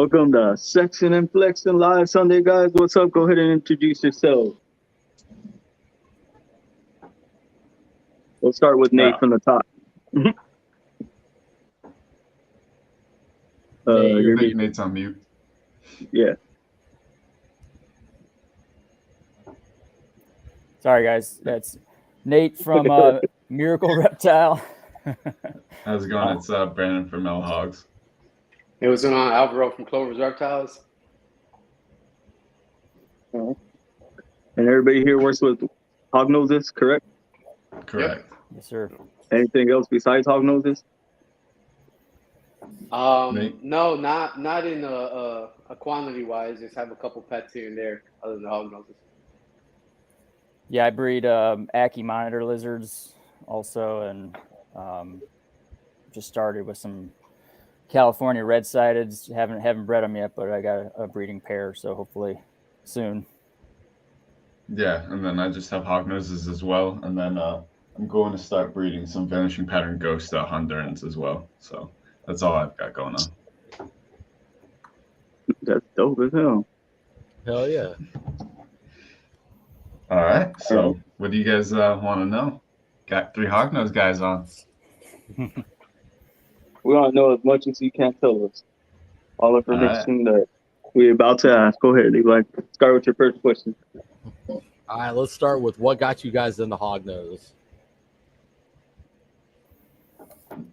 Welcome to Sexin Flexin Live Sunday, guys. What's up? Go ahead and introduce yourself. We'll start with Nate from the top. Nate's on mute. Yeah. Sorry, guys. That's Nate from Miracle Reptile. How's it going? It's Brandon from Mel Hogs. It was Alvaro from Clover's Reptiles. And everybody here works with Hognoses, correct? Correct. Yes, sir. Anything else besides Hognoses? No, not in a quantity wise. Just have a couple pets here and there, other than the Hognoses. Yeah, I breed Ackie monitor lizards also, and just started with some California red-sideds. Haven't bred them yet, but I got a breeding pair, so hopefully soon. Yeah, and then I just have Hognoses as well, and then I'm going to start breeding some vanishing pattern ghost Hondurans as well. So that's all I've got going on. That's dope as hell. Hell yeah. All right, so what do you guys want to know? Got 3 Hognose guys on. We want to know as much as you can tell us. All information that we're about to ask. Go ahead. Like, start with your first question. All right, let's start with what got you guys into Hognose.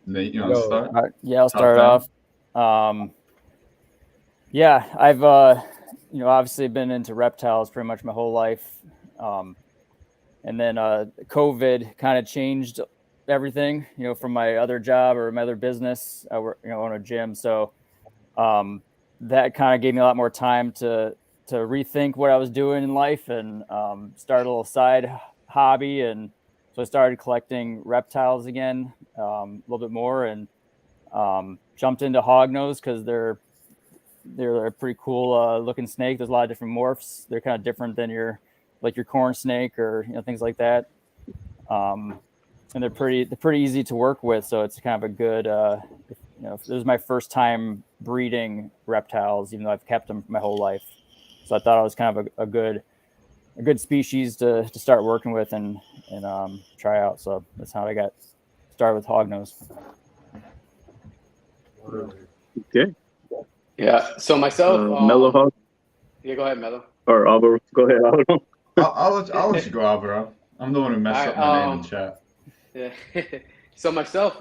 Nate, you want to start? Yeah, I'll start off. Yeah, I've obviously been into reptiles pretty much my whole life. And then COVID kind of changed everything, from my other job or my other business. I work, own a gym. So that kind of gave me a lot more time to rethink what I was doing in life and start a little side hobby. And so I started collecting reptiles again a little bit more and jumped into Hognose because they're a pretty cool looking snake. There's a lot of different morphs. They're kind of different than your corn snake or things like that. And they're pretty easy to work with. So it's kind of a good, this was my first time breeding reptiles, even though I've kept them my whole life. So I thought it was kind of a good species to start working with and try out. So that's how I got started with Hognose. Okay. Yeah. So myself, Mellow Hog. Yeah, go ahead, Mellow. Or Alvaro. Go ahead, Alvaro. I'll let you go, Alvaro. I'm the one who messed up my name in chat. Yeah. So myself,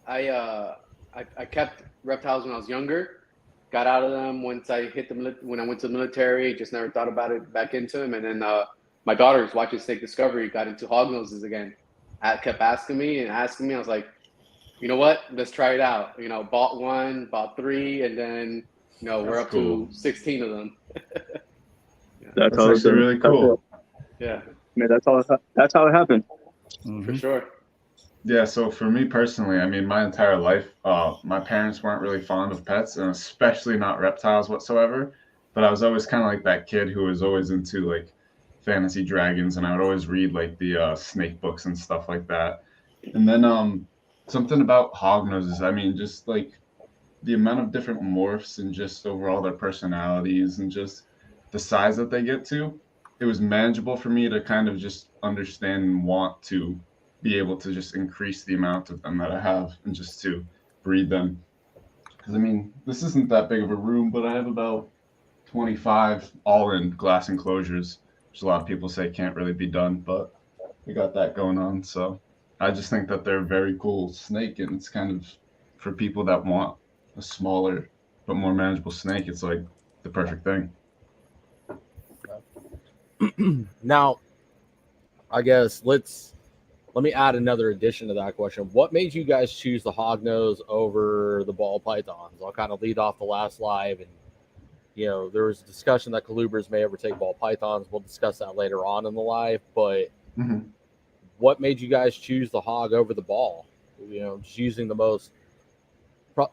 I kept reptiles when I was younger. Got out of them once I when I went to the military. Just never thought about it back into them. And then my daughters watching Snake Discovery got into Hognoses again. Kept asking me. I was like, you know what? Let's try it out. Bought 1, bought 3, and then we're up to 16 of them. That's actually really cool. Yeah. Man, that's how it happened. For sure. Yeah, so for me personally, I mean, my entire life, my parents weren't really fond of pets, and especially not reptiles whatsoever. But I was always kind of like that kid who was always into like fantasy dragons, and I would always read like the snake books and stuff like that. And then something about Hognoses, I mean, just like the amount of different morphs and just overall their personalities and just the size that they get to, it was manageable for me to kind of just understand and want to be able to just increase the amount of them that I have and just to breed them. Because, I mean, this isn't that big of a room, but I have about 25 all in glass enclosures, which a lot of people say can't really be done, but we got that going on. So I just think that they're a very cool snake, and it's kind of for people that want a smaller but more manageable snake, it's like the perfect thing. Now, I guess let me add another addition to that question. What made you guys choose the Hognose over the ball pythons? I'll kind of lead off the last live, and there was a discussion that colubers may overtake ball pythons. We'll discuss that later on in the live. But what made you guys choose the hog over the ball? Just using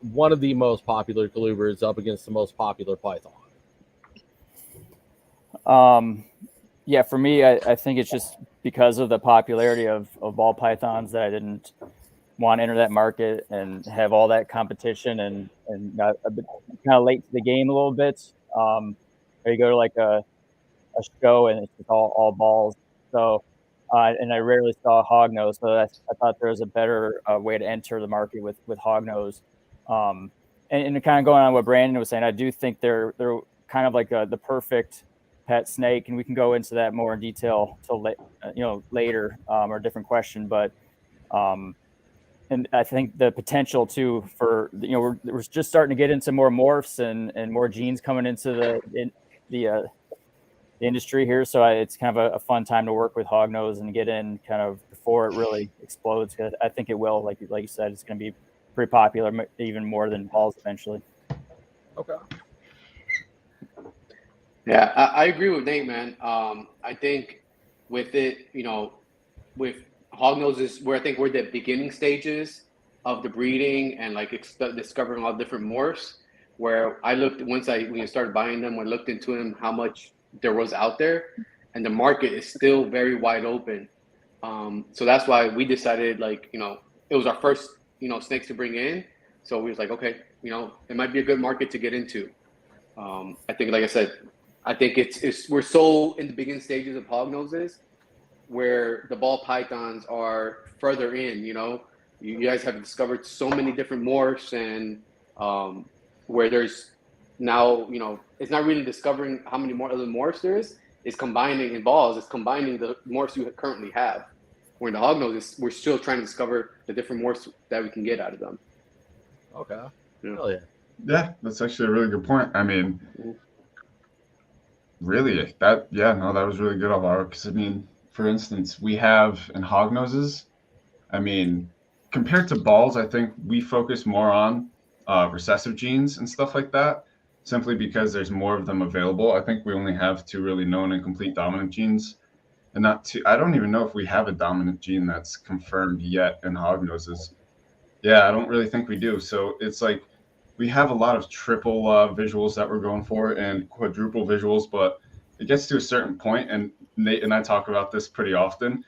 one of the most popular colubers up against the most popular python. Yeah, for me, I think it's just because of the popularity of ball pythons that I didn't want to enter that market and have all that competition and not kind of late to the game a little bit. Or you go to like a show and it's just all balls. So, and I rarely saw Hognose, so I thought there was a better way to enter the market with Hognose. And kind of going on what Brandon was saying, I do think they're kind of like the perfect pet snake, and we can go into that more in detail till later or a different question. But and I think the potential too for we're just starting to get into more morphs and more genes coming into the industry here, so it's kind of a fun time to work with Hognose and get in kind of before it really explodes. Because I think it will, like you said, it's going to be pretty popular, even more than balls eventually. Okay. Yeah, I agree with Nate, man. I think with it, with Hognoses, where I think we're the beginning stages of the breeding and like discovering all different morphs. Where I looked when I started buying them, I looked into them how much there was out there, and the market is still very wide open. So that's why we decided, it was our first, snakes to bring in. So we was like, okay, it might be a good market to get into. I think, like I said, I think we're so in the beginning stages of Hognoses, where the ball pythons are further in. You guys have discovered so many different morphs, and where there's now, it's not really discovering how many more other morphs there is. It's combining in balls. It's combining the morphs you currently have. Where in the Hognoses, we're still trying to discover the different morphs that we can get out of them. Okay. Yeah. Hell yeah. Yeah, that's actually a really good point. I mean, really, that was really good, Alvaro. Because I mean, for instance, we have in Hognoses, I mean, compared to balls, I think we focus more on recessive genes and stuff like that, simply because there's more of them available. I think we only have 2 really known and complete dominant genes, and not 2. I don't even know if we have a dominant gene that's confirmed yet in Hognoses. Yeah, I don't really think we do. So it's like we have a lot of triple visuals that we're going for and quadruple visuals, but it gets to a certain point, and Nate and I talk about this pretty often.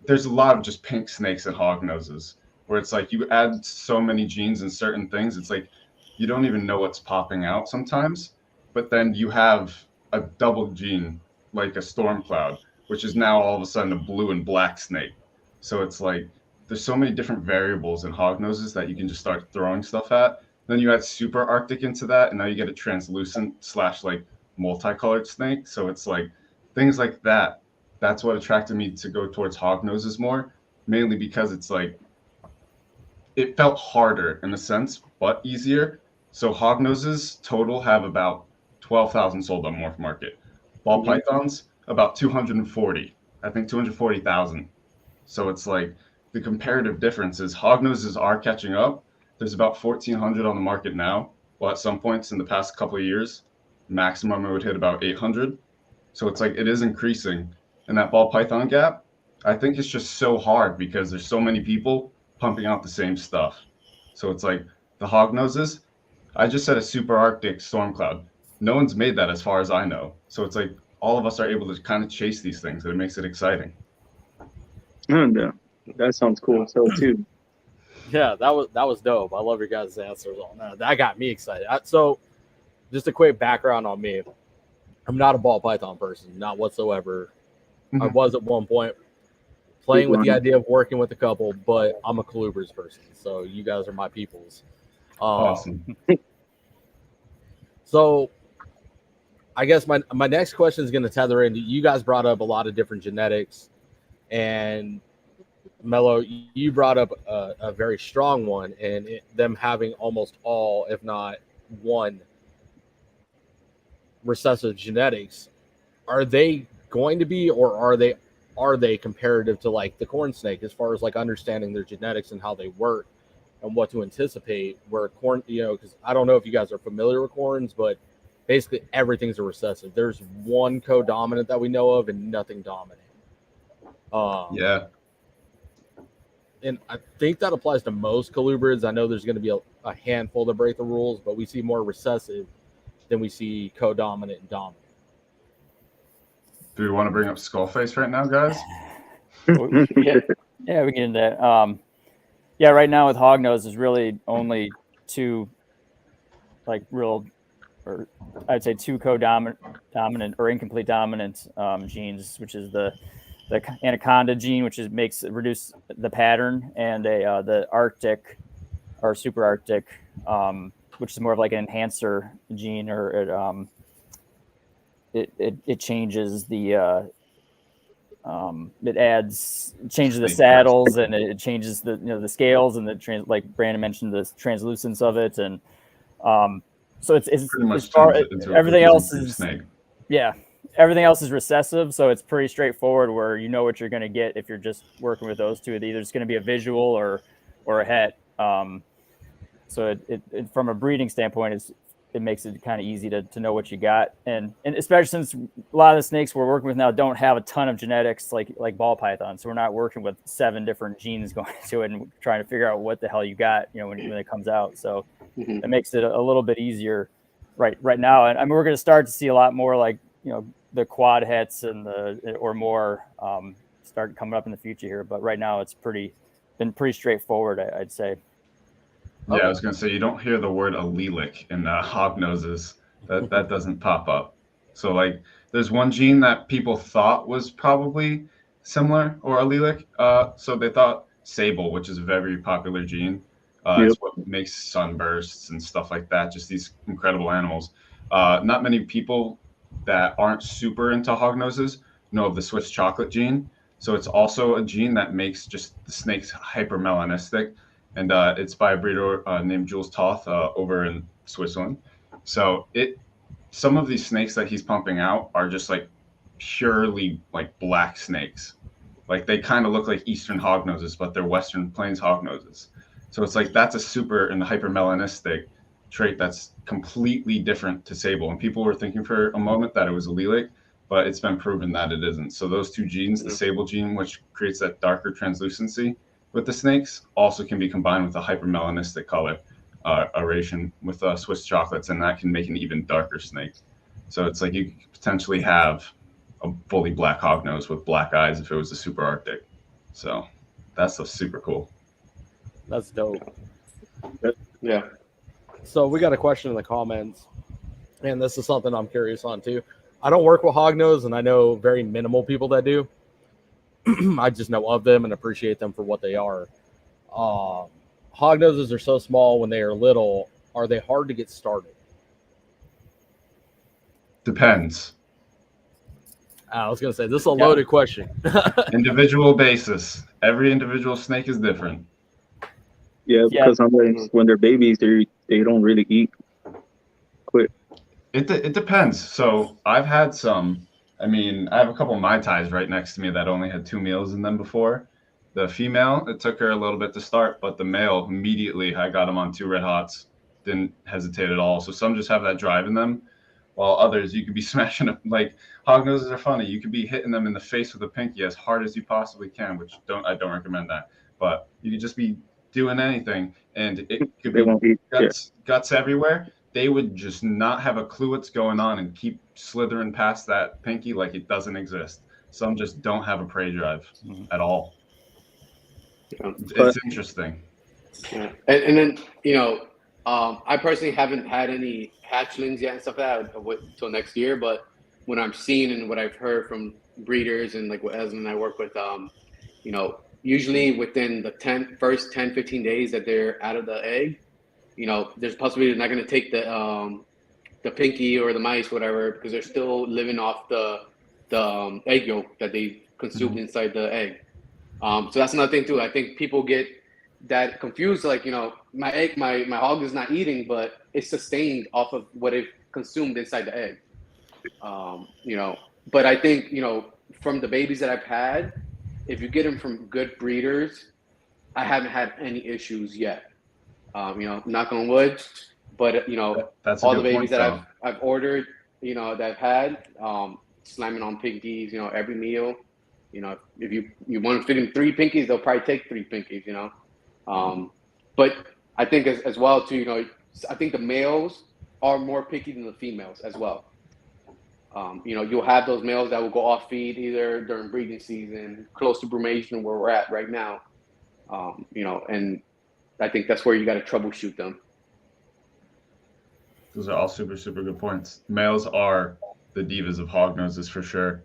There's a lot of just pink snakes at Hognoses, where it's like you add so many genes and certain things, it's like you don't even know what's popping out sometimes. But then you have a double gene, like a storm cloud, which is now all of a sudden a blue and black snake. So it's like there's so many different variables in Hognoses that you can just start throwing stuff at. Then you add super Arctic into that, and now you get a translucent / like multicolored snake. So it's like things like that. That's what attracted me to go towards Hognoses more, mainly because it's like it felt harder in a sense, but easier. So Hognoses total have about 12,000 sold on Morph Market. Ball pythons about 240. I think 240,000. So it's like the comparative difference is Hognoses are catching up. There's about 1,400 on the market now. Well, at some points in the past couple of years, maximum it would hit about 800. So it's like it is increasing. And that ball python gap, I think it's just so hard because there's so many people pumping out the same stuff. So it's like the Hognoses, I just said a super Arctic storm cloud. No one's made that as far as I know. So it's like all of us are able to kind of chase these things, and it makes it exciting. Yeah, that sounds cool. So too. Yeah, that was dope. I love your guys' answers on that. That got me excited. So, just a quick background on me. I'm not a ball python person, not whatsoever. I was at one point playing with the idea of working with a couple, but I'm a colubris person, so you guys are my peoples. Awesome. So, I guess my next question is going to tether into, you guys brought up a lot of different genetics, and Mello, you brought up a very strong one, and them having almost all, if not one, recessive genetics. Are they going to be, or are they comparative to like the corn snake as far as like understanding their genetics and how they work and what to anticipate? Where corn, because I don't know if you guys are familiar with corns, but basically everything's a recessive. There's one co-dominant that we know of and nothing dominant. Yeah. And I think that applies to most colubrids. I know there's going to be a handful that break the rules, but we see more recessive than we see co-dominant and dominant. Do we want to bring up Skullface right now, guys? Yeah, we get into that. Yeah, right now with Hognose, there's really only two like real, or I'd say two dominant or incomplete dominant genes, which is the anaconda gene, which reduce the pattern, and the Arctic or super Arctic, which is more of like an enhancer gene, or it changes the changes the saddles, and it changes the scales, and like Brandon mentioned, the translucence of it, and so it's pretty much everything else is snake. Yeah, everything else is recessive, so it's pretty straightforward where you know what you're going to get if you're just working with those two. Either it's going to be a visual or a het. So it from a breeding standpoint, it makes it kind of easy to know what you got, and especially since a lot of the snakes we're working with now don't have a ton of genetics like ball pythons, so we're not working with 7 different genes going into it and trying to figure out what the hell you got, when it comes out. So it makes it a little bit easier right now. And I mean, we're going to start to see a lot more like the quad hets or more start coming up in the future here, but right now it's been pretty straightforward, I'd say. Yeah, I was going to say, you don't hear the word allelic in Hognoses. That doesn't pop up. So, like, there's one gene that people thought was probably similar or allelic. So they thought sable, which is a very popular gene. It's what makes sunbursts and stuff like that, just these incredible animals. Not many people that aren't super into Hognoses know of the Swiss chocolate gene. So it's also a gene that makes just the snakes hypermelanistic. And it's by a breeder named Jules Toth over in Switzerland. So some of these snakes that he's pumping out are just like purely like black snakes. Like they kind of look like Eastern Hognoses, but they're Western Plains Hognoses. So it's like that's a super and hypermelanistic trait that's completely different to sable. And people were thinking for a moment that it was allelic, but it's been proven that it isn't. So those two genes, the sable gene, which creates that darker translucency with the snakes, also can be combined with a hypermelanistic color aeration with Swiss chocolates, and that can make an even darker snake. So it's like you could potentially have a fully black hognose with black eyes if it was a super Arctic. So that's super cool. That's dope. Yeah. So we got a question in the comments, and this is something I'm curious on too. I don't work with hognose, and I know very minimal people that do. I just know of them and appreciate them for what they are. Hognoses are so small when they are little. Are they hard to get started? Depends. I was going to say, this is a loaded question. Individual basis. Every individual snake is different. Yeah, because sometimes when they're babies, they don't really eat quick. It depends. So I've had some. I mean, I have a couple of Mai Tais right next to me that only had 2 meals in them before. The female, it took her a little bit to start, but the male, immediately, I got him on 2 Red Hots. Didn't hesitate at all. So some just have that drive in them, while others, you could be smashing them. Like, Hognoses are funny. You could be hitting them in the face with a pinky as hard as you possibly can, which I don't recommend that. But you could just be doing anything, and it could be guts everywhere. They would just not have a clue what's going on and keep slithering past that pinky like it doesn't exist. Some just don't have a prey drive at all. It's interesting. Yeah. And then, I personally haven't had any hatchlings yet and stuff like that. I'll wait until next year. But what I'm seeing and what I've heard from breeders and like what Esmond and I work with, usually within the first 10, 15 days that they're out of the egg, there's a possibility they're not going to take the pinky or the mice, whatever, because they're still living off the egg yolk that they consumed inside the egg. So that's another thing too. I think people get that confused. Like, my hog is not eating, but it's sustained off of what it consumed inside the egg. But I think, from the babies that I've had, if you get them from good breeders, I haven't had any issues yet. Knock on wood, but that's all the babies that I've ordered, that I've had, slamming on pinkies, every meal. If you want to feed them 3 pinkies, they'll probably take 3 pinkies. But I think as well too, I think the males are more picky than the females as well. You'll have those males that will go off feed either during breeding season, close to brumation where we're at right now. And I think that's where you got to troubleshoot them. Those are all super, super good points. Males are the divas of Hognoses for sure.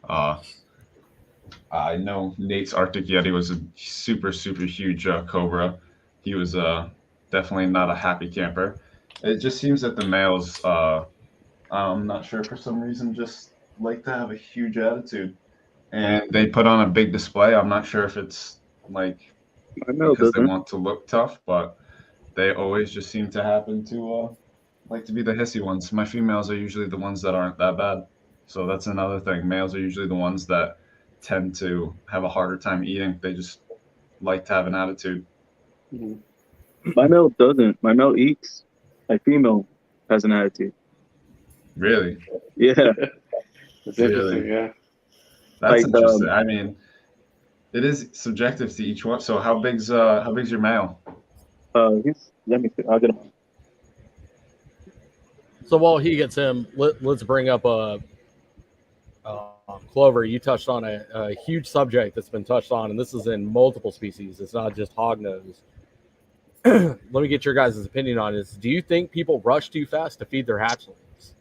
I know Nate's Arctic Yeti was a super, super huge cobra. He was definitely not a happy camper. It just seems that the males, I'm not sure for some reason, just like to have a huge attitude. And they put on a big display. I'm not sure if it's like My male because they doesn't. want to look tough, but they always just seem to happen to like to be the hissy ones. My females are usually the ones that aren't that bad. So that's another thing. Males are usually the ones that tend to have a harder time eating. They just like to have an attitude. Mhm. My male doesn't. My male eats. My female has an attitude. Really? Yeah, That's interesting. Yeah. That's like interesting. I mean, it is subjective to each one. So how big's your male? let me see. I'll get him. So while he gets him, let's bring up Clover. You touched on a huge subject that's been touched on, and this is in multiple species. It's not just hognose. Let me get your guys' opinion on this. Do you think people rush too fast to feed their hatchlings?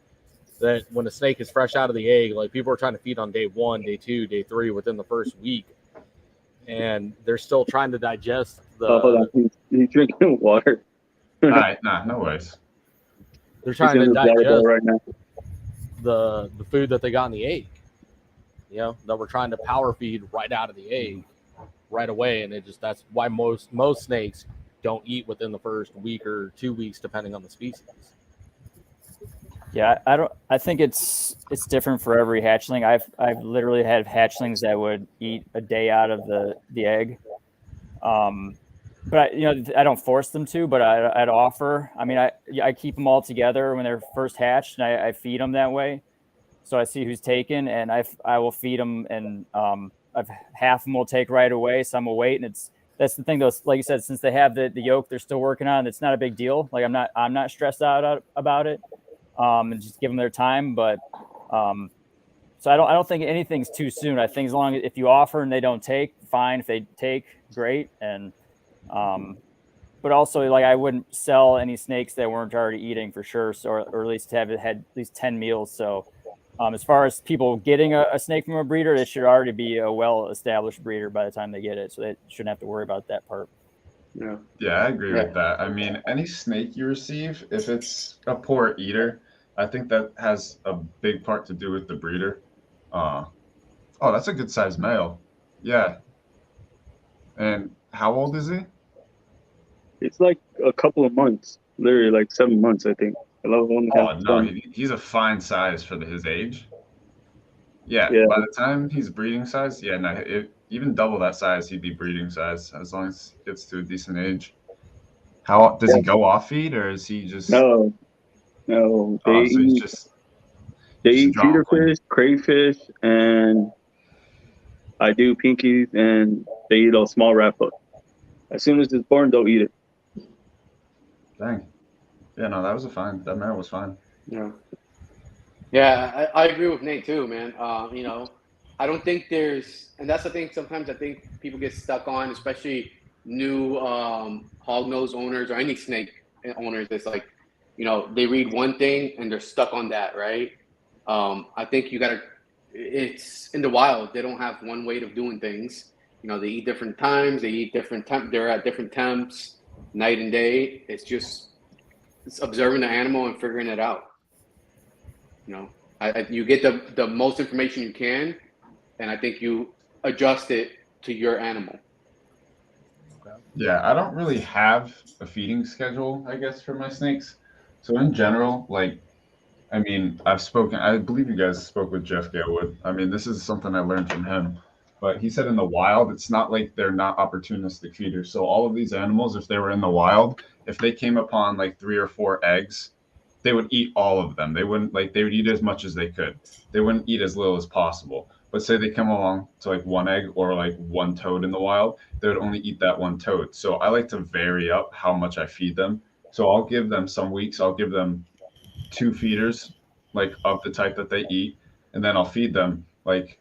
That when a snake is fresh out of the egg, like people are trying to feed on day 1, day 2, day 3 within the first week, and they're still trying to digest the. Oh, hold on. He's drinking water. All right, nah, no worries. They're He's trying in to his water bowl digest right now. the food that they got in the egg. You know, that we're trying to power feed right out of the egg right away, and that's why most snakes don't eat within the first week or 2 weeks, depending on the species. Yeah, I think it's different for every hatchling. I've literally had hatchlings that would eat a day out of the egg. But I don't force them to, but I'd offer. I mean, I keep them all together when they're first hatched, and I feed them that way. So I see who's taken, and I will feed them, and half of them will take right away. Some will wait, and that's the thing. Though, like you said, since they have the yolk, they're still working on. It's not a big deal. Like I'm not stressed out about it. And just give them their time. But so I don't think anything's too soon. I think as long as if you offer and they don't take, fine. If they take, great. And but also like I wouldn't sell any snakes that weren't already eating for sure. So or at least have had at least 10 meals. So as far as people getting a snake from a breeder, it should already be a well-established breeder by the time they get it. So they shouldn't have to worry about that part. Yeah. Yeah, I agree with that. I mean, any snake you receive, if it's a poor eater, I think that has a big part to do with the breeder. Oh, that's a good sized male. Yeah. And how old is he? It's like a couple of months, literally like 7 months, I think. I love one. Oh no, he's a fine size for his age. Yeah, Yeah. by the time he's breeding size, yeah, no, even double that size, he'd be breeding size as long as he gets to a decent age. How does he go off feed, or is he just? No, they Oh, so he's eat. just They just a eat feeder drop one. fish, crayfish, and I do pinkies, and they eat a small rat hook. As soon as it's born, they'll eat it. Dang. Yeah, no, that mare was fine. Yeah. Yeah, I agree with Nate too, man. I don't think and that's the thing. Sometimes I think people get stuck on, especially new hognose owners or any snake owners. It's like, they read one thing and they're stuck on that, right? I think it's in the wild. They don't have one way of doing things. They eat different times. They eat different they're at different temps, night and day. It's observing the animal and figuring it out. You get the most information you can, and I think you adjust it to your animal. Yeah, I don't really have a feeding schedule, I guess, for my snakes. So in general, like, I mean, I believe you guys spoke with Jeff Galewood. I mean, this is something I learned from him. But he said in the wild, it's not like they're not opportunistic feeders. So all of these animals, if they were in the wild, if they came upon like 3 or 4 eggs, they would eat all of them. They would eat as much as they could. They wouldn't eat as little as possible. But say they come along to like 1 egg or like 1 toad in the wild, they would only eat that 1 toad. So I like to vary up how much I feed them. So I'll give them some weeks, I'll give them 2 feeders, like of the type that they eat, and then I'll feed them like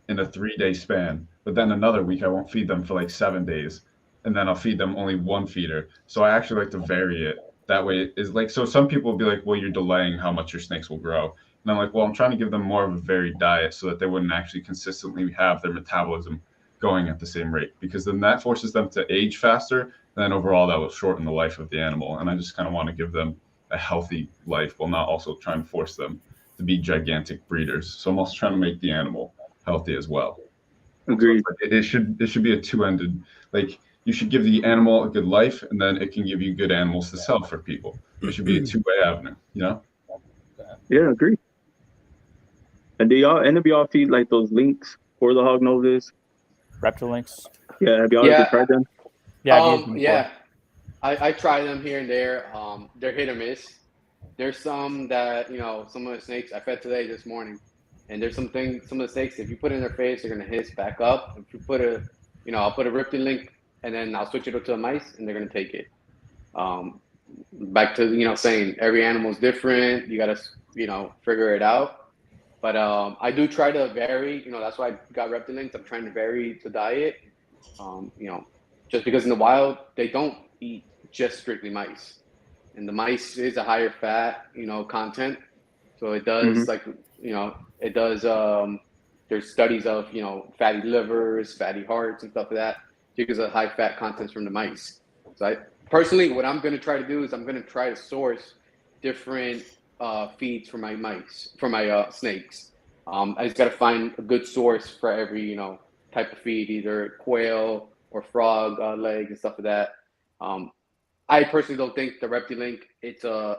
in a 3-day span. But then another week I won't feed them for like 7 days, and then I'll feed them only 1 feeder. So I actually like to vary it that way is like, so some people will be like, well, you're delaying how much your snakes will grow. And I'm like, well, I'm trying to give them more of a varied diet so that they wouldn't actually consistently have their metabolism going at the same rate, because then that forces them to age faster. And then overall, that will shorten the life of the animal. And I just kind of want to give them a healthy life while not also trying to force them to be gigantic breeders. So I'm also trying to make the animal healthy as well. Agreed. So it should be a two-ended, like you should give the animal a good life, and then it can give you good animals to sell for people. It should be a two-way avenue, you know? Yeah, agreed. And do any of y'all feed like those links for the Hognoses? Reptilinks. Yeah, have y'all ever tried them? Yeah. I try them here and there. They're hit or miss. There's some that, some of the snakes I fed today this morning, and there's some of the snakes, if you put it in their face, they're gonna hiss back up. If you put I'll put a Reptilink and then I'll switch it up to a mice, and they're gonna take it. Back to saying every animal's different. You gotta figure it out. But I do try to vary. That's why I got Reptilinks. I'm trying to vary the diet. Just because in the wild they don't eat just strictly mice, and the mice is a higher fat content, so it does it does. There's studies of fatty livers, fatty hearts, and stuff like that because of high fat contents from the mice. So I personally, what I'm going to try to do is I'm going to try to source different feeds for my mice, for my snakes. I just got to find a good source for every type of feed, either quail or frog legs and stuff like that. I personally don't think the Reptilink it's a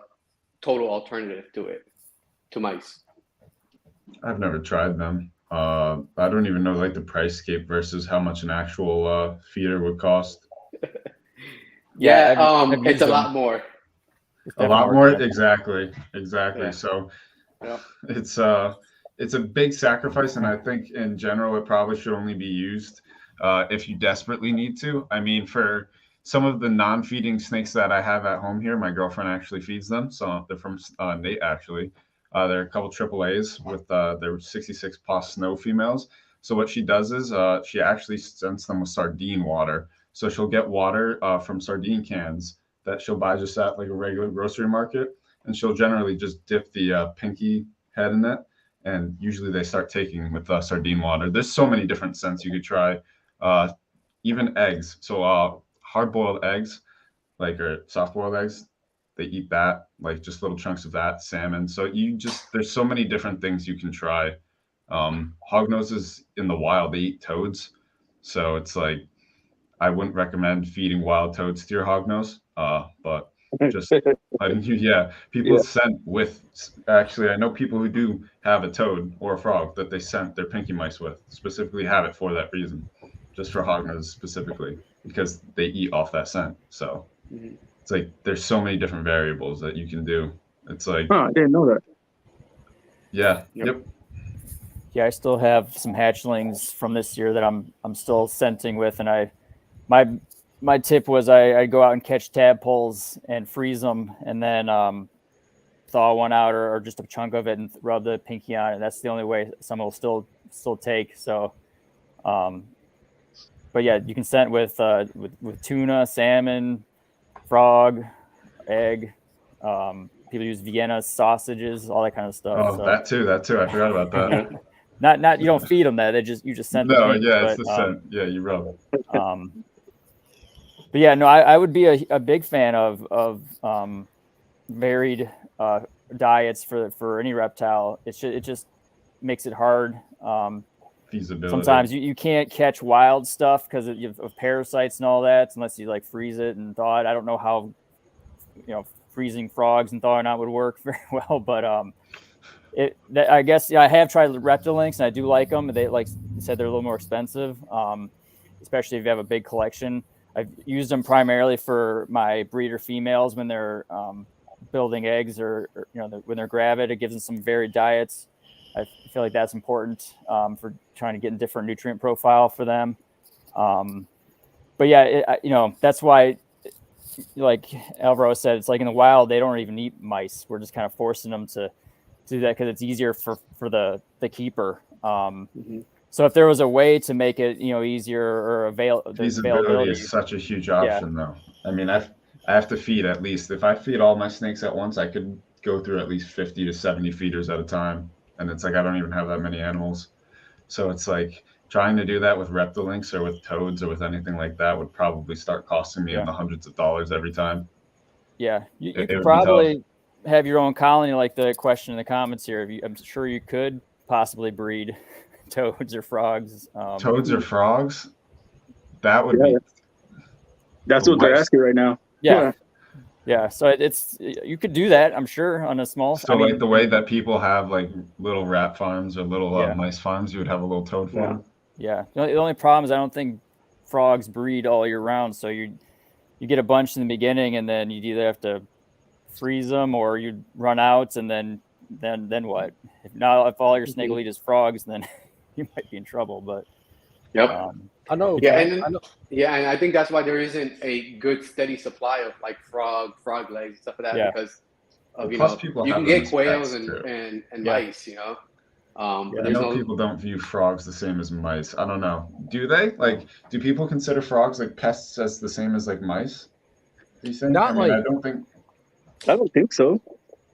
total alternative to mice. I've never tried them. I don't even know like the price scape versus how much an actual feeder would cost. It's a lot more. A lot more, exactly. Yeah. So it's a big sacrifice, and I think in general it probably should only be used if you desperately need to. I mean, for some of the non-feeding snakes that I have at home here, my girlfriend actually feeds them. So they're from Nate, actually. They're a couple AAAs with their 66 plus snow females. So what she does is she actually sends them with sardine water. So she'll get water from sardine cans that she'll buy just at like a regular grocery market, and she'll generally just dip the pinky head in it. And usually they start taking with sardine water. There's so many different scents you could try. Even eggs. So hard-boiled eggs, or soft-boiled eggs, they eat that, like just little chunks of that, salmon. So there's so many different things you can try. Hognoses in the wild, they eat toads. So it's like, I wouldn't recommend feeding wild toads to your hognose, but just letting you, people scent with, actually, I know people who do have a toad or a frog that they scent their pinky mice with, specifically have it for that reason, just for hognoses specifically, because they eat off that scent. So it's like, there's so many different variables that you can do. It's like, I didn't know that. Yep. Yeah, I still have some hatchlings from this year that I'm still scenting with, and my tip was I go out and catch tadpoles and freeze them, and then thaw one out or just a chunk of it and rub the pinky on it. That's the only way some will still take. So, but yeah, you can scent with tuna, salmon, frog, egg. People use Vienna sausages, all that kind of stuff. Oh, so. That too. I forgot about that. Not you don't feed them that. You just scent. No, it's the scent. Yeah, you rub. But yeah, no, I would be a big fan of varied diets for any reptile. It just makes it hard. Feasibility. Sometimes you can't catch wild stuff because of parasites and all that unless you freeze it and thaw it. I don't know how freezing frogs and thawing out would work very well, but I guess I have tried the Reptilinks and I do like them. They, like you said, they're a little more expensive, especially if you have a big collection. I've used them primarily for my breeder females when they're building eggs or when they're gravid. It gives them some varied diets. I feel like that's important for trying to get a different nutrient profile for them. But yeah, that's why, like Alvaro said, it's like in the wild, they don't even eat mice. We're just kind of forcing them to do that because it's easier for the keeper. So if there was a way to make it, easier or feasibility is such a huge option, though. I mean, I have to feed at least. If I feed all my snakes at once, I could go through at least 50 to 70 feeders at a time. And it's like I don't even have that many animals. So it's like trying to do that with reptilinks or with toads or with anything like that would probably start costing me in the hundreds of dollars every time. Yeah, you It could would be tough. probably have your own colony, like the question in the comments here. I'm sure you could possibly breed toads or frogs. Toads or frogs? That would be. That's what they're asking right now. Yeah. Yeah, so it's you could do that, I'm sure, on a small. So like the way that people have like little rat farms or little mice farms, you would have a little toad farm. Yeah. The only problem is I don't think frogs breed all year round. So you get a bunch in the beginning, and then you'd either have to freeze them or you'd run out, and then what? If all your snake will eat is frogs, then you might be in trouble. But I know. Yeah, and I think that's why there isn't a good steady supply of like frog legs, stuff like that, because of you can get quails and mice, you know. I know people don't view frogs the same as mice. I don't know. Do they? Like, do people consider frogs like pests as the same as like mice? Do you think? I don't think so.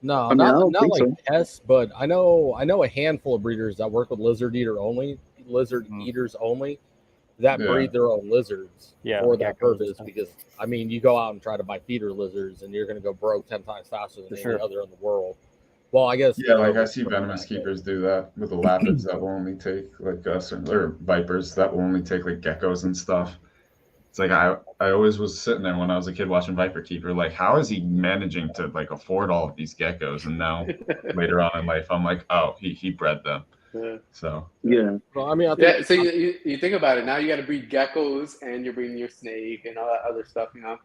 No, not like pests, but I know a handful of breeders that work with lizard eaters only that breed their own lizards for that purpose. Because I mean, you go out and try to buy feeder lizards, and you're going to go broke 10 times faster than any other in the world. Well, I guess like I see venomous keepers do that with the lapids that will only take like or vipers that will only take like geckos and stuff. It's like I always was sitting there when I was a kid watching Viper Keeper, like how is he managing to like afford all of these geckos? And now later on in life, I'm like, oh, he bred them. So well, I mean, so you think about it now. You got to breed geckos, and you're breeding your snake and all that other stuff. You know.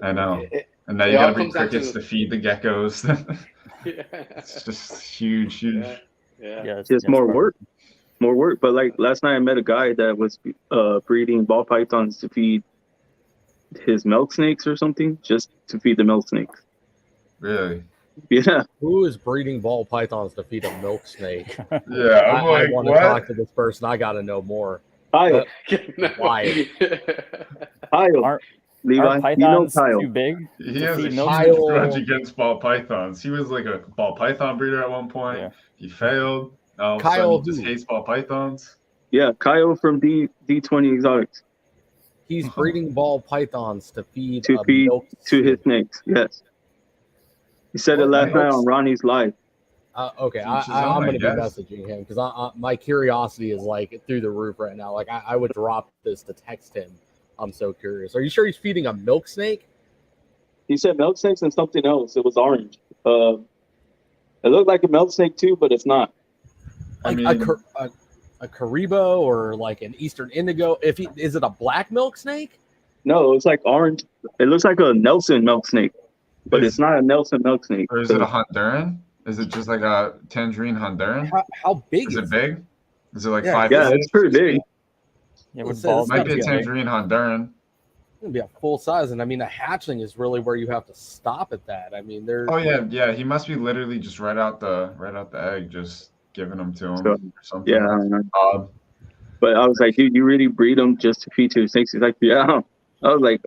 I know. And now you got to breed crickets to feed the geckos. It's just huge. Yeah, it's just more work. But like last night, I met a guy that was breeding ball pythons to feed his milk snakes or something, just to feed the milk snakes. Really? Yeah. Who is breeding ball pythons to feed a milk snake? I want to talk to this person. I got to know more. Kyle. Why? Kyle. Levi, you know Kyle. Too big? He has a huge grudge against ball pythons. He was like a ball python breeder at one point. Yeah. He failed. Now Kyle just hates ball pythons. Yeah, Kyle from D20 Exotics. He's breeding ball pythons to feed to his snakes. Yes. He said it last night on Ronnie's live. Okay, I'm going to be messaging him because my curiosity is like through the roof right now. Like I would drop this to text him. I'm so curious. Are you sure he's feeding a milk snake? He said milk snakes and something else. It was orange. It looked like a milk snake too, but it's not. Like a Caribou or like an Eastern Indigo. Is it a black milk snake? No, it's like orange. It looks like a Nelson milk snake, but it's not a Nelson milk snake. Or is it a Honduran? Is it just like a tangerine Honduran? How big is it? Big? Is it like 5 Yeah, it's pretty big. Yeah, it might be a tangerine Honduran. It's gonna be a full size, and I mean, a hatchling is really where you have to stop at that. I mean, there's. Oh yeah. He must be literally just right out the egg, just giving them to him or something. Yeah, I don't know. But I was like, dude, you really breed them just to feed to the snakes? He's like, yeah. I was like,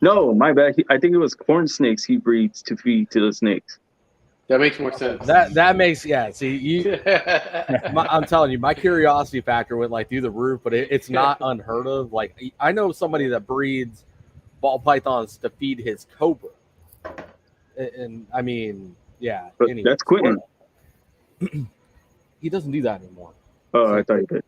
no, my bad. I think it was corn snakes he breeds to feed to the snakes. That makes more sense. That makes See, I'm telling you, my curiosity factor went like through the roof, but it's not unheard of. Like I know somebody that breeds ball pythons to feed his cobra, and I mean, yeah. But anyway, that's Quentin. He doesn't do that anymore. Oh, I thought he did.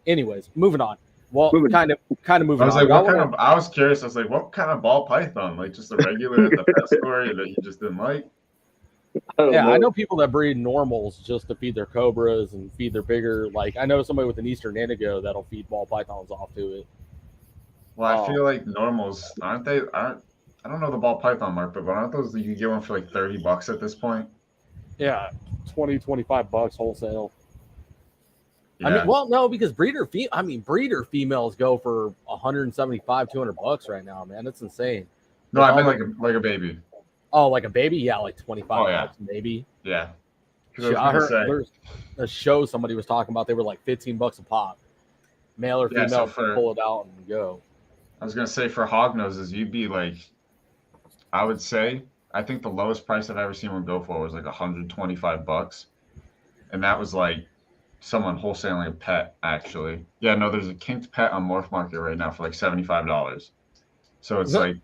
Anyways, moving on. Well, kind of moving on. I was curious. I was like, what kind of ball python? Like just a regular at the pet store that you just didn't like? I know people that breed normals just to feed their cobras and feed their bigger. Like I know somebody with an Eastern Indigo that'll feed ball pythons off to it. Well, I feel like normals aren't they? I don't know the ball python market, but aren't those you can get one for like $30 at this point? Yeah, $20-$25 wholesale. Yeah. I mean, well, no, because breeder females go for $175-$200 right now, man. That's insane. No, I meant like a baby. Oh, like a baby? Yeah, like $25 maybe. Yeah. I heard there's a show somebody was talking about. They were like $15 a pop, male or female. So pull it out and go. I was gonna say for Hognoses, you'd be like I would say I think the lowest price I've ever seen one go for was like $125, and that was like someone wholesaling a pet. Actually, yeah, no, there's a kinked pet on Morph Market right now for like $75. So it's like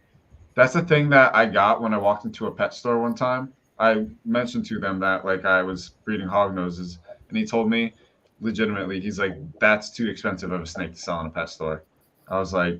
that's the thing that I got when I walked into a pet store one time. I mentioned to them that like I was breeding Hognoses, and he told me legitimately, he's like, that's too expensive of a snake to sell in a pet store. I was like,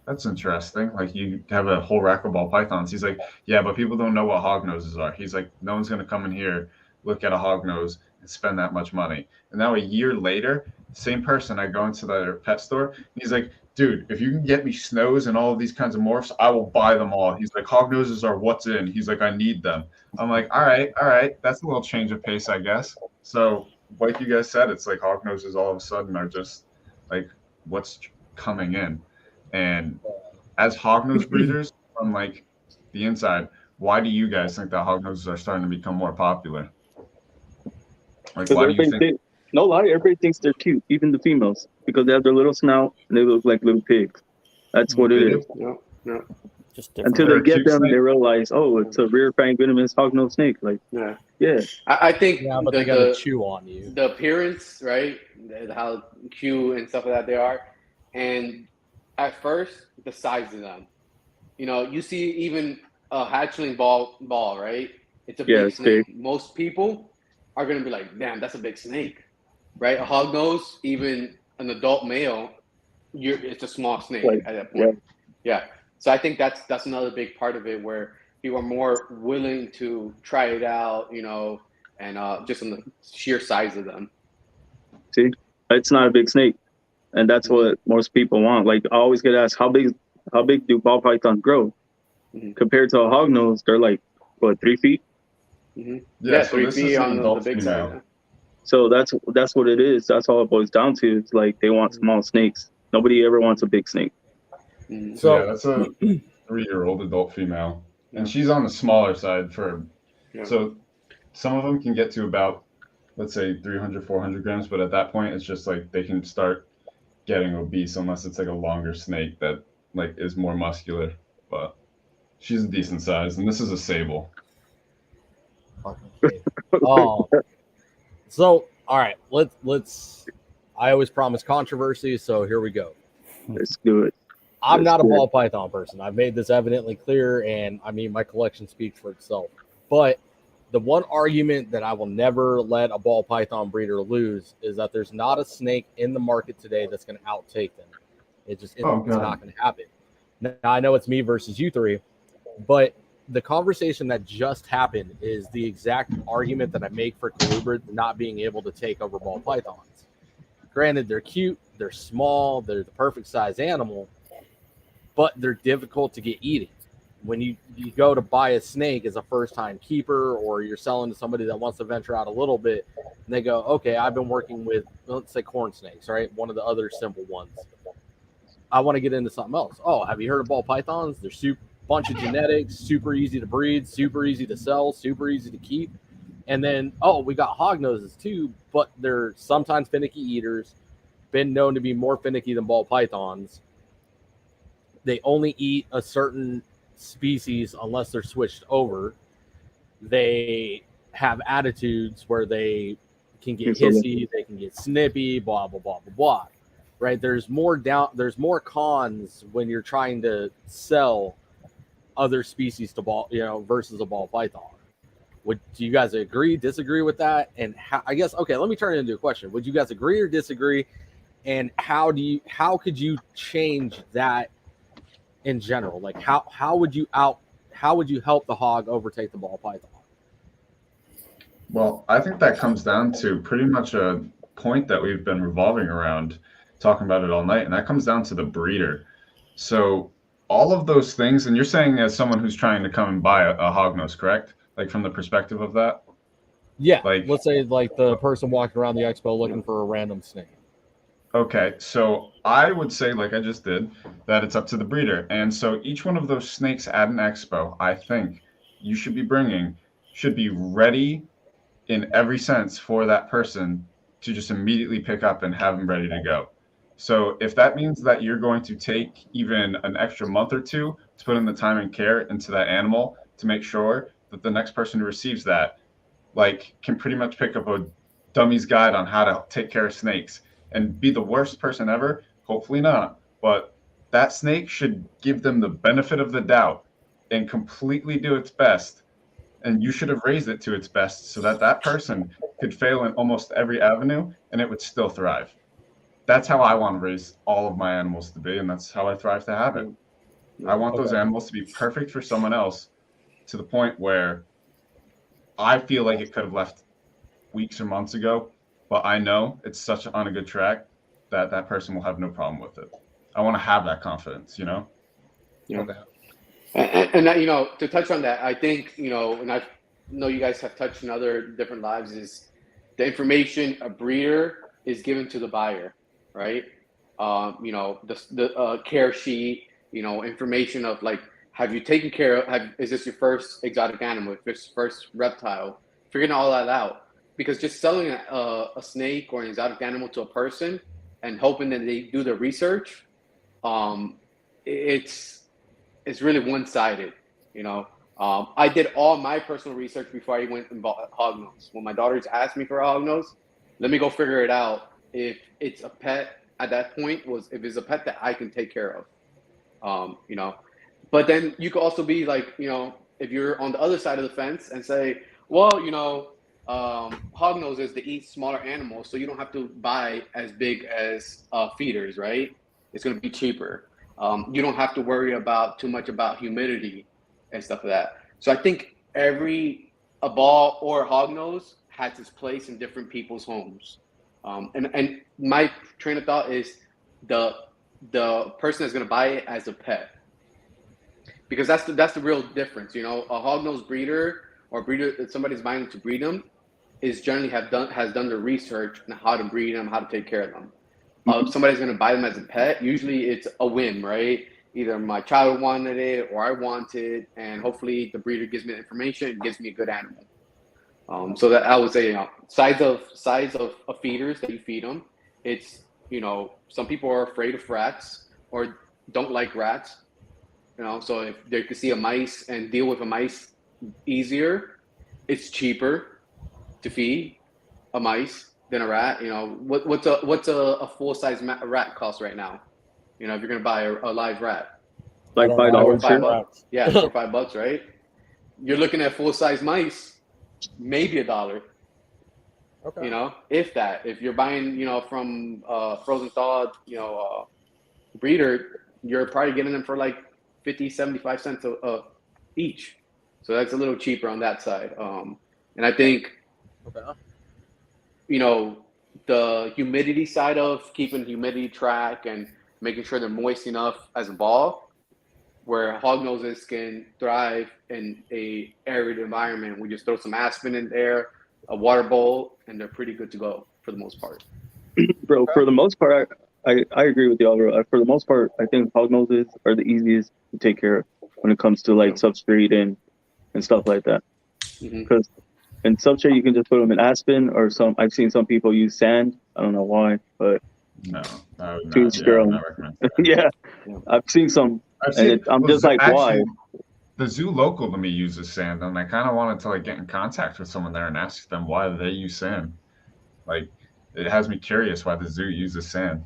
that's interesting. Like you have a whole rack of ball pythons. He's like, yeah, but people don't know what Hognoses are. He's like, no one's gonna come in here, look at a Hognose, and spend that much money. And now a year later, same person, I go into the pet store, and he's like, dude, if you can get me snows and all of these kinds of morphs, I will buy them all. He's like, Hognoses are what's in. He's like, I need them. I'm like, all right, that's a little change of pace, I guess. So, like you guys said, it's like Hognoses all of a sudden are just like what's coming in. And as Hognose breeders, from like the inside, why do you guys think that Hognoses are starting to become more popular? Like, why do you think? No lie, everybody thinks they're cute, even the females, because they have their little snout and they look like little pigs. That's what it is. Yeah. Just different. Until they get them, they realize, oh, it's a rear fang venomous hognose snake. Like, yeah. I think but they gotta chew on you. The appearance, right? How cute and stuff like that they are, and at first the size of them. You know, you see even a hatchling ball, right? It's a big snake. Big. Most people are gonna be like, damn, that's a big snake, right? A hognose, even an adult male, it's a small snake at that point. Yeah. So I think that's another big part of it where people are more willing to try it out, you know, and just on the sheer size of them. See, it's not a big snake, and that's what most people want. Like I always get asked, how big do ball pythons grow? Compared to a hognose, they're like what, 3 feet? Yeah, so 3 feet on the big side. So that's what it is. That's all it boils down to. It's like they want small snakes. Nobody ever wants a big snake. So yeah, that's a 3-year-old adult female, and she's on the smaller side for. So some of them can get to about, let's say 300, 400 grams, but at that point it's just like they can start getting obese unless it's like a longer snake that like is more muscular. But she's a decent size, and this is a sable. So all right, let's. I always promise controversy, so here we go. Let's do it. I'm not a ball python person. I've made this evidently clear, and I mean, my collection speaks for itself. But the one argument that I will never let a ball python breeder lose is that there's not a snake in the market today that's going to outtake them. It just it's not going to happen. Now, I know it's me versus you three, but the conversation that just happened is the exact argument that I make for colubrid not being able to take over ball pythons. Granted, they're cute, they're small, they're the perfect size animal, but they're difficult to get eating. When you go to buy a snake as a first-time keeper, or you're selling to somebody that wants to venture out a little bit, and they go, okay, I've been working with, let's say, corn snakes, right? One of the other simple ones. I want to get into something else. Oh, have you heard of ball pythons? They're bunch of genetics, super easy to breed, super easy to sell, super easy to keep. And then, we got hognoses too, but they're sometimes finicky eaters, been known to be more finicky than ball pythons. They only eat a certain species unless they're switched over. They have attitudes where they can get hissy, they can get snippy, blah, blah, blah, blah, blah. Right? There's more cons when you're trying to sell other species to ball, versus a ball python. Do you guys agree, disagree with that? And I guess, okay, let me turn it into a question. Would you guys agree or disagree? And how could you change that in general? Like how would you help the hog overtake the ball python? Well, I think that comes down to pretty much a point that we've been revolving around, talking about it all night, and that comes down to the breeder. So all of those things, and you're saying as someone who's trying to come and buy a hognose, correct? Like from the perspective of that? Yeah, like let's say like the person walking around the expo looking for a random snake. Okay, so I would say, like I just did, that it's up to the breeder. And so each one of those snakes at an expo, I think you should be bringing, should be ready in every sense for that person to just immediately pick up and have them ready to go. So if that means that you're going to take even an extra month or two to put in the time and care into that animal to make sure that the next person who receives that, like, can pretty much pick up a dummy's guide on how to take care of snakes and be the worst person ever. Hopefully not, but that snake should give them the benefit of the doubt and completely do its best. And you should have raised it to its best so that that person could fail in almost every avenue and it would still thrive. That's how I want to raise all of my animals to be, and that's how I thrive to have it. I want those animals to be perfect for someone else to the point where I feel like it could have left weeks or months ago, but I know it's such on a good track that that person will have no problem with it. I want to have that confidence, you know? Yeah. Okay. And that, you know, to touch on that, I think, you know, and I know you guys have touched in other different lives, is the information a breeder is given to the buyer, right? You know, the care sheet, you know, information of like, have you taken care of, is this your first exotic animal, this first reptile, figuring all that out. Because just selling a snake or an exotic animal to a person and hoping that they do the research, it's really one-sided, you know. I did all my personal research before I went and bought Hognose. When my daughters asked me for a Hognose, let me go figure it out. If it's a pet at that point, if it's a pet that I can take care of, you know. But then you could also be like, you know, if you're on the other side of the fence and say, well, you know, Hognoses, they eat smaller animals, so you don't have to buy as big as feeders, right? It's going to be cheaper. You don't have to worry about too much about humidity and stuff like that. So I think a ball or a hognose has its place in different people's homes. And my train of thought is the person that's going to buy it as a pet, because that's the real difference. You know, a hognose breeder or breeder, if somebody's buying to breed them, is generally has done the research on how to breed them, how to take care of them. Somebody's going to buy them as a pet. Usually it's a whim, right? Either my child wanted it or I want it, and hopefully the breeder gives me the information and gives me a good animal. So that I would say, you know, size of feeders that you feed them. It's, you know, some people are afraid of rats or don't like rats, you know, so if they could see a mice and deal with a mice easier, it's cheaper to feed a mice than a rat. You know, what's a full-size rat cost right now? You know, if you're gonna buy a live rat, like $5. $5. Yeah, for $5, right? You're looking at full-size mice, maybe $1. Okay. You know, if that. If you're buying, you know, from frozen thawed, you know, breeder, you're probably getting them for like 50, 75 cents each. So that's a little cheaper on that side. And I think, you know, the humidity side of keeping humidity track and making sure they're moist enough as a ball, where hognoses can thrive in a arid environment. We just throw some aspen in there, a water bowl, and they're pretty good to go for the most part. Bro, for the most part, I agree with y'all, bro. For the most part, I think hognoses are the easiest to take care of when it comes to like substrate and stuff like that. Because in substrate, you can just put them in aspen or some. I've seen some people use sand. I don't know why, but no, I would not. Yeah, I've seen some. I'm just like, why? The zoo local to me uses sand, and I kind of wanted to like get in contact with someone there and ask them why they use sand. Like, it has me curious why the zoo uses sand.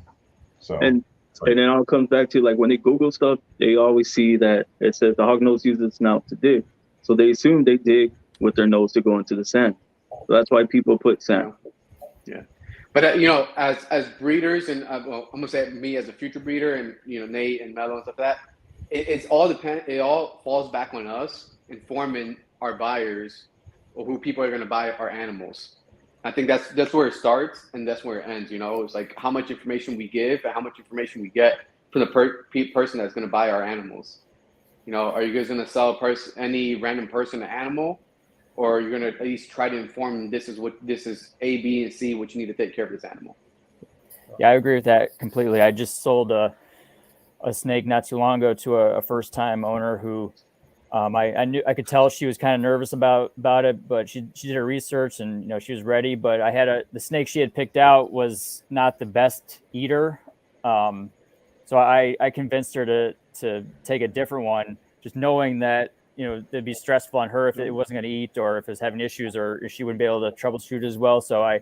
So and then it all comes back to like when they Google stuff, they always see that it says the hognose uses snout to dig, so they assume they dig with their nose to go into the sand. So that's why people put sand. Yeah. But, you know, as breeders, and well, I'm going to say me as a future breeder, and, you know, Nate and Mello and stuff like that, it all falls back on us informing our buyers or who people are going to buy our animals. I think that's where it starts and that's where it ends. You know, it's like how much information we give and how much information we get from the person that's going to buy our animals. You know, are you guys going to sell any random person an animal? Or you're going to at least try to inform them this is A, B, and C, what you need to take care of this animal. Yeah, I agree with that completely. I just sold a snake not too long ago to a first-time owner who I could tell she was kind of nervous about it, but she did her research and, you know, she was ready. But I had the snake she had picked out was not the best eater. So So I convinced her to take a different one, just knowing that, you know, it'd be stressful on her if it wasn't going to eat, or if it was having issues, or if she wouldn't be able to troubleshoot as well. So I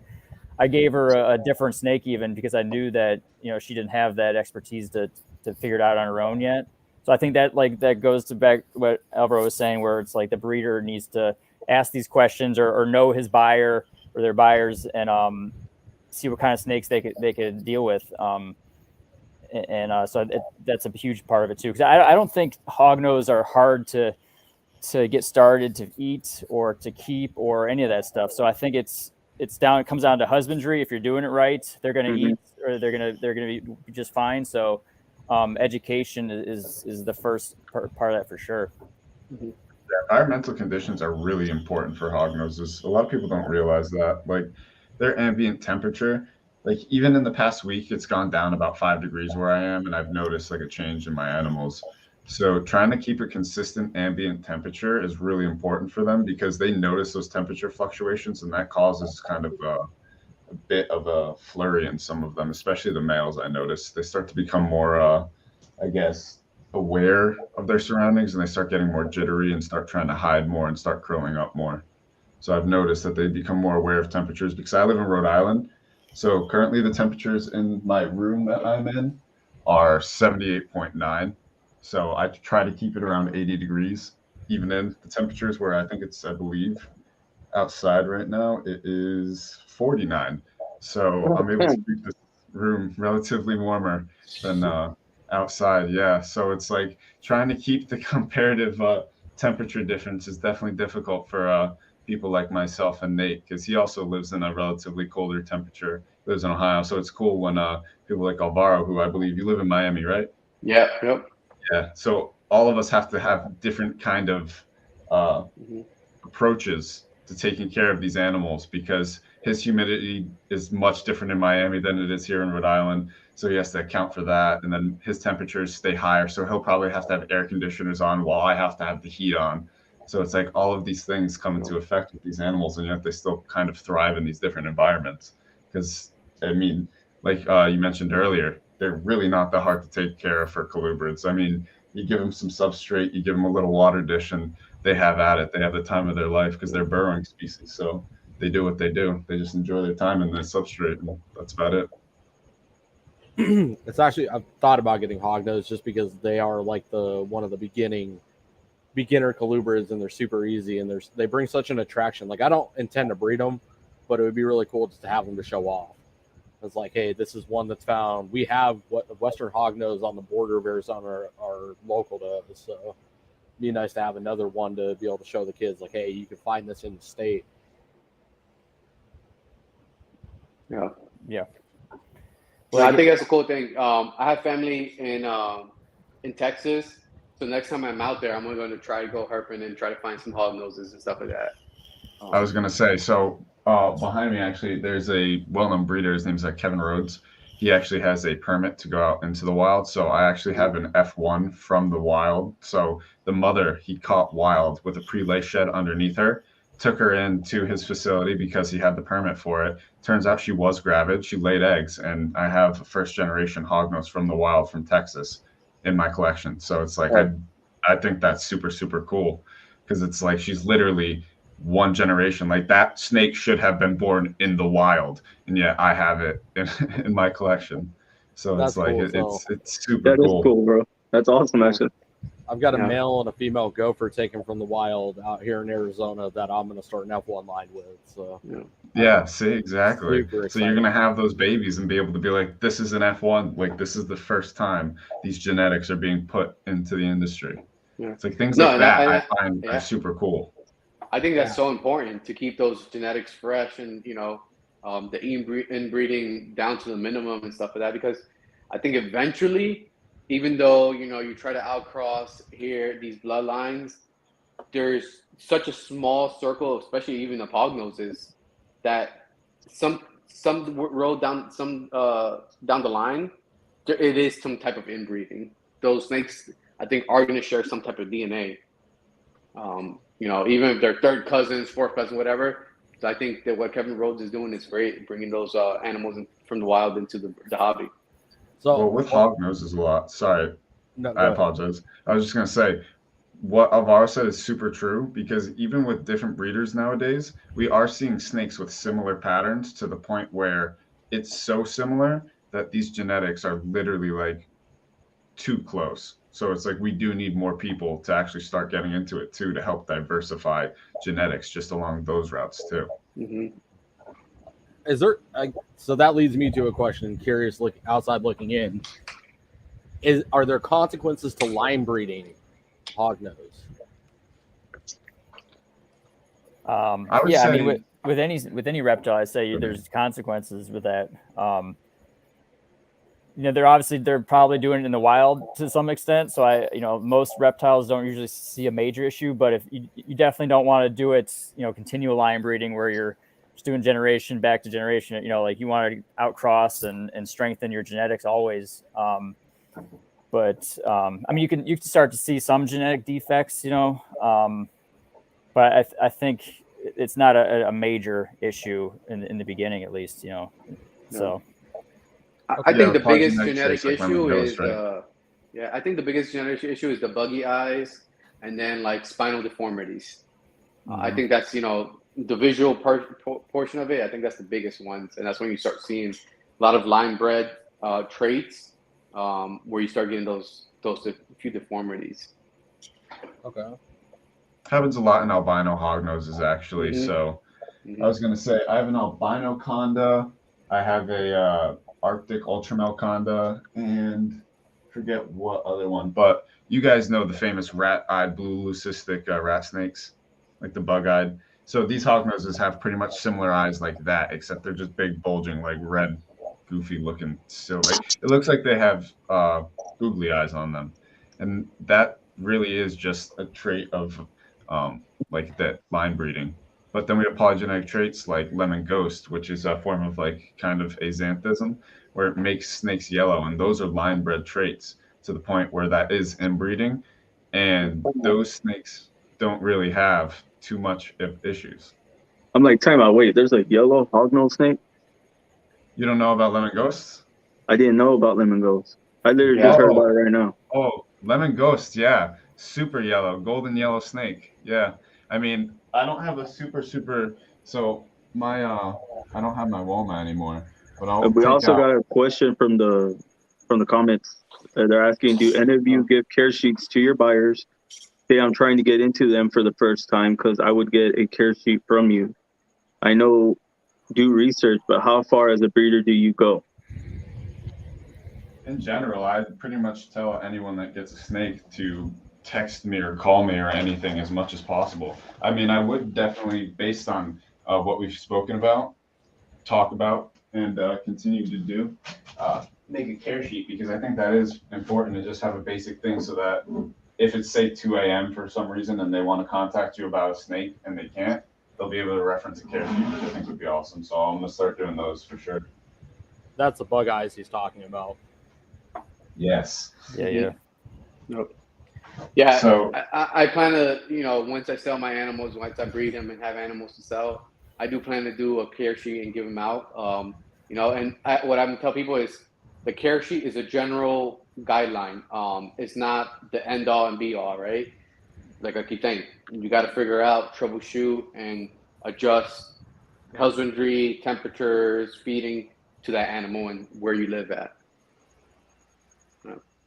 gave her a different snake, even because I knew that, you know, she didn't have that expertise to figure it out on her own yet. So I think that that goes to back what Alvaro was saying, where it's like the breeder needs to ask these questions, or know his buyer or their buyers, and see what kind of snakes they could deal with. So that's a huge part of it too, because I don't think hognose are hard to get started, to eat or to keep or any of that stuff. So I think it comes down to husbandry. If you're doing it right, they're going to eat, or they're going to be just fine. So education is the first part of that for sure. Yeah, environmental conditions are really important for hognoses. A lot of people don't realize that. Like their ambient temperature, like even in the past week, it's gone down about 5 degrees where I am, and I've noticed like a change in my animals. So trying to keep a consistent ambient temperature is really important for them, because they notice those temperature fluctuations, and that causes kind of a bit of a flurry in some of them, especially the males. I notice they start to become more, I guess, aware of their surroundings, and they start getting more jittery and start trying to hide more and start curling up more. So I've noticed that they become more aware of temperatures, because I live in Rhode Island. So currently the temperatures in my room that I'm in are 78.9. So I try to keep it around 80 degrees, even in the temperatures where I think it's, I believe, outside right now, it is 49. So I'm able to keep this room relatively warmer than outside. Yeah. So it's like trying to keep the comparative temperature difference is definitely difficult for people like myself and Nate, because he also lives in a relatively colder temperature, lives in Ohio. So it's cool when people like Alvaro, who I believe you live in Miami, right? Yeah. Yep. Yeah. So all of us have to have different kind of approaches to taking care of these animals, because his humidity is much different in Miami than it is here in Rhode Island. So he has to account for that. And then his temperatures stay higher. So he'll probably have to have air conditioners on while I have to have the heat on. So it's like all of these things come into effect with these animals, and yet they still kind of thrive in these different environments. Because, I mean, like you mentioned earlier, they're really not that hard to take care of for colubrids. I mean, you give them some substrate, you give them a little water dish, and they have at it. They have the time of their life, because they're burrowing species. So they do what they do. They just enjoy their time in the substrate, and that's about it. It's actually, I've thought about getting hognose just because they are like one of the beginner colubrids, and they're super easy, and they bring such an attraction. Like I don't intend to breed them, but it would be really cool just to have them to show off. It's like, hey, this is one that's found. We have Western hognose on the border of Arizona are local to us, so it'd be nice to have another one to be able to show the kids, like, hey, you can find this in the state. Yeah. Yeah. Well, I think that's a cool thing. I have family in Texas, so next time I'm out there, I'm going to try to go herping and try to find some hognoses and stuff like that. I was going to say, so behind me, actually, there's a well-known breeder. His name's Kevin Rhodes. He actually has a permit to go out into the wild. So I actually have an F1 from the wild. So the mother he caught wild with a pre-lay shed underneath her, took her into his facility because he had the permit for it. Turns out she was gravid. She laid eggs, and I have a first-generation hognose from the wild from Texas in my collection. So it's like, I think that's super, super cool, because it's like she's literally one generation. Like that snake should have been born in the wild, and yet I have it in my collection. So That's it's like cool. it's super cool. That is cool, bro. That's awesome, actually. I've got a male and a female gopher taken from the wild out here in Arizona that I'm going to start an F1 line with. So yeah, see, exactly. So you're going to have those babies and be able to be like, this is an F1. Like this is the first time these genetics are being put into the industry. Yeah. It's like things like that I find are super cool. I think that's so important to keep those genetics fresh, and the inbreeding down to the minimum and stuff like that, because I think eventually, even though you try to outcross here these bloodlines, there's such a small circle, especially even of hognoses, that some road down the line, it is some type of inbreeding. Those snakes, I think, are going to share some type of DNA. Even if they're third cousins, fourth cousin, whatever. So I think that what Kevin Rhodes is doing is great, bringing those animals from the wild into the hobby. So, Well, with Hognoses a lot. Sorry, no, I apologize. I was just gonna say what Alvaro said is super true because even with different breeders nowadays, we are seeing snakes with similar patterns to the point where it's so similar that these genetics are literally like too close. So it's like we do need more people to actually start getting into it too to help diversify genetics just along those routes too. Mm-hmm. Is there? So that leads me to a question. Curious, looking in. Are there consequences to line breeding Hognose? I would Yeah, I say- mean, with any reptile, I say there's consequences with that. They're probably doing it in the wild to some extent. So most reptiles don't usually see a major issue, but if you definitely don't want to do it, continual line breeding where you're just doing generation back to generation, like you want to outcross and strengthen your genetics always. But I mean, you can start to see some genetic defects, but I think it's not a major issue in the beginning, at least, so. I think the biggest genetic genetic traits like issue Hognose, is right? I think the biggest genetic issue is the buggy eyes and then like spinal deformities. I think that's the visual portion of it. I think that's the biggest ones, and that's when you start seeing a lot of line bred traits where you start getting those few deformities. Okay. Happens a lot in albino Hognoses actually. Mhm. So I was gonna say I have an albino conda. I have a Arctic ultramel conda, and forget what other one. But you guys know the famous rat-eyed blue leucistic rat snakes, like the bug-eyed. So these Hognoses have pretty much similar eyes like that, except they're just big, bulging, like red, goofy looking. So like it looks like they have googly eyes on them, and that really is just a trait of like that line breeding. But then we have polygenetic traits like lemon ghost, which is a form of like kind of axanthism, where it makes snakes yellow, and those are line bred traits to the point where that is inbreeding, and those snakes don't really have too much issues. I'm like, time out. Wait, there's a yellow hognose snake? You don't know about lemon ghosts? I didn't know about lemon ghosts. I literally just heard about it right now. Oh, lemon ghost, yeah. Super yellow, golden yellow snake. Yeah. I mean, I don't have a super so my I don't have my Walmart anymore, but I'll We take also out. got a question from the comments. They're asking, do any of you give care sheets to your buyers? Say I'm trying to get into them for the first time because I would get a care sheet from you. I know, do research, but how far as a breeder do you go? In general, I pretty much tell anyone that gets a snake to text me or call me or anything as much as possible. I mean, I would definitely, based on what we've spoken about, talk about, and continue to do, make a care sheet, because I think that is important to just have a basic thing so that if it's say 2 a.m. for some reason and they want to contact you about a snake and they can't, they'll be able to reference a care sheet, which I think would be awesome. So I'm going to start doing those for sure. That's the bug eyes he's talking about. Yes. Yeah. Nope. Yeah. So I plan to, once I sell my animals, once I breed them and have animals to sell, I do plan to do a care sheet and give them out. And what I'm gonna tell people is the care sheet is a general guideline. It's not the end all and be all, right? Like I keep saying, you got to figure out, troubleshoot, and adjust husbandry, temperatures, feeding to that animal and where you live at.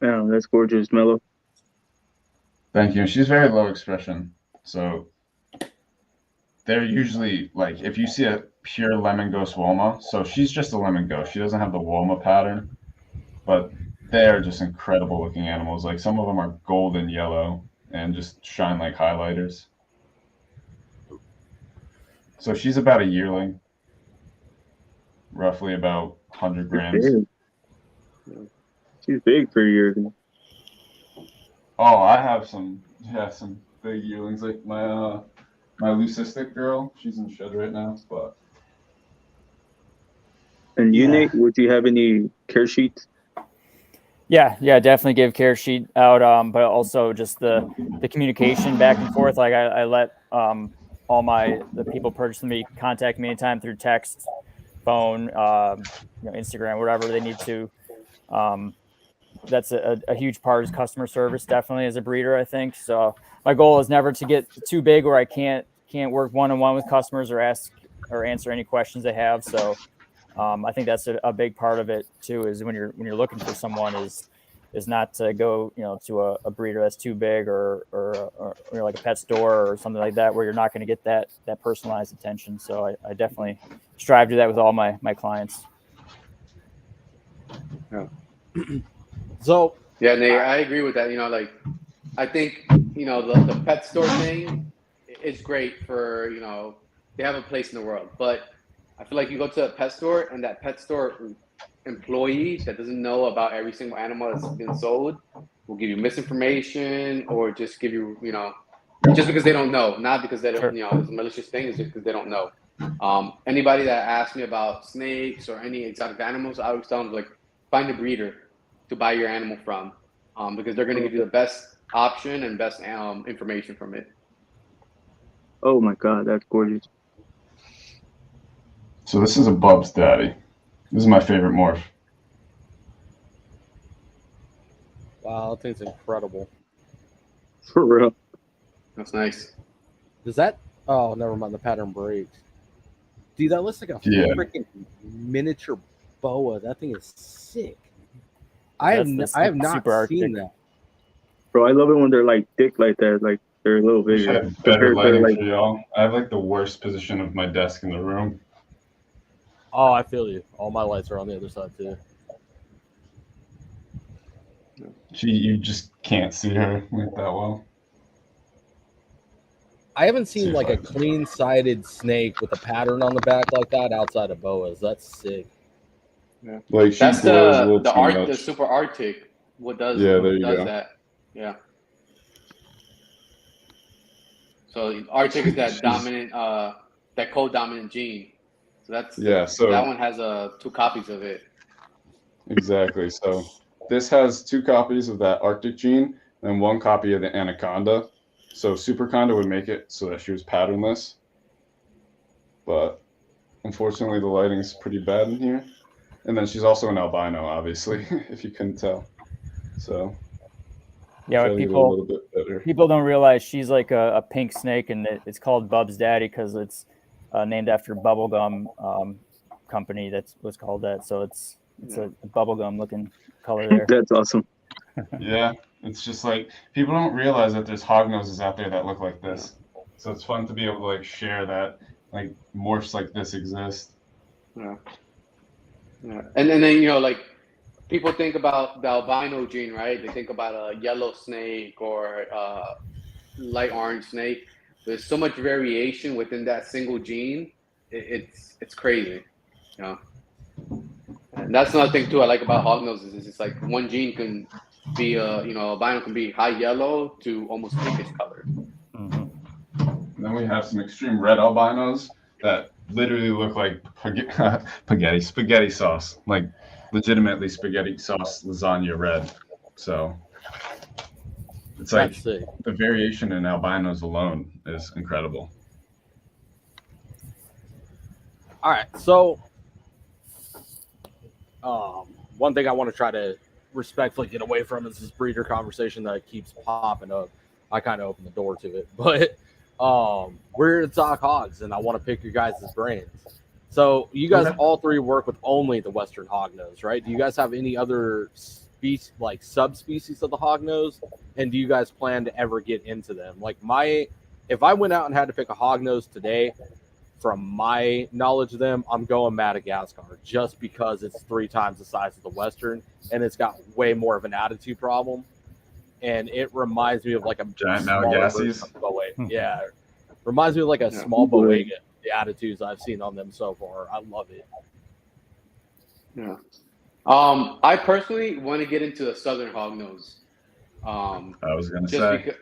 Yeah, that's gorgeous, Mello. thank you. She's very low expression. So they're usually like, if you see a pure lemon ghost Woma, so she's just a lemon ghost. She doesn't have the Woma pattern, but they are just incredible looking animals. Like some of them are golden yellow and just shine like highlighters. So she's about a yearling, roughly about 100 grams. She's big for a yearling. Oh, I have some big yearlings. Like my leucistic girl, she's in shed right now. But And you, Nate, would you have any care sheets? Yeah, definitely give care sheet out. But also just the communication back and forth. Like I let all the people purchasing me contact me anytime through text, phone, Instagram, whatever they need to. That's a huge part is customer service, definitely as a breeder, I think. So my goal is never to get too big where I can't work one-on-one with customers or ask or answer any questions they have. So I think that's a big part of it too, is when you're looking for someone is not to go, to a breeder that's too big or like a pet store or something like that, where you're not going to get that personalized attention. So I definitely strive to do that with all my clients. Yeah. So yeah, Nate, I agree with that. I think, the pet store thing is great for, they have a place in the world. But I feel like you go to a pet store and that pet store employee that doesn't know about every single animal that's been sold will give you misinformation or just give you, just because they don't know, not because they don't, Sure. It's a malicious thing, it's just because they don't know. Anybody that asks me about snakes or any exotic animals, I always tell them, like, find a breeder to buy your animal from, because they're going to give you the best option and best information from it. Oh my God, that's gorgeous. So this is a Bub's daddy. This is my favorite morph. wow, that thing's incredible. For real. That's nice. Does that? Oh, never mind. The pattern breaks. Dude, that looks like a freaking miniature boa. That thing is sick. I have not seen that. Bro, I love it when they're like thick like that, like they're a little bigger. I have better lighting for y'all. I have like the worst position of my desk in the room. Oh, I feel you. All my lights are on the other side too. You just can't see her like that well. I haven't seen like a clean-sided snake with a pattern on the back like that outside of boas. That's sick. Yeah, like that's the super Arctic. What does that? Yeah. So Arctic is that dominant, that co-dominant gene. So that one has 2 copies of it. Exactly. So this has 2 copies of that Arctic gene and 1 copy of the anaconda. So Superconda would make it so that she was patternless. But unfortunately, the lighting is pretty bad in here. And then she's also an albino, obviously, if you couldn't tell. So yeah, people don't realize she's like a pink snake, and it's called Bub's Daddy because it's named after bubblegum company that was called that. So it's a bubblegum looking color there. That's awesome. Yeah, it's just like people don't realize that there's hognoses out there that look like this. So it's fun to be able to like share that like morphs like this exist. Yeah. And then like people think about the albino gene, right? They think about a yellow snake or a light orange snake. There's so much variation within that single gene. It's crazy, And that's another thing too I like about hognoses is it's like one gene can be albino can be high yellow to almost pinkish color. Mm-hmm. And then we have some extreme red albinos that literally look like spaghetti sauce, like legitimately spaghetti sauce lasagna red. So it's like the variation in albinos alone is incredible. All right, so one thing I want to try to respectfully get away from is this breeder conversation that keeps popping up. I kind of opened the door to it, but we're here to talk hogs, and I want to pick your guys' brains. So you guys all 3 work with only the Western hognose, right? Do you guys have any other species, like subspecies of the hognose? And do you guys plan to ever get into them? Like if I went out and had to pick a hognose today, from my knowledge of them, I'm going Madagascar just because it's 3 times the size of the Western, and it's got way more of an attitude problem. And it reminds me of like a giant Malagasies. Yeah, reminds me of like a small Boega. The attitudes I've seen on them so far, I love it. Yeah, I personally want to get into the Southern hognose. I was gonna say because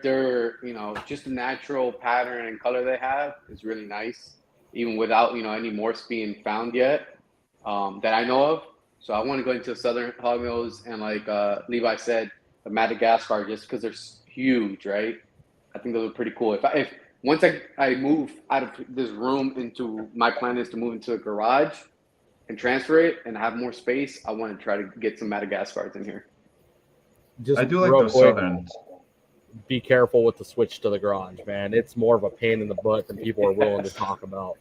they're just the natural pattern and color they have is really nice, even without any morphs being found yet that I know of. So I want to go into the Southern hognose and like Levi said, the Madagascar, just because they're huge, right? I think those are pretty cool. If once I move out of this room into my plan is to move into a garage, and transfer it and have more space, I want to try to get some Madagascars in here. Just I do like real those quick, Southerns. be careful with the switch to the garage, man. It's more of a pain in the butt than people are willing to talk about.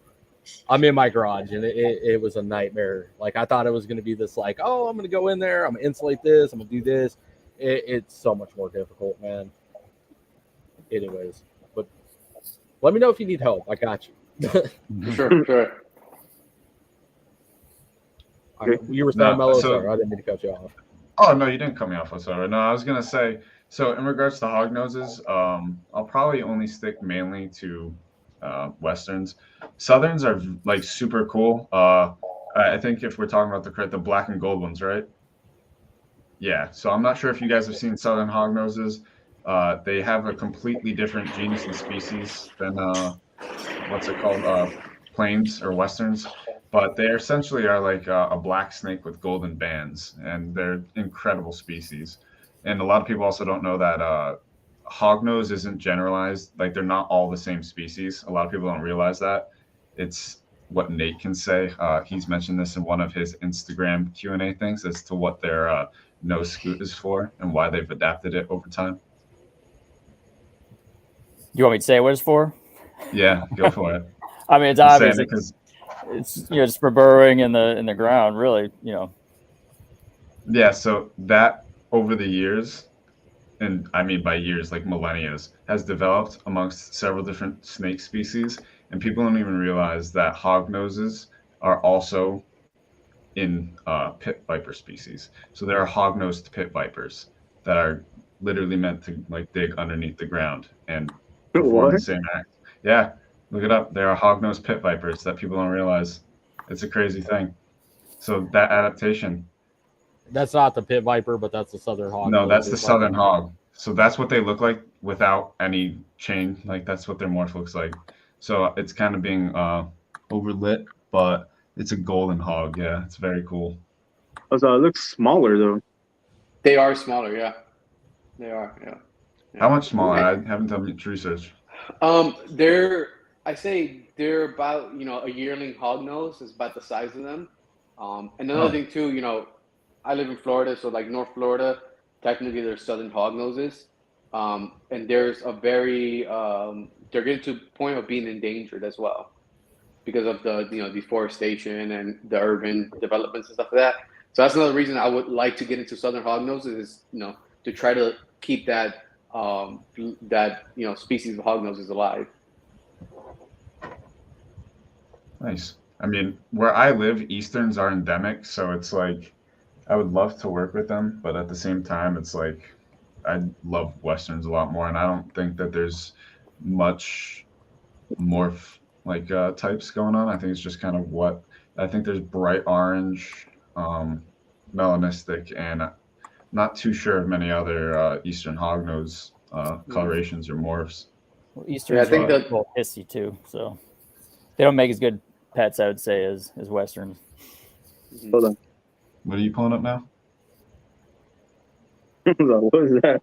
I'm in my garage, and it was a nightmare. Like, I thought it was going to be this, like, oh, I'm going to go in there, I'm going to insulate this, I'm going to do this. It's so much more difficult, man. Anyways, but let me know if you need help. I got you. Sure. You were saying, Mello? so- Sorry, I didn't mean to cut you off. Oh, no, you didn't cut me off whatsoever. No, I was going to say, so in regards to Hognoses, I'll probably only stick mainly to Westerns. Southerns are like super cool. I think if we're talking about the black and gold ones, right? Yeah. So I'm not sure if you guys have seen Southern Hognoses. They have a completely different genus and species than what's it called? Plains or Westerns. But they essentially are like a black snake with golden bands, and they're incredible species. And a lot of people also don't know that hognose isn't generalized. Like, they're not all the same species. A lot of people don't realize that. It's what Nate can say. He's mentioned this in one of his Instagram Q&A things as to what their nose scoot is for and why they've adapted it over time. You want me to say what it's for? Yeah, go for it. I mean, it's I'm obvious. saying it 'cause- It's just for burrowing in the ground, really. Yeah, so that over the years, and I mean by years, like millennia, has developed amongst several different snake species, and people don't even realize that hognoses are also in pit viper species. So there are hog-nosed pit vipers that are literally meant to like dig underneath the ground and perform the same act. Yeah, look it up. There are hog-nosed pit vipers that people don't realize. It's a crazy thing. So that adaptation. That's not the pit viper, but that's the southern hog. No, that's the southern hog. So that's what they look like without any chain. Like, that's what their morph looks like. So it's kind of being overlit, but it's a golden hog. Yeah, it's very cool. Oh, so it looks smaller though. They are smaller, yeah. They are, yeah. How much smaller? I haven't done much research. I say they're about, a yearling hognose is about the size of them. Another thing too, I live in Florida, so like North Florida, technically there's southern hognoses. And there's a very, they're getting to the point of being endangered as well because of the, deforestation and the urban developments and stuff like that. So that's another reason I would like to get into southern hognoses is, to try to keep that, species of hognoses alive. Nice. I mean, where I live, Easterns are endemic, so it's like I would love to work with them, but at the same time, it's like I love Westerns a lot more, and I don't think that there's much morph like types going on. I think it's just kind of what I think there's bright orange, melanistic, and not too sure of many other Eastern hognose colorations or morphs. Well, Easterns are a little hissy too, so they don't make as good pets, I would say, as Westerns. Hold on. What are you pulling up now? What is that?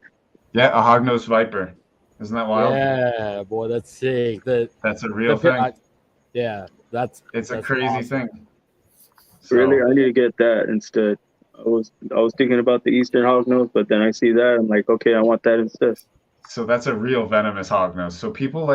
Yeah, a hognose viper. Isn't that wild? Yeah, boy, that's sick. That's a real thing. It's a crazy awesome thing. So, Really, I need to get that instead. I was thinking about the Eastern hognose, but then I see that I'm like, okay, I want that instead. So that's a real venomous hognose. So people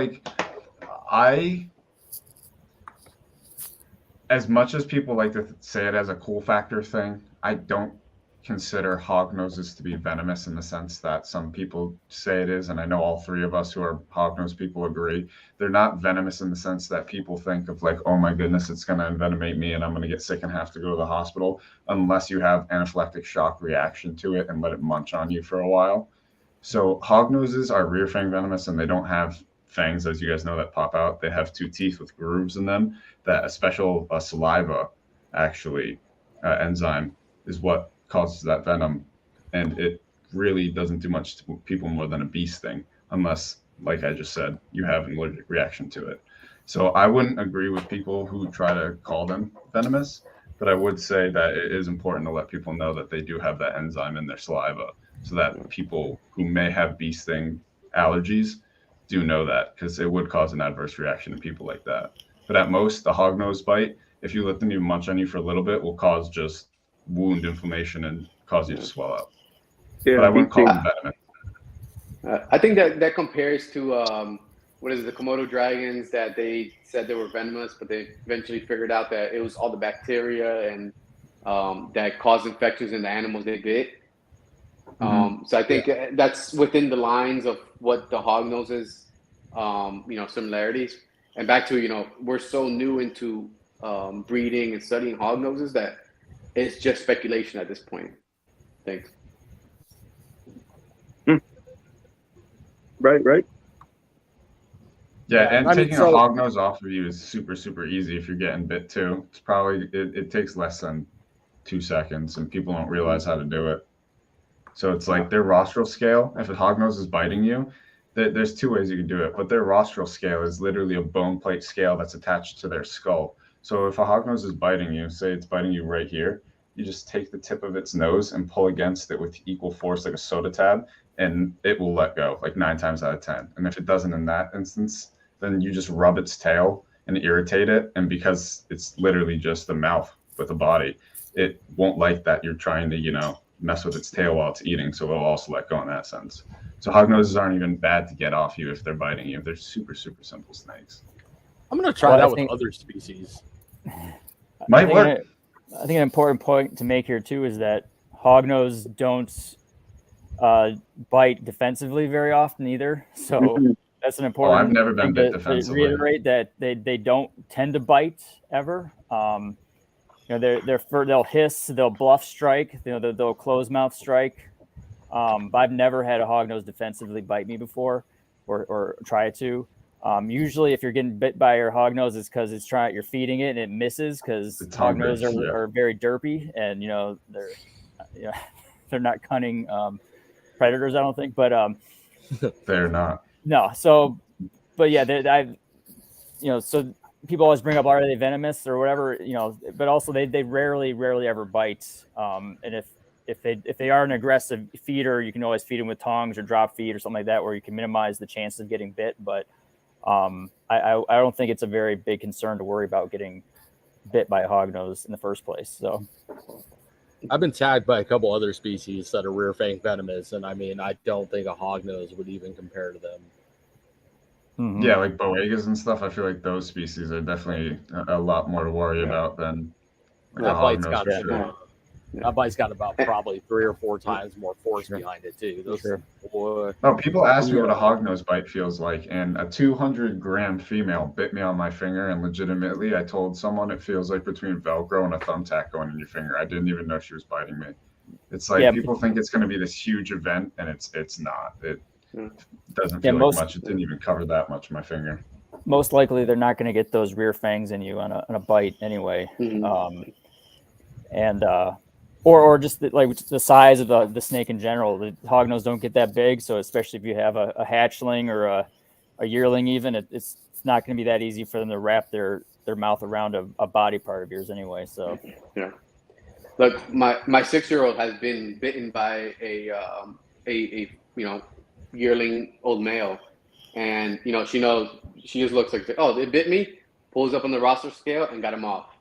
as much as people like to say it as a cool factor thing, I don't consider hognoses to be venomous in the sense that some people say it is, and I know all three of us who are hognose people agree. They're not venomous in the sense that people think of like, oh my goodness, it's going to envenomate me and I'm going to get sick and have to go to the hospital, unless you have anaphylactic shock reaction to it and let it munch on you for a while. So hognoses are rear fang venomous, and they don't have fangs, as you guys know, that pop out. They have two teeth with grooves in them that a special saliva actually enzyme is what causes that venom, and it really doesn't do much to people more than a bee sting, unless, like I just said, you have an allergic reaction to it. So I wouldn't agree with people who try to call them venomous, but I would say that it is important to let people know that they do have that enzyme in their saliva, so that people who may have bee sting allergies do know that, because it would cause an adverse reaction to people like that. But at most, the hognose bite if you let them even munch on you for a little bit, will cause just wound inflammation and cause you to swell up. Yeah, But I wouldn't call them venomous. I think that compares to what is it, the Komodo dragons, that they said they were venomous, but they eventually figured out that it was all the bacteria and that caused infections in the animals they bit. So I think that's within the lines of what the Hognoses, similarities. And back to, we're so new into breeding and studying Hognoses that it's just speculation at this point. Thanks. Right. Yeah, and taking a hognose off of you is super, super easy if you're getting bit too. It's probably, it takes less than 2 seconds, and people don't realize how to do it. So it's like their rostral scale, if a hognose is biting you, there's 2 ways you can do it, but their rostral scale is literally a bone plate scale that's attached to their skull. So if a hognose is biting you, say it's biting you right here, you just take the tip of its nose and pull against it with equal force like a soda tab, and it will let go like 9 times out of 10. And if it doesn't in that instance, then you just rub its tail and irritate it. And because it's literally just the mouth with a body, it won't like that you're trying to, mess with its tail while it's eating. So it'll also let go in that sense. So hognoses aren't even bad to get off you if they're biting you. They're super, super simple snakes. I'm going to try that with other species. Might work. I think an important point to make here too is that hognose don't bite defensively very often either. So that's an important. I've never been bit defensively. To reiterate that they don't tend to bite ever. They'll hiss, they'll bluff strike, they'll close mouth strike. But I've never had a hognose defensively bite me before, or try to. Usually, if you're getting bit by your hognose, it's because you're feeding it and it misses, because hognoses are very derpy, and they're not cunning predators, I don't think. But they're not. No. So, but yeah, so people always bring up, are they venomous or whatever, but also they rarely ever bite. And if they are an aggressive feeder, you can always feed them with tongs or drop feed or something like that, where you can minimize the chances of getting bit. But I don't think it's a very big concern to worry about getting bit by a hognose in the first place. So I've been tagged by a couple other species that are rear fang venomous, and I mean, I don't think a hognose would even compare to them. Mm-hmm. Yeah, like boegas and stuff. I feel like those species are definitely a lot more to worry about than that bite's got about probably 3 or 4 times more force behind it too. People ask me what a hognose bite feels like, and a 200-gram female bit me on my finger, and legitimately I told someone it feels like between Velcro and a thumbtack going in your finger. I didn't even know she was biting me. It's like people think it's going to be this huge event, and it's not. It doesn't feel like much. It didn't even cover that much of my finger. Most likely they're not going to get those rear fangs in you on a bite anyway. Or just the size of the snake in general. The hognose don't get that big, so especially if you have a hatchling or a yearling, even it's not going to be that easy for them to wrap their mouth around a body part of yours anyway. So look, my 6-year-old has been bitten by a yearling old male, and she knows. She just looks like, oh, it bit me. Pulls up on the roster scale and got him off.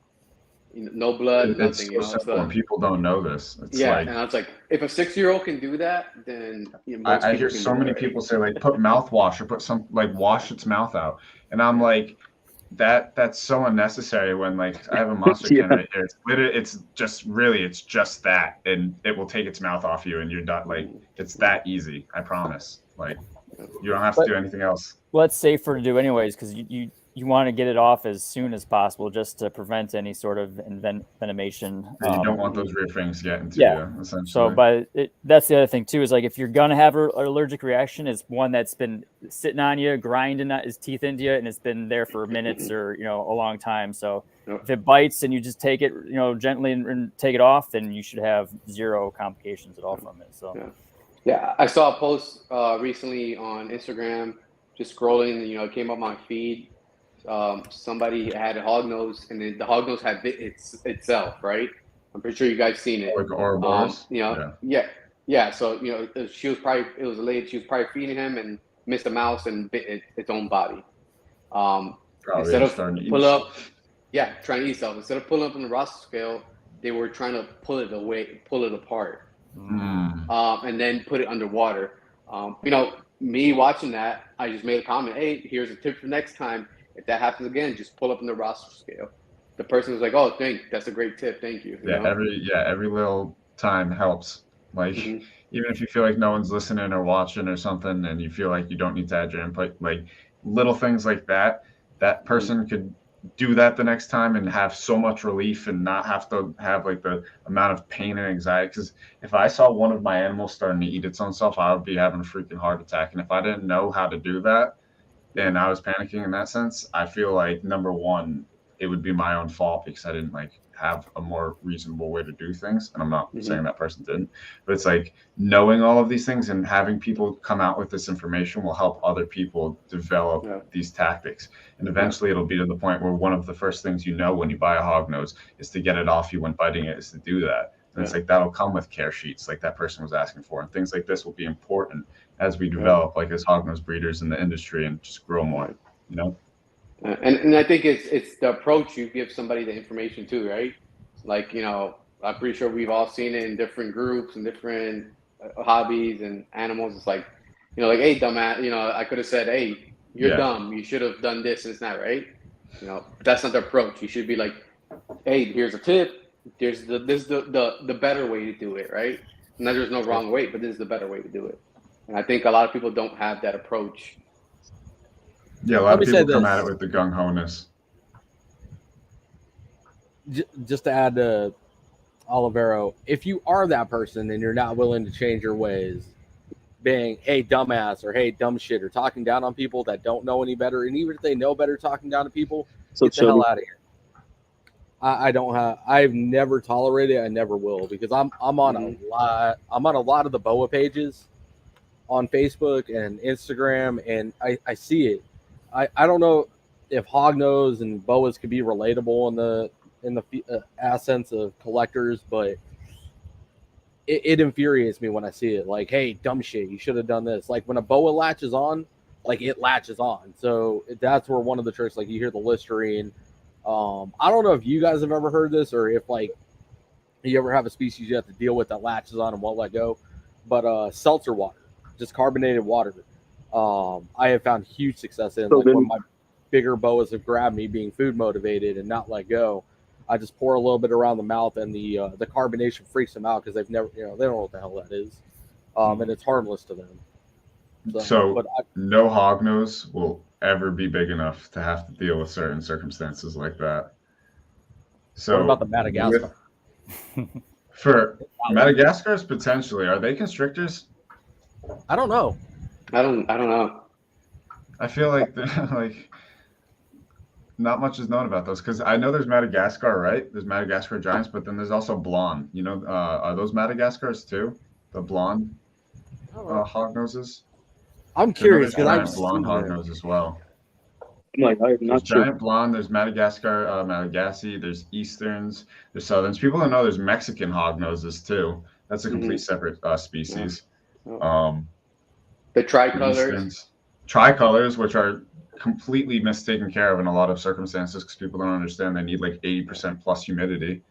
No blood, nothing. It's so simple, and people don't know this. It's and I was like, if a 6-year-old can do that, then I hear so many people say, like, put mouthwash or put some, like, wash its mouth out, and I'm like, that's so unnecessary. When, like, I have a monster can right here. It's literally, it's just that, and it will take its mouth off you, and you're done. Like, it's that easy. I promise. Like, you don't have to do anything else. Well, it's safer to do anyways, because you want to get it off as soon as possible, just to prevent any sort of venomation. You don't want those rear fangs getting to you, essentially. So, that's the other thing too, is like, if you're gonna have an allergic reaction, it's one that's been sitting on you, grinding his teeth into you, and it's been there for minutes or a long time. So if it bites and you just take it gently and take it off, then you should have zero complications at all from it. So I saw a post recently on Instagram, just scrolling, it came up my feed. Somebody had a hognose, and then the hognose had bit itself, right? I'm pretty sure you guys seen it. Like Ouroboros? Yeah. So she was probably, it was a lady. She was probably feeding him and missed a mouse and bit its own body. Instead of pull up, trying to eat stuff. Instead of pulling up on the Ross scale, they were trying to pull it away, pull it apart, and then put it underwater. Me watching that, I just made a comment. Hey, here's a tip for next time. If that happens again, just pull up on the Ross scale. The person was like, "Oh, that's a great tip. Thank you." Every little time helps. Like even if you feel like no one's listening or watching or something, and you feel like you don't need to add your input, like little things like that, that person could do that the next time and have so much relief and not have to have like the amount of pain and anxiety. Because if I saw one of my animals starting to eat its own self, I would be having a freaking heart attack. And if I didn't know how to do that and I was panicking in that sense, I feel like number one, it would be my own fault because I didn't like have a more reasonable way to do things. And I'm not saying that person didn't, but it's like knowing all of these things and having people come out with this information will help other people develop these tactics. And eventually it'll be to the point where one of the first things you know when you buy a hognose is to get it off you when biting it is to do that. And it's like that'll come with care sheets like that person was asking for. And things like this will be important as we develop like as hognose breeders in the industry and just grow more, you know? And I think it's the approach you give somebody the information too, right? Like, I'm pretty sure we've all seen it in different groups and different hobbies and animals. It's like, like, hey, dumbass, I could have said, hey, you're dumb. You should have done this and it's not right. That's not the approach. You should be like, hey, here's a tip. This is the better way to do it, right? And there's no wrong way, but this is the better way to do it. And I think a lot of people don't have that approach. Yeah, a lot of people come at it with the gung-ho-ness. Just to add to Olivero, if you are that person and you're not willing to change your ways, being, hey, dumbass, or hey, dumb shit, or talking down on people that don't know any better, and even if they know better, talking down to people, get the hell out of here. I've never tolerated it. I never will, because I'm on a lot of the BOA pages on Facebook and Instagram, and I see it. I don't know if hognose and boas could be relatable in the essence of collectors, but it infuriates me when I see it. Like, hey, dumb shit, you should have done this. Like when a boa latches on, like it latches on. So that's where one of the tricks, like you hear the Listerine. I don't know if you guys have ever heard this, or if like you ever have a species you have to deal with that latches on and won't let go. But seltzer water, just carbonated water. I have found huge success in. Like when my bigger boas have grabbed me, being food motivated and not let go, I just pour a little bit around the mouth, and the carbonation freaks them out because they've never, they don't know what the hell that is, and it's harmless to them. So no hognose will ever be big enough to have to deal with certain circumstances like that. So what about the Madagascar? For Madagascar's potentially, are they constrictors? I don't know. I don't know. I feel like not much is known about those, because I know there's Madagascar, right? There's Madagascar giants, but then there's also blonde. Are those Madagascars too? The blonde hognoses? I'm curious because I've blonde hognose as well. I'm not sure. Giant blonde. There's Madagascar, Malagasy. There's Easterns. There's Southerns. People don't know there's Mexican hognoses too. That's a complete separate species. The tricolors. Tricolors, which are completely mistaken care of in a lot of circumstances because people don't understand they need like 80% plus humidity.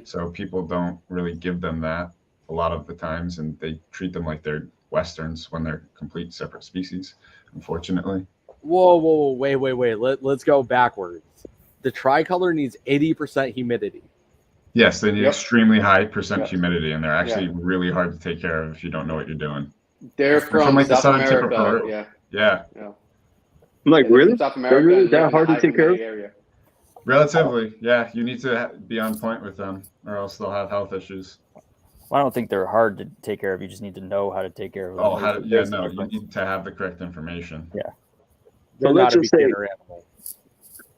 So people don't really give them that a lot of the times, and they treat them like they're Westerns when they're complete separate species, unfortunately. Whoa, wait. Let's go backwards. The tricolor needs 80% humidity. Yes, they need extremely high percent humidity, and they're actually really hard to take care of if you don't know what you're doing. They're from like South the southern tip of America. Peru. Yeah. I'm like, really? South They're America, really that hard to take care of? area. Relatively, yeah. You need to be on point with them, or else they'll have health issues. Well, I don't think they're hard to take care of. You just need to know how to take care of them. You need to have the correct information. Yeah. They're not a beginner animal.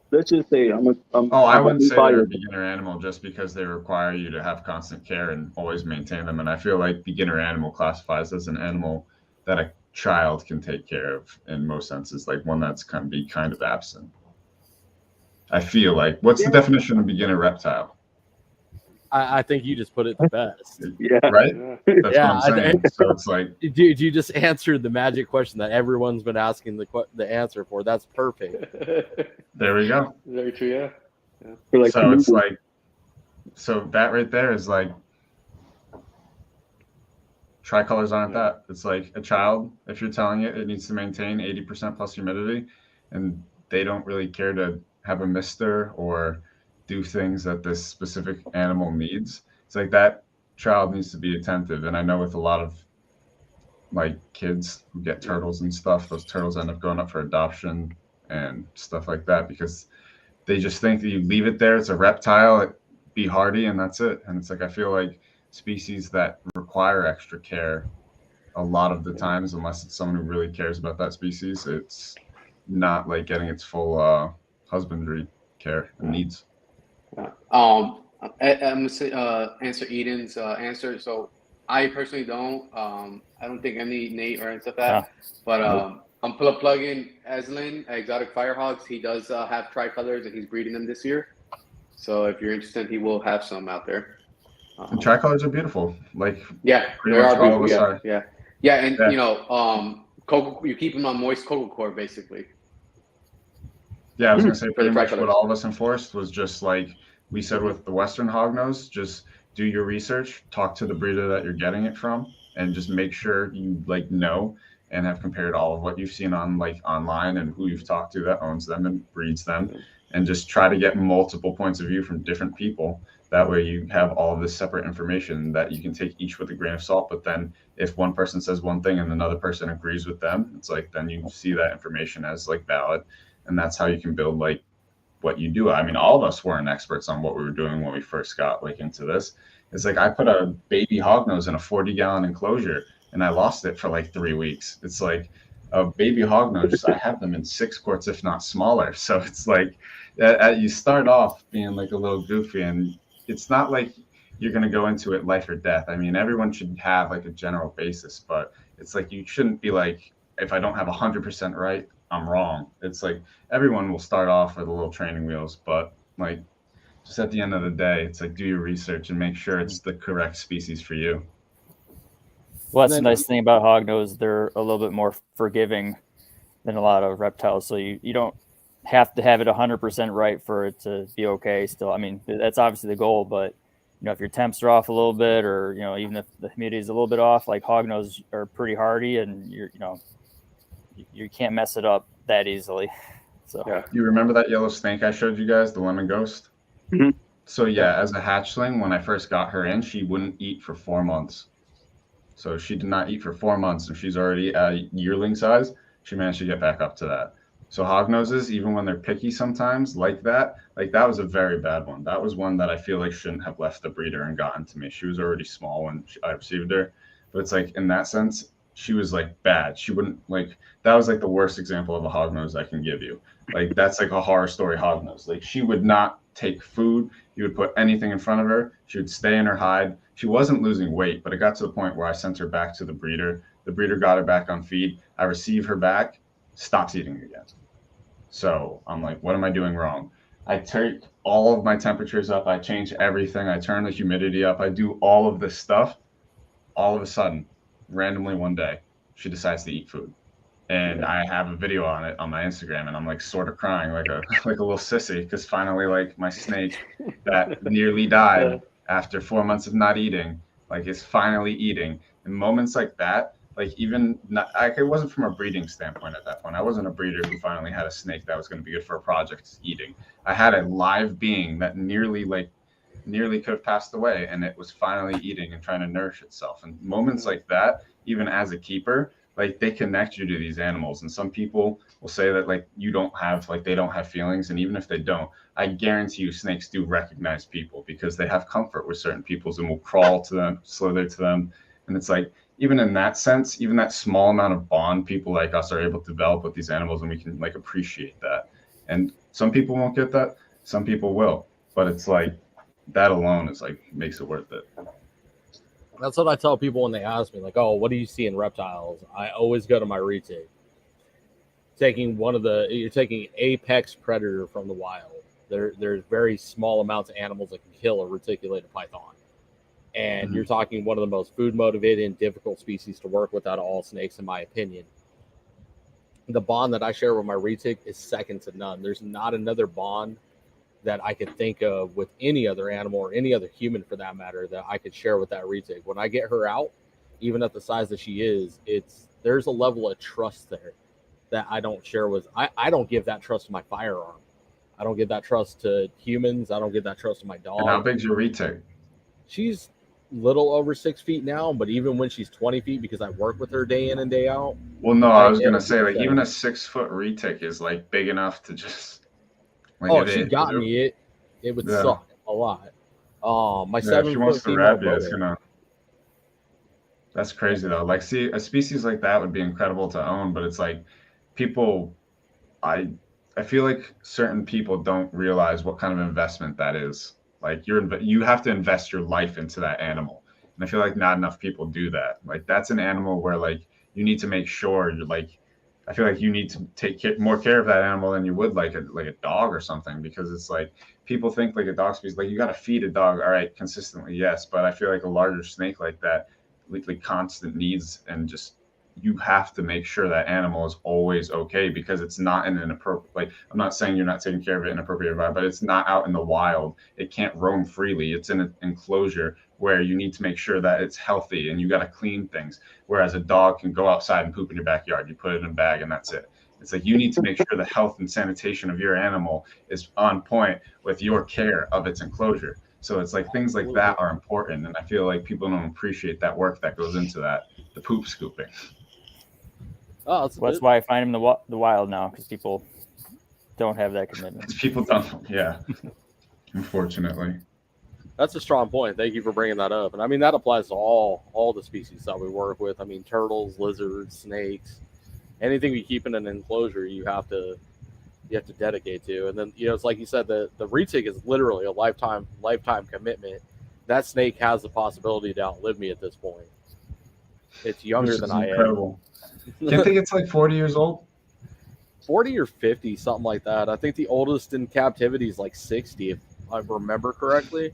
Let's just say I wouldn't say they're a beginner animal just because they require you to have constant care and always maintain them. And I feel like beginner animal classifies as an animal that a child can take care of in most senses, like one that's kind of absent. I feel like, what's the definition of beginner reptile? I think you just put it the best. Right? That's what I'm saying. So it's like, dude, you just answered the magic question that everyone's been asking the answer for. That's perfect. There we go. Very true. For like so it's like, so that right there is like, tricolors aren't that. It's like a child, if you're telling it needs to maintain 80% plus humidity, and they don't really care to have a mister or do things that this specific animal needs. It's like that child needs to be attentive. And I know with a lot of like kids who get turtles and stuff, those turtles end up going up for adoption and stuff like that because they just think that you leave it there, it's a reptile, be hardy, and that's it. And it's like I feel like species that require extra care a lot of the times, unless it's someone who really cares about that species, it's not like getting its full husbandry care and needs. I'm gonna answer Eden's answer. So I personally don't. I don't think any Nate or anything like that. But I'm plugging Eslin, Exotic Firehogs. He does have tricolors, and he's breeding them this year. So if you're interested, he will have some out there. And tricolors are beautiful. Like yeah, pretty much all of us are. Yeah, and you know, cocoa. You keep them on moist cocoa core, basically. Yeah, I was gonna say pretty much what all of us enforced was just like we said with the Western Hognose, just do your research, talk to the breeder that you're getting it from, and just make sure you like know and have compared all of what you've seen on like online and who you've talked to that owns them and breeds them, and just try to get multiple points of view from different people. That way you have all of this separate information that you can take each with a grain of salt. But then if one person says one thing and another person agrees with them, it's like then you see that information as like valid. And that's how you can build like what you do. I mean, all of us weren't experts on what we were doing when we first got like into this. It's like I put a baby hognose in a 40-gallon enclosure and I lost it for like 3 weeks. It's like a baby hognose, I have them in 6 quarts, if not smaller. So it's like you start off being like a little goofy, and it's not like you're going to go into it life or death. I mean, everyone should have like a general basis, but it's like you shouldn't be like, if I don't have 100% right, I'm wrong. It's like everyone will start off with a little training wheels, but like just at the end of the day, it's like do your research and make sure it's the correct species for you. Well, that's the nice thing about hognose. They're a little bit more forgiving than a lot of reptiles. So you don't have to have it 100% right for it to be okay still. I mean, that's obviously the goal, but you know, if your temps are off a little bit, or, you know, even if the humidity is a little bit off, like hognose are pretty hardy, and you can't mess it up that easily. So yeah. You remember that yellow snake I showed you guys, the lemon ghost? Mm-hmm. So yeah, as a hatchling, when I first got her in, she wouldn't eat for 4 months. So she did not eat for 4 months, and she's already at yearling size. She managed to get back up to that. So hognoses, even when they're picky sometimes, like that was a very bad one. That was one that I feel like shouldn't have left the breeder and gotten to me. She was already small when I received her. But it's like, in that sense, she was like bad. She wouldn't like, that was like the worst example of a hognose I can give you. Like that's like a horror story hognose. Like she would not take food. You would put anything in front of her. She would stay in her hide. She wasn't losing weight, but it got to the point where I sent her back to the breeder. The breeder got her back on feed. I receive her back, stops eating again. So I'm like, what am I doing wrong? I take all of my temperatures up. I change everything. I turn the humidity up. I do all of this stuff. All of a sudden, randomly one day, she decides to eat food. And I have a video on it on my Instagram, and I'm like sort of crying like a little sissy, because finally, like, my snake that nearly died after 4 months of not eating, like, is finally eating. And moments like that, like, even not, like, it wasn't from a breeding standpoint at that point. I wasn't a breeder who finally had a snake that was going to be good for a project eating. I had a live being that nearly could have passed away, and it was finally eating and trying to nourish itself. And moments like that, even as a keeper, like, they connect you to these animals. And some people will say that, like, you don't have, like, they don't have feelings. And even if they don't, I guarantee you snakes do recognize people, because they have comfort with certain peoples and will crawl to them, slither to them. And it's like, even in that sense, even that small amount of bond people like us are able to develop with these animals, and we can, like, appreciate that. And some people won't get that, some people will, but it's like, that alone is like, makes it worth it. That's what I tell people when they ask me, like, oh, what do you see in reptiles? I always go to my retake. You're taking apex predator from the wild. There's very small amounts of animals that can kill a reticulated python. And you're talking one of the most food motivated and difficult species to work with out of all snakes, in my opinion. The bond that I share with my retake is second to none. There's not another bond that I could think of with any other animal or any other human for that matter that I could share with that retic. When I get her out, even at the size that she is, there's a level of trust there that I don't share with. I don't give that trust to my firearm. I don't give that trust to humans. I don't give that trust to my dog. And how big's your retic? She's little over 6 feet now, but even when she's 20 feet, because I work with her day in and day out. Well, no, I was gonna say like even a 6 foot retic is like big enough to just. Like, oh, if she got me, it would suck a lot. My 7 if she foot wants to female wrap you, boa. it's gonna. That's crazy though. Like, see, a species like that would be incredible to own, but it's like people. I feel like certain people don't realize what kind of investment that is. Like you have to invest your life into that animal, and I feel like not enough people do that. Like that's an animal where like you need to make sure you're like. I feel like you need to take more care of that animal than you would like a dog or something, because it's like people think like a dog species, like you got to feed a dog, all right, consistently, yes, but I feel like a larger snake like that, like constant needs, and just you have to make sure that animal is always okay, because it's not in an appropriate, like I'm not saying you're not taking care of it in an appropriate environment, but it's not out in the wild. It can't roam freely. It's in an enclosure where you need to make sure that it's healthy and you got to clean things. Whereas a dog can go outside and poop in your backyard. You put it in a bag and that's it. It's like you need to make sure the health and sanitation of your animal is on point with your care of its enclosure. So it's like things like that are important. And I feel like people don't appreciate that work that goes into that, the poop scooping. Oh, that's why I find them in the wild now, because people don't have that commitment. People don't, yeah. Unfortunately. That's a strong point. Thank you for bringing that up. And I mean, that applies to all the species that we work with. I mean, turtles, lizards, snakes, anything you keep in an enclosure, you have to dedicate to. And then, it's like you said, the retic is literally a lifetime commitment. That snake has the possibility to outlive me at this point. It's younger than I am. Can't think it's like 40 years old? 40 or 50, something like that. I think the oldest in captivity is like 60, if I remember correctly.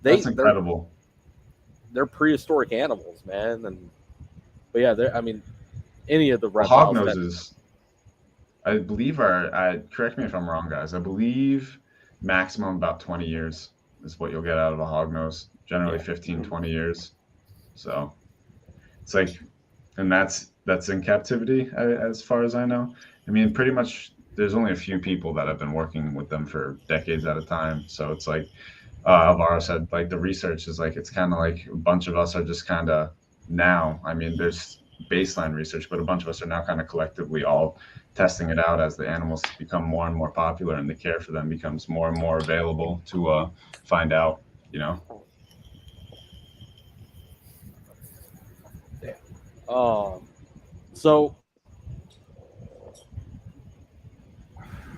That's incredible. They're prehistoric animals, man. But yeah, any of the reptiles. Hognoses, I believe correct me if I'm wrong, guys. I believe maximum about 20 years is what you'll get out of a hognose. Generally 15, 20 years. So it's like, and that's in captivity as far as I know. I mean, pretty much there's only a few people that have been working with them for decades at a time. So it's like, Alvaro said, like the research is like, it's kind of like a bunch of us are just kind of now, I mean, there's baseline research, but a bunch of us are now kind of collectively all testing it out as the animals become more and more popular and the care for them becomes more and more available to find out, So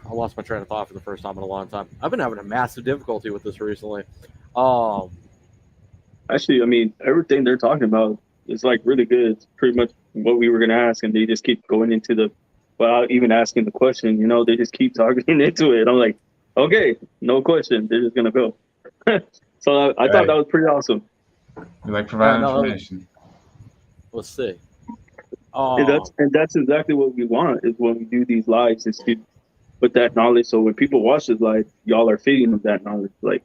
I lost my train of thought for the first time in a long time. I've been having a massive difficulty with this recently. Actually, I mean, everything they're talking about is like really good. It's pretty much what we were going to ask, and they just keep going into without even asking the question, they just keep talking into it. I'm like, okay, no question. They're just going to go. So I thought that was pretty awesome. You like providing information. Let's see. And that's exactly what we want, is when we do these lives, is to put that knowledge. So when people watch this live, y'all are feeding them that knowledge. Like,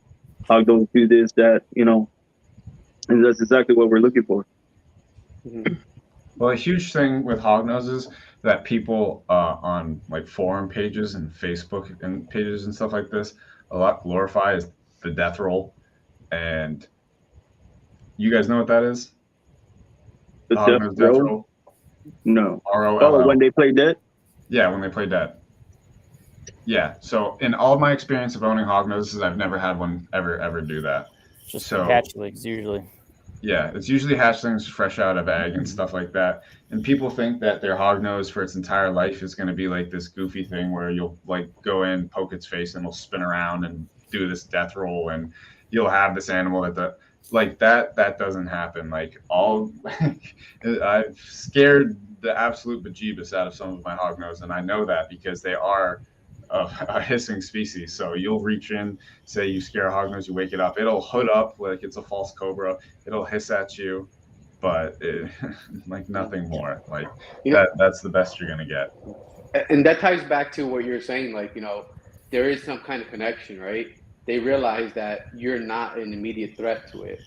how go do this, that, and that's exactly what we're looking for. Mm-hmm. Well, a huge thing with Hognoses that people on like forum pages and Facebook and pages and stuff like this a lot glorify is the death roll. And you guys know what that is? The death roll? No. ROLL. When they play dead? Yeah, when they play dead. Yeah. So in all of my experience of owning Hognoses, I've never had one ever do that. Just hatchlings usually. Yeah, it's usually hatchlings fresh out of egg and stuff like that. And people think that their hognose for its entire life is going to be like this goofy thing where you'll like go in, poke its face, and it'll spin around and do this death roll, and you'll have this animal that doesn't happen. Like I've scared the absolute bejeebus out of some of my hognose, and I know that because they are a hissing species. So you'll reach in, say you scare a hognose, you wake it up, it'll hood up like it's a false cobra, it'll hiss at you, but like nothing more. Like that's the best you're gonna get. And that ties back to what you're saying, like, there is some kind of connection, right? They realize that you're not an immediate threat to it,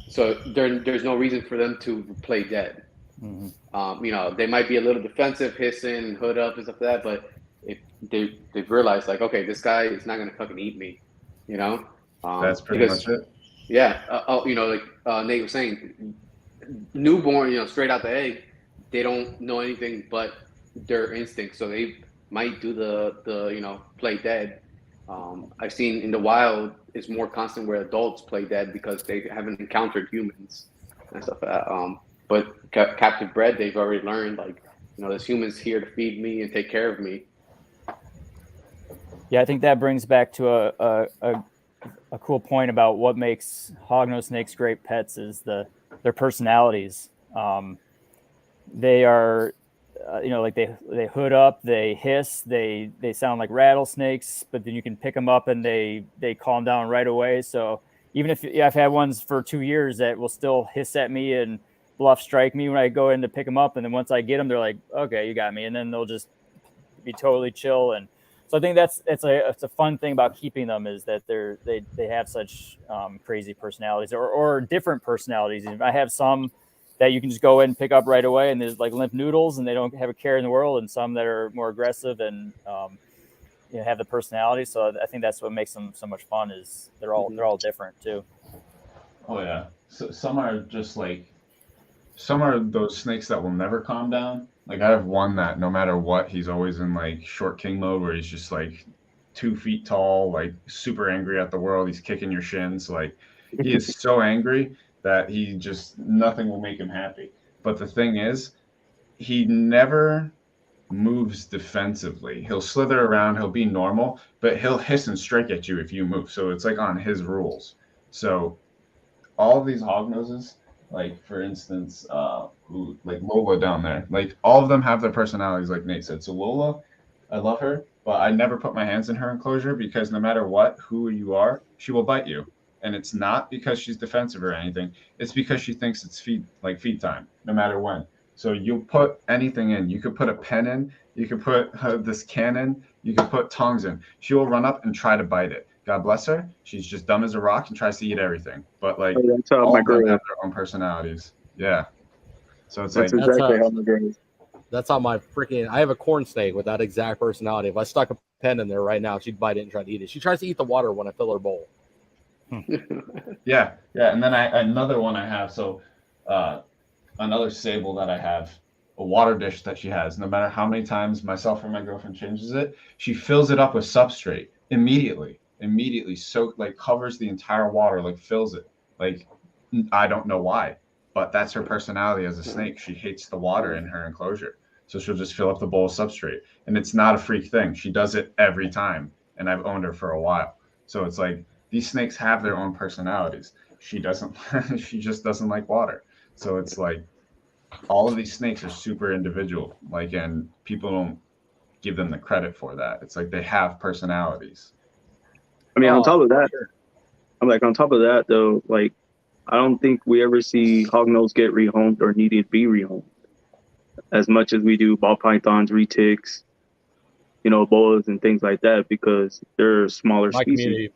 so there's no reason for them to play dead. Mm-hmm. You know, they might be a little defensive, hissing, hood up and stuff like that, but if they've realized like, okay, this guy is not gonna fucking eat me, you know, That's pretty because much it. yeah, you know, like Nate was saying, newborn, you know, straight out the egg, they don't know anything but their instincts, so they might do the you know, play dead. I've seen in the wild it's more constant where adults play dead because they haven't encountered humans and stuff like that. But captive bred, they've already learned like, you know, this human's here to feed me and take care of me. Yeah, I think that brings back to a cool point about what makes hognose snakes great pets is their personalities. They are, you know, like they hood up, they hiss, they sound like rattlesnakes, but then you can pick them up and they calm down right away. So even if I've had ones for 2 years that will still hiss at me and bluff strike me when I go in to pick them up, and then once I get them, they're like, okay, you got me, and then they'll just be totally chill. And so I think it's a fun thing about keeping them is that they have such crazy personalities or different personalities. I have some that you can just go in and pick up right away, and there's like limp noodles, and they don't have a care in the world, and some that are more aggressive and you know, have the personality. So I think that's what makes them so much fun is they're all different too. Oh yeah. So some are just like, some are those snakes that will never calm down. Like I have one that no matter what, he's always in like short king mode where he's just like 2 feet tall, like super angry at the world. He's kicking your shins. Like he is so angry that he just, nothing will make him happy. But the thing is, he never moves defensively. He'll slither around, he'll be normal, but he'll hiss and strike at you if you move. So it's like on his rules. So all of these hognoses, like for instance, who like Lola down there, like all of them have their personalities, like Nate said. So Lola, I love her, but I never put my hands in her enclosure because no matter what, who you are, she will bite you. And it's not because she's defensive or anything. It's because she thinks it's feed time, no matter when. So you'll put anything in. You could put a pen in. You could put this cannon. You could put tongs in. She will run up and try to bite it. God bless her. She's just dumb as a rock and tries to eat everything. But like that's how all my of them girl have is. their own personalities. Yeah. So it's That's like exactly how my girl is. That's how my freaking. I have a corn snake with that exact personality. If I stuck a pen in there right now, she'd bite it and try to eat it. She tries to eat the water when I fill her bowl. yeah. And then another one I have. So another sable that I have, a water dish that she has. No matter how many times myself or my girlfriend changes it, she fills it up with substrate immediately. So like covers the entire water, like fills it. Like I don't know why, but that's her personality as a snake. She hates the water in her enclosure. So she'll just fill up the bowl of substrate. And it's not a freak thing. She does it every time. And I've owned her for a while. So it's like these snakes have their own personalities. She doesn't, she just doesn't like water. So it's like all of these snakes are super individual. Like, and people don't give them the credit for that. It's like they have personalities. I mean, on top of that, though, like, I don't think we ever see hognose get rehomed or needed to be rehomed as much as we do ball pythons, retics, you know, boas and things like that because they're smaller My species. community,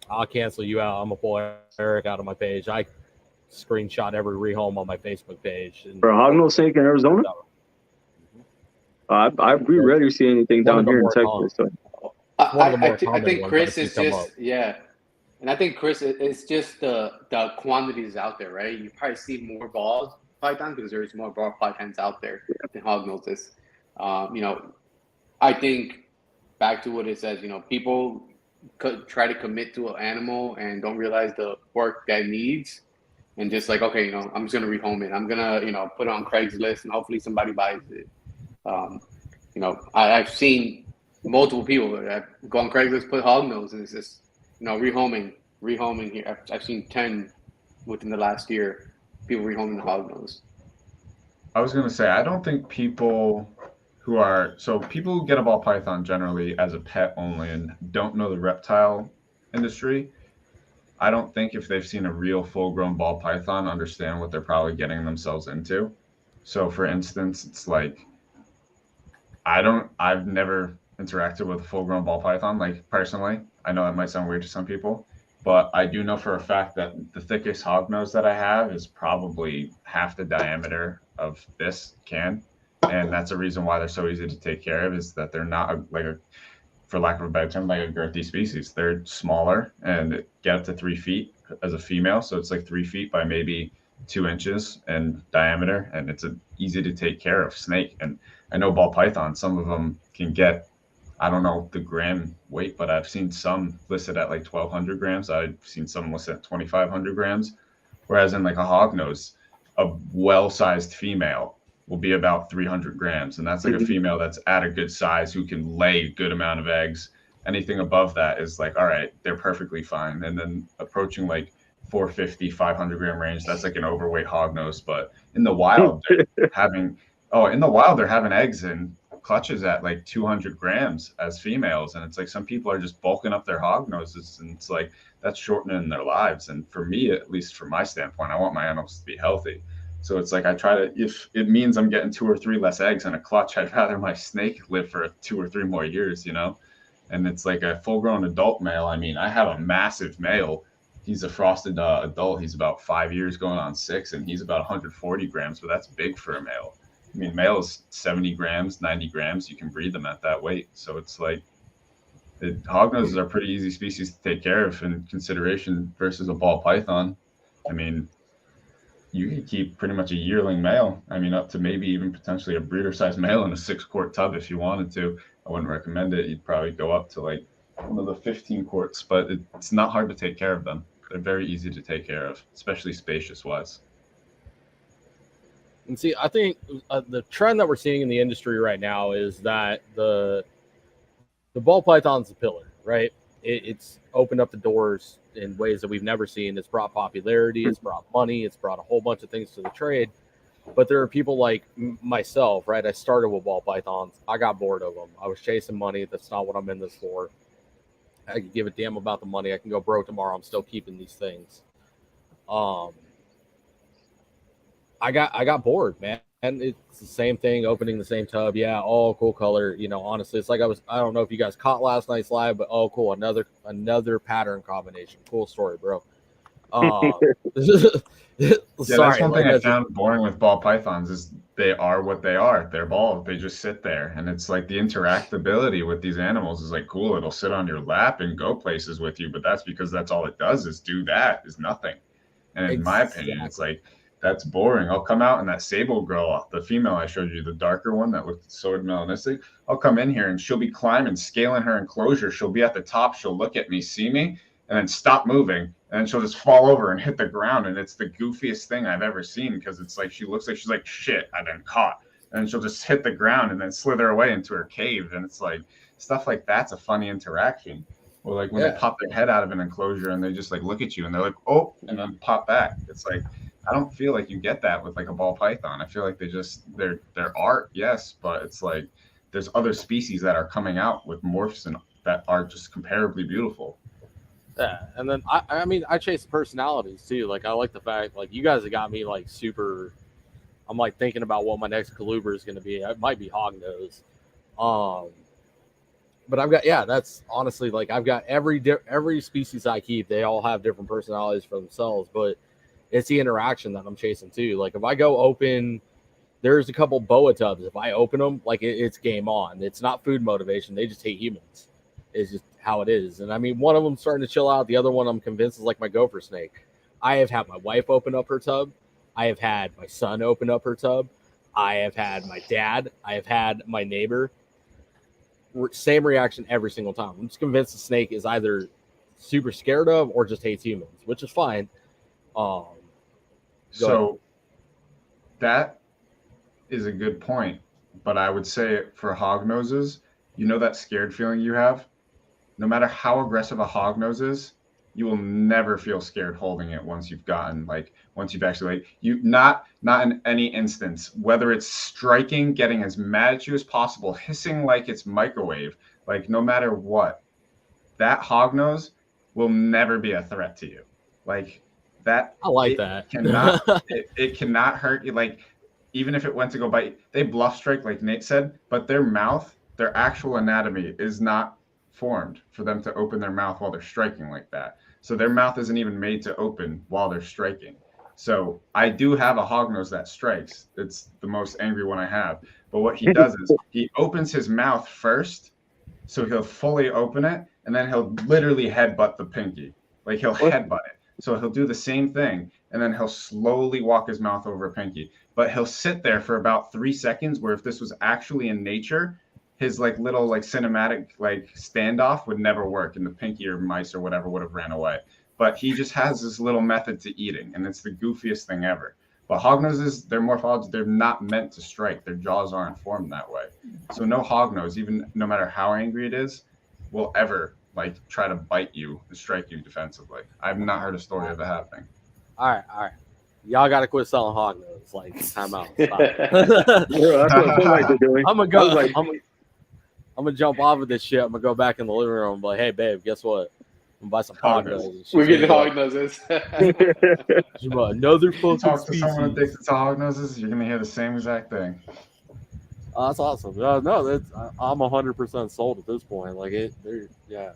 I'll cancel you out. I'm gonna pull Eric out of my page. I screenshot every rehome on my Facebook page. And For a hognose snake in Arizona, we rarely see anything down here in Texas. So. I think Chris is just and I think Chris is just the quantities out there, right? You probably see more ball pythons because there's more ball pythons out there than hognoses. You know, I think back to what it says. You know, people could try to commit to an animal and don't realize the work that it needs, and just like, okay, you know, I'm just gonna rehome it. I'm gonna, you know, put it on Craigslist and hopefully somebody buys it. You know, I've seen multiple people that go on Craigslist, put hognose, and it's just, you know, rehoming here. I've seen 10 within the last year, people rehoming the hognose. I was going to say, I don't think people people who get a ball python generally as a pet only and don't know the reptile industry, I don't think if they've seen a real full-grown ball python understand what they're probably getting themselves into. So for instance, it's like, I've never interacted with a full-grown ball python. Like personally, I know that might sound weird to some people, but I do know for a fact that the thickest hognose that I have is probably half the diameter of this can, and that's a reason why they're so easy to take care of. Is that they're not for lack of a better term, like a girthy species. They're smaller and get up to 3 feet as a female, so it's like 3 feet by maybe 2 inches in diameter, and it's an easy to take care of snake. And I know ball python, some of them can get, I don't know the gram weight, but I've seen some listed at like 1,200 grams. I've seen some listed at 2,500 grams. Whereas in like a hognose, a well-sized female will be about 300 grams. And that's like a female that's at a good size who can lay a good amount of eggs. Anything above that is like, all right, they're perfectly fine. And then approaching like 450, 500 gram range, that's like an overweight hognose. But in the wild, they're having eggs and clutches at like 200 grams as females. And it's like some people are just bulking up their hognoses, and it's like that's shortening their lives. And for me, at least from my standpoint, I want my animals to be healthy. So it's like I try to, if it means I'm getting 2 or 3 less eggs in a clutch, I'd rather my snake live for 2 or 3 more years, you know? And it's like a full grown adult male. I mean, I have a massive male. He's a frosted adult. He's about 5 years going on 6, and he's about 140 grams, but that's big for a male. I mean, males 70 grams, 90 grams. You can breed them at that weight. So it's like hognoses are pretty easy species to take care of in consideration versus a ball python. I mean, you could keep pretty much a yearling male. I mean, up to maybe even potentially a breeder size male in a 6-quart tub if you wanted to. I wouldn't recommend it. You'd probably go up to like one of the 15 quarts, but it's not hard to take care of them. They're very easy to take care of, especially spacious wise. And see, I think the trend that we're seeing in the industry right now is that the ball python's a pillar, right? It's opened up the doors in ways that we've never seen. It's brought popularity, it's brought money, it's brought a whole bunch of things to the trade. But there are people like myself, right? I started with ball pythons. I got bored of them. I was chasing money. That's not what I'm in this for. I could give a damn about the money. I can go broke tomorrow. I'm still keeping these things. I got bored, man. And it's the same thing, opening the same tub. Yeah, oh, cool color. You know, honestly, it's like I don't know if you guys caught last night's live, but oh, cool. Another pattern combination. Cool story, bro. Sorry, that's one thing I just found boring with ball pythons is they are what they are. They're balls. They just sit there. And it's like the interactability with these animals is like cool. It'll sit on your lap and go places with you, but that's because that's all it does is do that, is nothing. And in my opinion, it's like, that's boring. I'll come out and that sable girl, the female I showed you, the darker one that looked sort of melanistic, I'll come in here and she'll be climbing, scaling her enclosure. She'll be at the top. She'll look at me, see me, and then stop moving. And then she'll just fall over and hit the ground. And it's the goofiest thing I've ever seen because it's like she looks like she's like, shit, I've been caught. And then she'll just hit the ground and then slither away into her cave. And it's like stuff like that's a funny interaction. Or like when they pop their head out of an enclosure and they just like look at you and they're like, oh, and then pop back. It's like, I don't feel like you get that with like a ball python. I feel like they're art, yes, but it's like there's other species that are coming out with morphs and that are just comparably beautiful. Yeah, and then I mean I chase personalities too. Like I like the fact like you guys have got me like super. I'm like thinking about what my next Kaluber is going to be. It might be Hognose. But I've got that's honestly like I've got every species I keep. They all have different personalities for themselves, but it's the interaction that I'm chasing too. Like if I go open, there's a couple boa tubs. If I open them, like it's game on. It's not food motivation. They just hate humans. It's just how it is. And I mean, one of them starting to chill out. The other one I'm convinced is like my gopher snake. I have had my wife open up her tub. I have had my son open up her tub. I have had my dad. I have had my neighbor. Same reaction every single time. I'm just convinced the snake is either super scared of or just hates humans, which is fine. So that is a good point, but I would say for hognoses, you know that scared feeling you have? No matter how aggressive a hognose is, you will never feel scared holding it once you've actually like you not in any instance, whether it's striking, getting as mad at you as possible, hissing like it's microwave, like no matter what, that hognose will never be a threat to you. Like that I like that. It cannot hurt you. Like even if it went to go bite, they bluff strike like Nate said, but their their actual anatomy is not formed for them to open their mouth while they're striking like that. So their mouth isn't even made to open while they're striking. So I do have a hognose that strikes. It's the most angry one I have. But what he does is he opens his mouth first, so he'll fully open it, and then he'll literally headbutt the pinky. Like he'll headbutt it. So he'll do the same thing, and then he'll slowly walk his mouth over a pinky. But he'll sit there for about 3 seconds, where if this was actually in nature, his like little like cinematic like standoff would never work, and the pinky or mice or whatever would have ran away. But he just has this little method to eating, and it's the goofiest thing ever. But hognoses, their morphology, they're not meant to strike. Their jaws aren't formed that way. So no hognose, even no matter how angry it is, will ever like try to bite you and strike you defensively. I've not heard a story of it happening. All right. Y'all got to quit selling hognose. Like, time out. Stop. That's what I feel like they're doing. I'm gonna jump off of this shit. I'm gonna go back in the living room and be like, hey, babe, guess what? I'm gonna buy some hognoses. We're getting hognoses. Another fucking Talk to species. someone addicted to hognoses, you're gonna hear the same exact thing. Oh, that's awesome. No, I'm 100% sold at this point. Like it, yeah.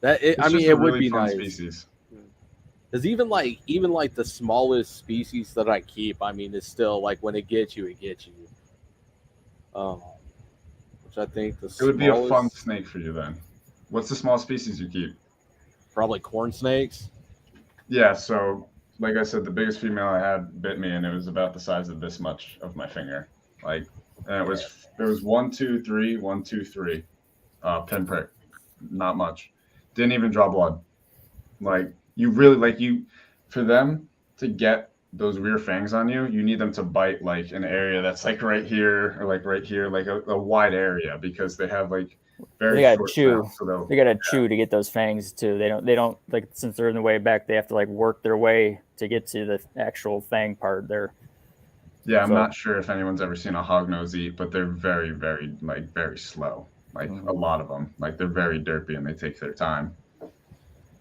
It would be nice. Species. Because even like the smallest species that I keep, I mean, it's still like when it gets you, it gets you. Which I think it would be a fun snake for you then. What's the small species you keep? Probably corn snakes. Yeah, so like I said, the biggest female I had bit me, and it was about the size of this much of my finger. Like, and it was 1, 2, 3, 1, 2, 3, pinprick, not much. Didn't even draw blood. Like you really for them to get those rear fangs on you, you need them to bite like an area that's like right here or like right here, like a wide area, because they have like they gotta chew. So they gotta chew to get those fangs too. They don't like, since they're in the way back, they have to like work their way to get to the actual fang part there. Yeah, I'm not sure if anyone's ever seen a hognose eat, but they're very, very very slow. Like a lot of them, like they're very derpy and they take their time.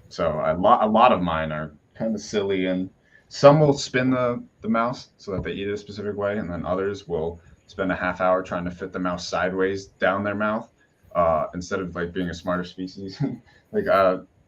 So a lot of mine are kind of silly, and some will spin the mouse so that they eat it a specific way, and then others will spend a half hour trying to fit the mouse sideways down their mouth. Instead of like being a smarter species. Like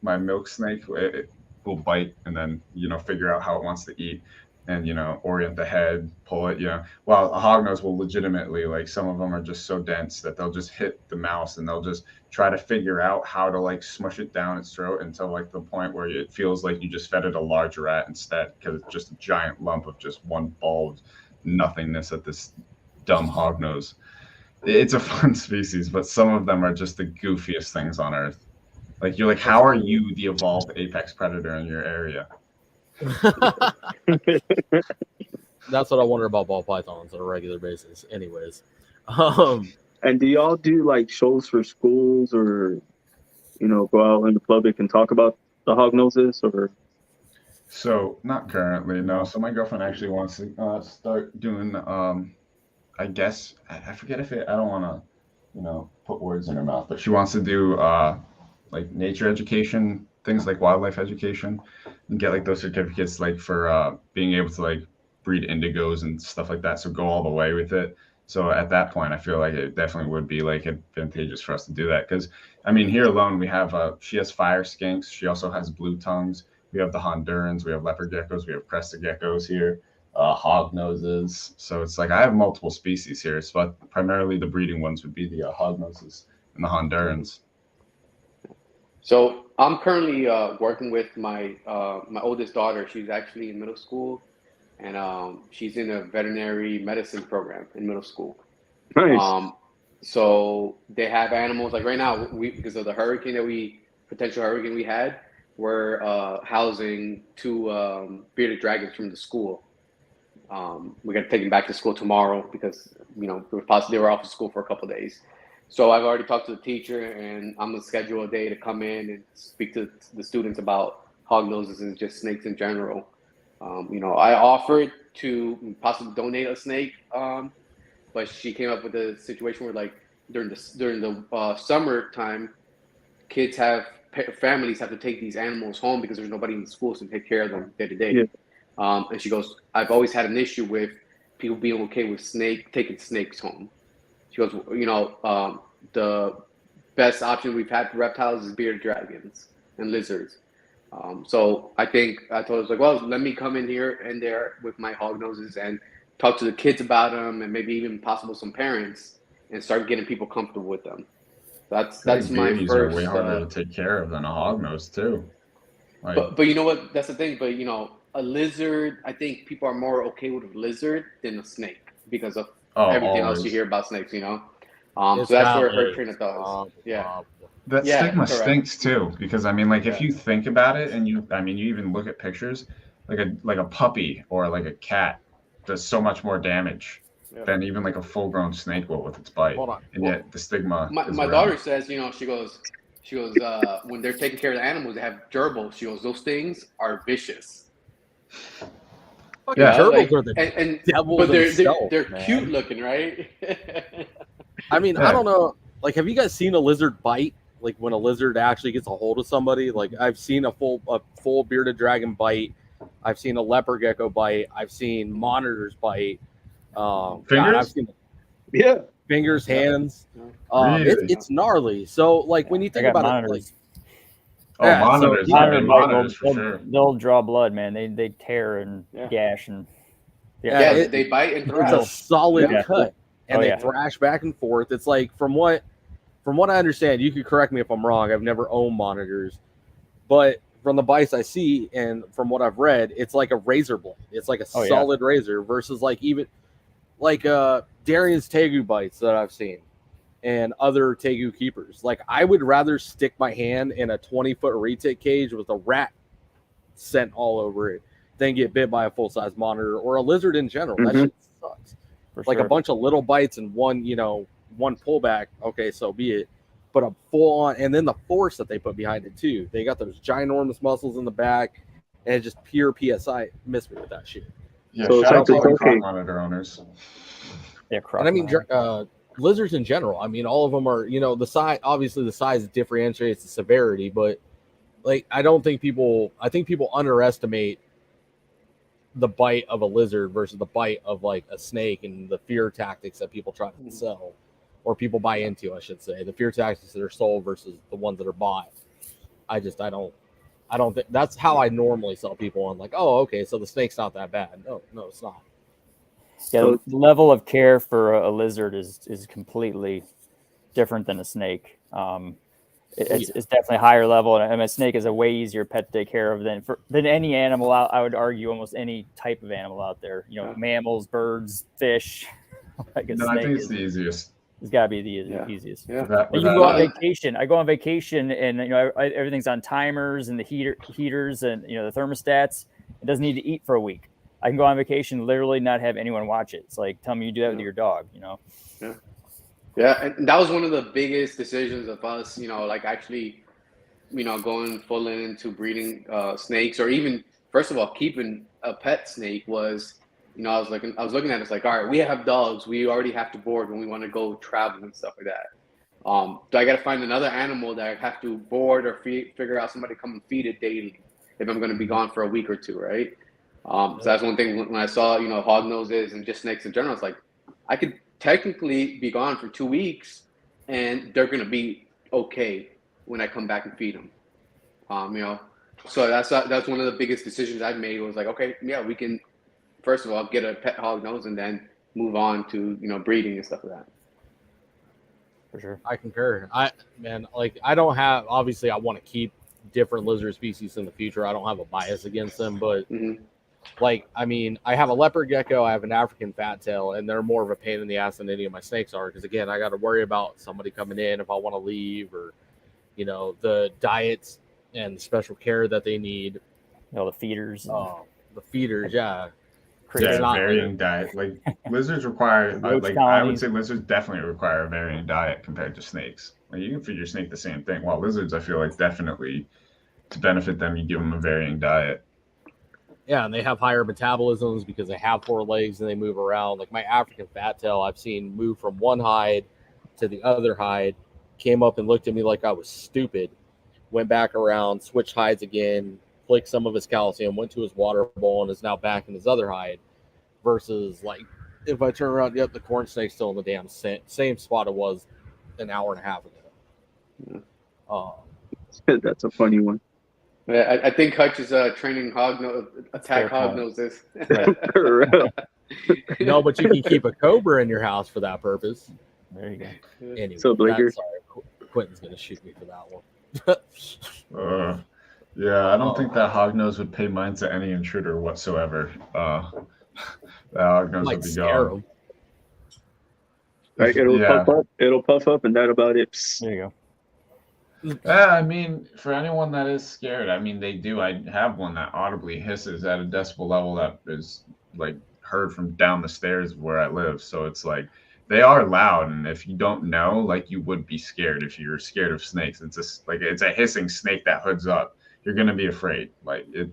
my milk snake, it will bite and then figure out how it wants to eat, and orient the head, pull it, while a hognose will legitimately, like, some of them are just so dense that they'll just hit the mouse and they'll just try to figure out how to like smush it down its throat until like the point where it feels like you just fed it a large rat instead, because it's just a giant lump of just one ball of nothingness at this dumb hognose. It's a fun species, but some of them are just the goofiest things on earth. Like, you're like, how are you the evolved apex predator in your area? That's what I wonder about ball pythons on a regular basis. Anyways. And do y'all do like shows for schools, or go out in the public and talk about the hognoses, or? So not currently, no. So my girlfriend actually wants to start doing I guess I forget if I don't want to put words in her mouth, but she wants to do like nature education, things like wildlife education, and get like those certificates like for being able to like breed indigos and stuff like that. So go all the way with it. So at that point, I feel like it definitely would be like advantageous for us to do that, because I mean, here alone we have she has fire skinks, she also has blue tongues, we have the Hondurans, we have leopard geckos, we have crested geckos here. Hognoses. So it's like I have multiple species here, but primarily the breeding ones would be the hognoses and the Hondurans. So I'm currently working with my oldest daughter. She's actually in middle school, and she's in a veterinary medicine program in middle school. Nice. So they have animals like right now. Because of the potential hurricane we had, we're housing 2 bearded dragons from the school. We're gonna take them back to school tomorrow because they were off of school for a couple of days. So I've already talked to the teacher, and I'm gonna schedule a day to come in and speak to the students about hognoses and just snakes in general. I offered to possibly donate a snake, but she came up with a situation where like during the summertime, families have to take these animals home because there's nobody in the schools to take care of them day to day. Yeah. And she goes, I've always had an issue with people being okay with taking snakes home. She goes, the best option we've had for reptiles is bearded dragons and lizards. So I think I told us like, well, let me come in here and there with my Hognoses and talk to the kids about them, and maybe even possible some parents, and start getting people comfortable with them. That's my babies first. are way harder to take care of than a hognose too. Like, but you know what? That's the thing. But you know, a lizard, I think people are more okay with a lizard than a snake because of everything else you hear about snakes. You know, so that's where her train of thought is. Yeah. That stigma correct. stinks too, because I mean, like if you think about it, and you even look at pictures, like a puppy or like a cat does so much more damage than even like a full-grown snake will with its bite. Hold on. And yet the stigma. My daughter says, you know, she goes, when they're taking care of the animals, they have gerbils. She goes, those things are vicious. Yeah, gerbils are the devil but themselves, they're man. cute looking, right? I mean, I don't know. Like, have you guys seen a lizard bite? Like when a lizard actually gets a hold of somebody? Like I've seen a full bearded dragon bite. I've seen a leopard gecko bite. I've seen monitors bite. Fingers? God, I've seen fingers, hands. Really? It's gnarly. So like when you think about monitors. it, like monitors. Monitors for sure. They'll draw blood, man. They tear and gash and they bite and thrash. It's a solid cut, and they thrash back and forth. It's like from what I understand, you could correct me if I'm wrong. I've never owned monitors, but from the bites I see and from what I've read, it's like a razor blade. It's like a solid razor versus like even like Darian's tegu bites that I've seen and other tegu keepers. Like I would rather stick my hand in a 20-foot retic cage with a rat scent all over it than get bit by a full-size monitor or a lizard in general. That shit sucks. Like a bunch of little bites and one pullback. Okay, so be it. But a full on, and then the force that they put behind it too. They got those ginormous muscles in the back, and it's just pure PSI. Miss me with that shit. Yeah, so shout out to the crop monitor owners. Yeah, and I mean, lizards in general. I mean, all of them are. You know, the size. Obviously, the size differentiates the severity, but like, I think people underestimate the bite of a lizard versus the bite of like a snake and the fear tactics that people try to sell. Or people buy into, I should say, the fear tactics that are sold versus the ones that are bought. I don't think that's how I normally sell people on. Like, oh, okay, so the snake's not that bad. No, it's not. Yeah, the level of care for a lizard is completely different than a snake. It's definitely a higher level, and I mean, a snake is a way easier pet to take care of than any animal out. I would argue almost any type of animal out there. You know, mammals, birds, fish. I think it's the easiest. It's got to be the easiest. Yeah. You can go on vacation. I go on vacation, and you know everything's on timers and the heaters and the thermostats. It doesn't need to eat for a week. I can go on vacation, literally not have anyone watch it. It's like, tell me you do that with your dog. Yeah, and that was one of the biggest decisions of us. Like actually, going full into breeding snakes, or even first of all keeping a pet snake was. I was looking at it, it's like, all right, we have dogs. We already have to board when we want to go travel and stuff like that. Do I got to find another animal that I have to board or figure out somebody to come and feed it daily if I'm going to be gone for a week or two, right? So that's one thing when I saw, Hognoses and just snakes in general, it's like, I could technically be gone for 2 weeks and they're going to be okay when I come back and feed them. So that's one of the biggest decisions I've made was like, okay, yeah, we can, first of all, get a pet hognose and then move on to, breeding and stuff like that. For sure. I concur. I don't have, obviously I want to keep different lizard species in the future. I don't have a bias against them, but I have a leopard gecko, I have an African fat tail, and they're more of a pain in the ass than any of my snakes are. Because again, I got to worry about somebody coming in if I want to leave, or, the diets and the special care that they need. The feeders. The feeders, yeah. Varying diet. Like lizards require, I would say lizards definitely require a varying diet compared to snakes. Like you can feed your snake the same thing. While lizards, I feel like definitely to benefit them, you give them a varying diet. Yeah, and they have higher metabolisms because they have 4 legs and they move around. Like my African fat tail, I've seen move from one hide to the other hide, came up and looked at me like I was stupid, went back around, switched hides again, flicked some of his calcium, went to his water bowl, and is now back in his other hide. Versus, like, if I turn around, the corn snake's still in the damn same spot it was an hour and a half ago. That's a funny one. Yeah, I think Hutch is training attack Hognoses. No, but you can keep a cobra in your house for that purpose. There you go. Anyway, So, Blaker? sorry, Quentin's going to shoot me for that one. Yeah, I don't think that Hognose would pay mind to any intruder whatsoever. That Hognose would be gone. Right, it'll puff up, and that about it. There you go. Yeah, I mean, for anyone that is scared, I mean, they do. I have one that audibly hisses at a decibel level that is like heard from down the stairs where I live. So it's like they are loud, and if you don't know, like you would be scared if you're scared of snakes. It's just like it's a hissing snake that hoods up. You're gonna be afraid. Like it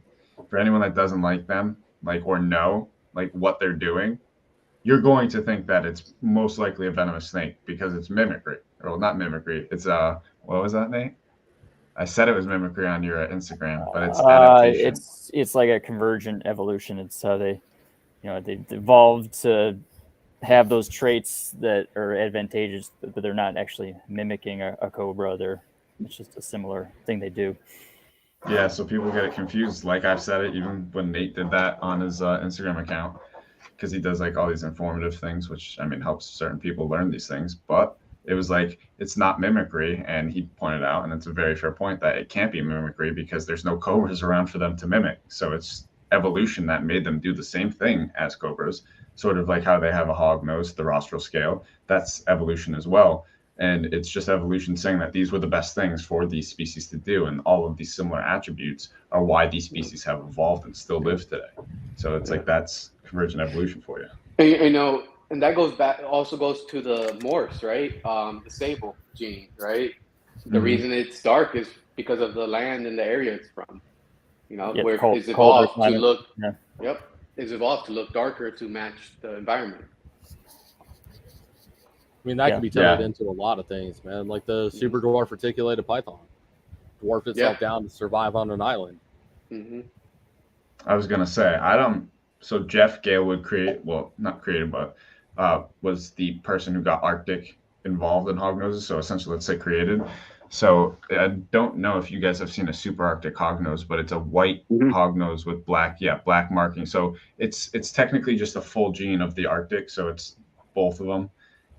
for anyone that doesn't like them, like or know like what they're doing, you're going to think that it's most likely a venomous snake because it's mimicry. Or not mimicry. It's what was that, Nate? I said it was mimicry on your Instagram, but it's adaptation. It's like a convergent evolution. It's how they evolved to have those traits that are advantageous, but they're not actually mimicking a cobra. It's just a similar thing they do. Yeah, so people get it confused. Like I've said it, even when Nate did that on his Instagram account, because he does like all these informative things, which I mean helps certain people learn these things, but it was like it's not mimicry, and he pointed out, and it's a very fair point, that it can't be mimicry because there's no cobras around for them to mimic. So it's evolution that made them do the same thing as cobras, sort of like how they have a hognose, the rostral scale. That's evolution as well, and it's just evolution saying that these were the best things for these species to do, and all of these similar attributes are why these species have evolved and still live today. So it's like that's convergent evolution for you. And, and that also goes to the morphs, right? The sable gene, right? The reason it's dark is because of the land and the area it's from. Where it's evolved to look. Yeah. Yep, it's evolved to look darker to match the environment. I mean, that can be turned into a lot of things, man. Like the super dwarf reticulated python dwarfed itself down to survive on an island. Mm-hmm. I was gonna say So Jeff Galewood was the person who got Arctic involved in Hognoses. So essentially, let's say created. So I don't know if you guys have seen a super Arctic hognose, but it's a white hognose with black marking. So it's technically just a full gene of the Arctic. So it's both of them.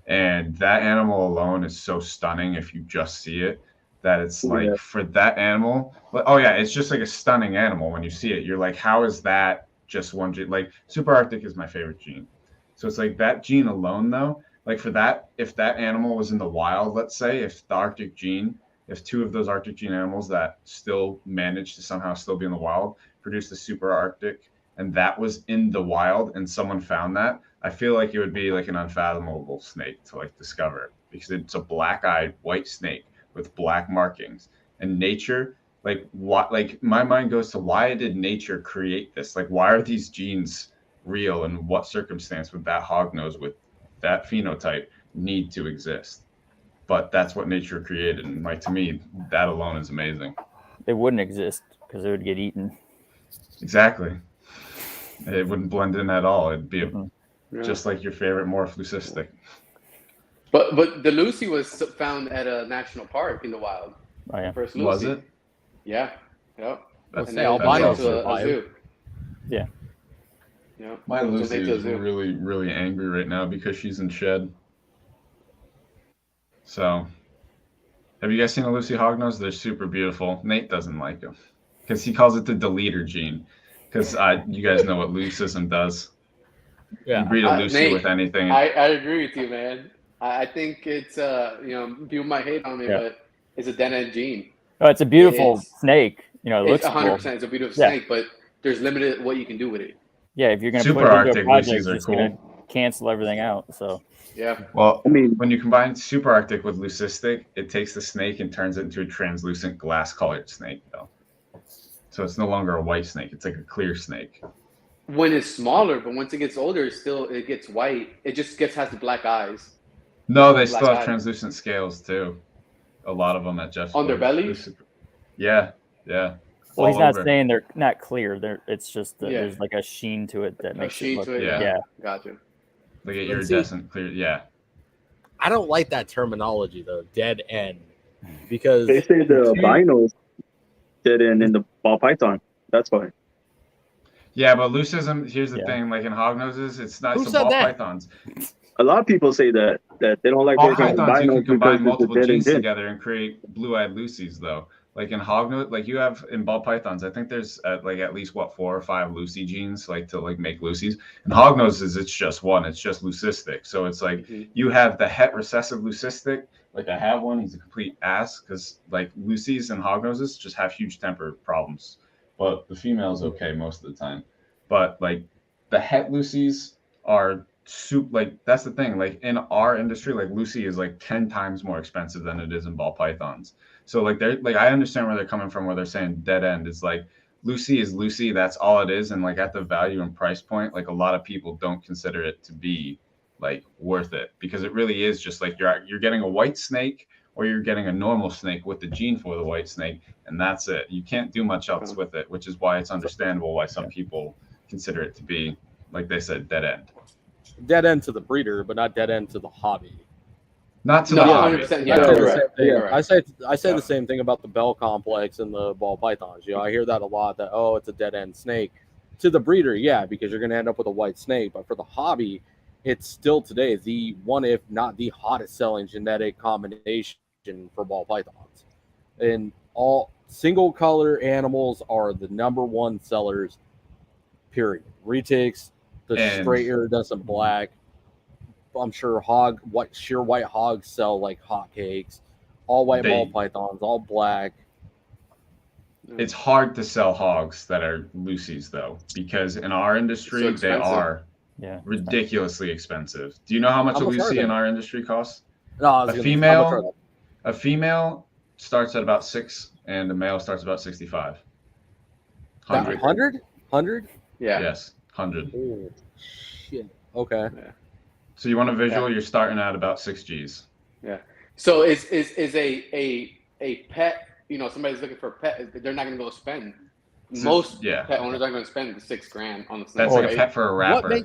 And that animal alone is so stunning if you just see it, that it's like for that animal, it's just like a stunning animal. When you see it, you're like, how is that just one gene? Like super Arctic is my favorite gene. So it's like that gene alone though, like for that, if that animal was in the wild, let's say, if two of those Arctic gene animals that still managed to somehow still be in the wild produced a super Arctic, and that was in the wild and someone found that, I feel like it would be like an unfathomable snake to like discover, because it's a black-eyed white snake with black markings. And nature, like what, like my mind goes to, why did nature create this? Like, why are these genes real, and what circumstance would that hognose with that phenotype need to exist? But that's what nature created, and like to me, that alone is amazing. They wouldn't exist because they would get eaten. Exactly. It wouldn't blend in at all. It'd be just like your favorite morph leucistic. But the Lucy was found at a national park in the wild. Oh yeah, first Lucy. Was it? Yeah. Yep. That's and albino a zoo. Yeah. Yeah. My Lucy is really, really angry right now because she's in shed. So, have you guys seen a Lucy hognose? They're super beautiful. Nate doesn't like them because he calls it the deleter gene. Because you guys know what leucism does. Yeah. You breed a Lucy Nate, with anything. I agree with you, man. I think it's people might hate on me, but it's a dead-end gene. Oh, it's a beautiful snake. It looks 100%. It's a beautiful snake, but there's limited what you can do with it. Yeah, if you're going to super put it Arctic into a project, Lucy's are cool. Cancel everything out. So yeah. Well, I mean, when you combine super Arctic with leucistic, it takes the snake and turns it into a translucent glass-colored snake, though. So it's no longer a white snake; it's like a clear snake. When it's smaller, but once it gets older, it gets white. It just has the black eyes. No, they still have translucent scales too. A lot of them at Jeff's on their bellies. Yeah. Well, he's not saying they're not clear. It's just that there's like a sheen to it that makes it look. Yeah. Gotcha. Like a iridescent clear. Yeah. I don't like that terminology though, dead end, because They say the albinos dead end in the ball python. That's why. Yeah, but leucism, here's the thing, like in hognoses, it's not some ball pythons. A lot of people say that they don't like Ball working with pythons, you albinos can combine because multiple it's a dead genes end. together and create blue-eyed Lucies, though. Like in hognose, like you have in ball pythons, I think there's like at least 4 or 5 Lucy genes, like to like make Lucies. In hognoses, it's just one. It's just leucistic. So it's like you have the het recessive leucistic. Like I have one. He's a complete ass because like Lucies and hognoses just have huge temper problems, but the female's okay most of the time. But like the het Lucies are like that's the thing. Like in our industry, like Lucy is like 10 times more expensive than it is in ball pythons. So like they're like I understand where they're coming from, where they're saying dead end. It's like Lucy is Lucy, that's all it is. And like at the value and price point, like a lot of people don't consider it to be like worth it, because it really is just like you're getting a white snake, or you're getting a normal snake with the gene for the white snake, and that's it. You can't do much else with it, which is why it's understandable why some people consider it to be, like they said, dead end. Dead end to the breeder, but not dead end to the hobby. Not to the hobby. I say the same thing about the Bell complex and the ball pythons. You know, I hear that a lot, that it's a dead end snake. To the breeder, yeah, because you're going to end up with a white snake. But for the hobby, it's still today the one, if not the hottest selling genetic combination for ball pythons. And all single color animals are the #1 sellers, period. Retics, the straight iridescent black. I'm sure sheer white hogs sell like hotcakes. All white ball pythons, all black. It's hard to sell hogs that are Lucy's though, because in our industry they are ridiculously expensive. Do you know how much a Lucy in our industry costs? No, a female starts at about 6, and a male starts about 65. 100? 100? Yeah. Yes, 100. Oh, shit. Okay. Yeah. So you want a visual? You're starting at about 6 G's. Yeah. So is a pet? You know, somebody's looking for a pet. They're not going to go spend. Most pet owners aren't going to spend the $6,000 on the snake. That's like a pet for a rapper. You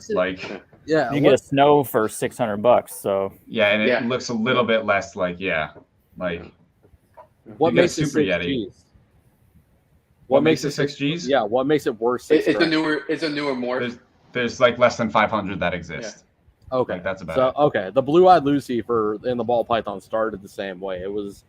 get a snow for $600. So and it looks a little bit less like what makes it 6 G's? What makes it 6 G's? Yeah. What makes it worth $6,000? It's a newer morph. There's like less than 500 that exist. Yeah. Okay, like that's about it. The blue-eyed Lucy in the ball python started the same way. It was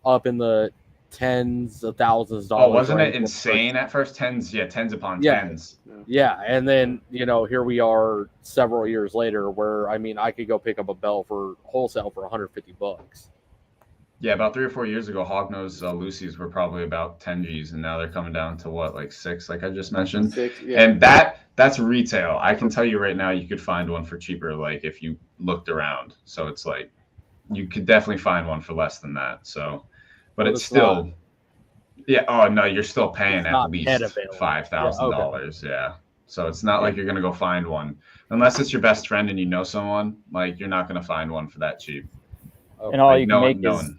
up in the tens of thousands of dollars. Oh, wasn't it insane at first? Tens upon tens. Yeah, and then here we are several years later, where I could go pick up a bell for wholesale for $150. Yeah, about 3 or 4 years ago, Hognose Lucy's were probably about 10 G's, and now they're coming down to what, like 6, like I just mentioned. 6, yeah. And that's retail. I can tell you right now, you could find one for cheaper, like if you looked around. So it's like you could definitely find one for less than that. So, but it's still, oh no, you're still paying at least $5,000. Yeah. So it's not like you're gonna go find one unless it's your best friend and you know someone. Like you're not gonna find one for that cheap. And all you can make is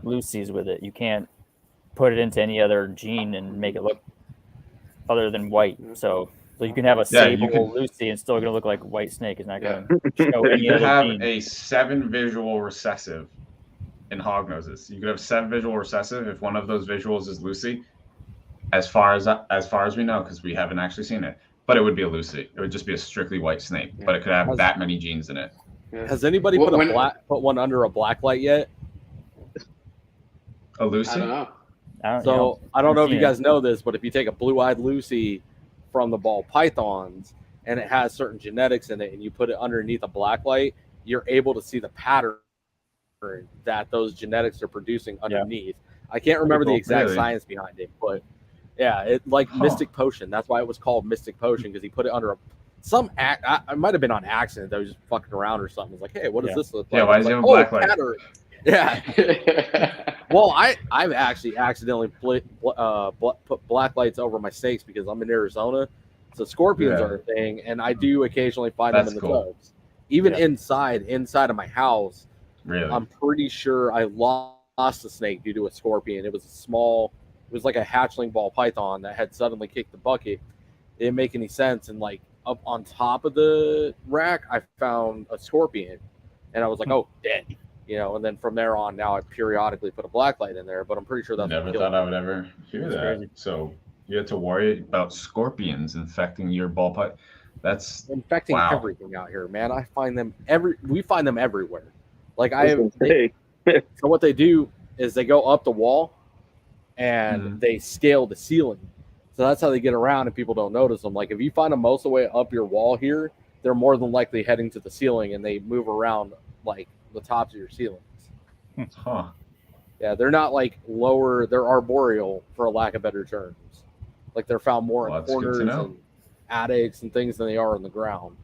Lucy's with it. You can't put it into any other gene and make it look other than white. So you can have a sable Lucy and still going to look like a white snake. It's not going to show any other have gene. A 7 visual recessive in Hognoses. You could have 7 visual recessive if one of those visuals is Lucy. As far as we know, because we haven't actually seen it, but it would be a Lucy. It would just be a strictly white snake, but it could have that many genes in it. Yeah. Has anybody put one under a black light yet? A Lucy? I don't know. I don't know if you guys know this, but if you take a blue-eyed Lucy from the ball pythons and it has certain genetics in it, and you put it underneath a black light, you're able to see the pattern that those genetics are producing underneath. I can't remember the exact science behind it, but it Mystic Potion. That's why it was called Mystic Potion, because he put it under I might have been on accident. That was just fucking around or something. It's like, hey, what does this look like? Yeah, why does it have a black light? Pattern. Yeah. Well, I've actually accidentally put black lights over my snakes because I'm in Arizona, so scorpions are a thing, and I do occasionally find them in the tubs. Even inside of my house, really, I'm pretty sure I lost a snake due to a scorpion. It was it was like a hatchling ball python that had suddenly kicked the bucket. It didn't make any sense, and like up on top of the rack, I found a scorpion. and I was like, oh, dead. And then from there on, now I periodically put a black light in there, but I'm pretty sure that's Never thought I would ever hear that. Crazy. So you had to worry about scorpions infecting your ball pipe. That's infecting everything out here, man. We find them everywhere. Like so what they do is they go up the wall and they scale the ceiling. So that's how they get around and people don't notice them. Like if you find them most of the way up your wall here, they're more than likely heading to the ceiling and they move around like the tops of your ceilings. Huh. Yeah, they're not like lower, they're arboreal for a lack of better terms. Like they're found more in corners and attics and things than they are on the ground.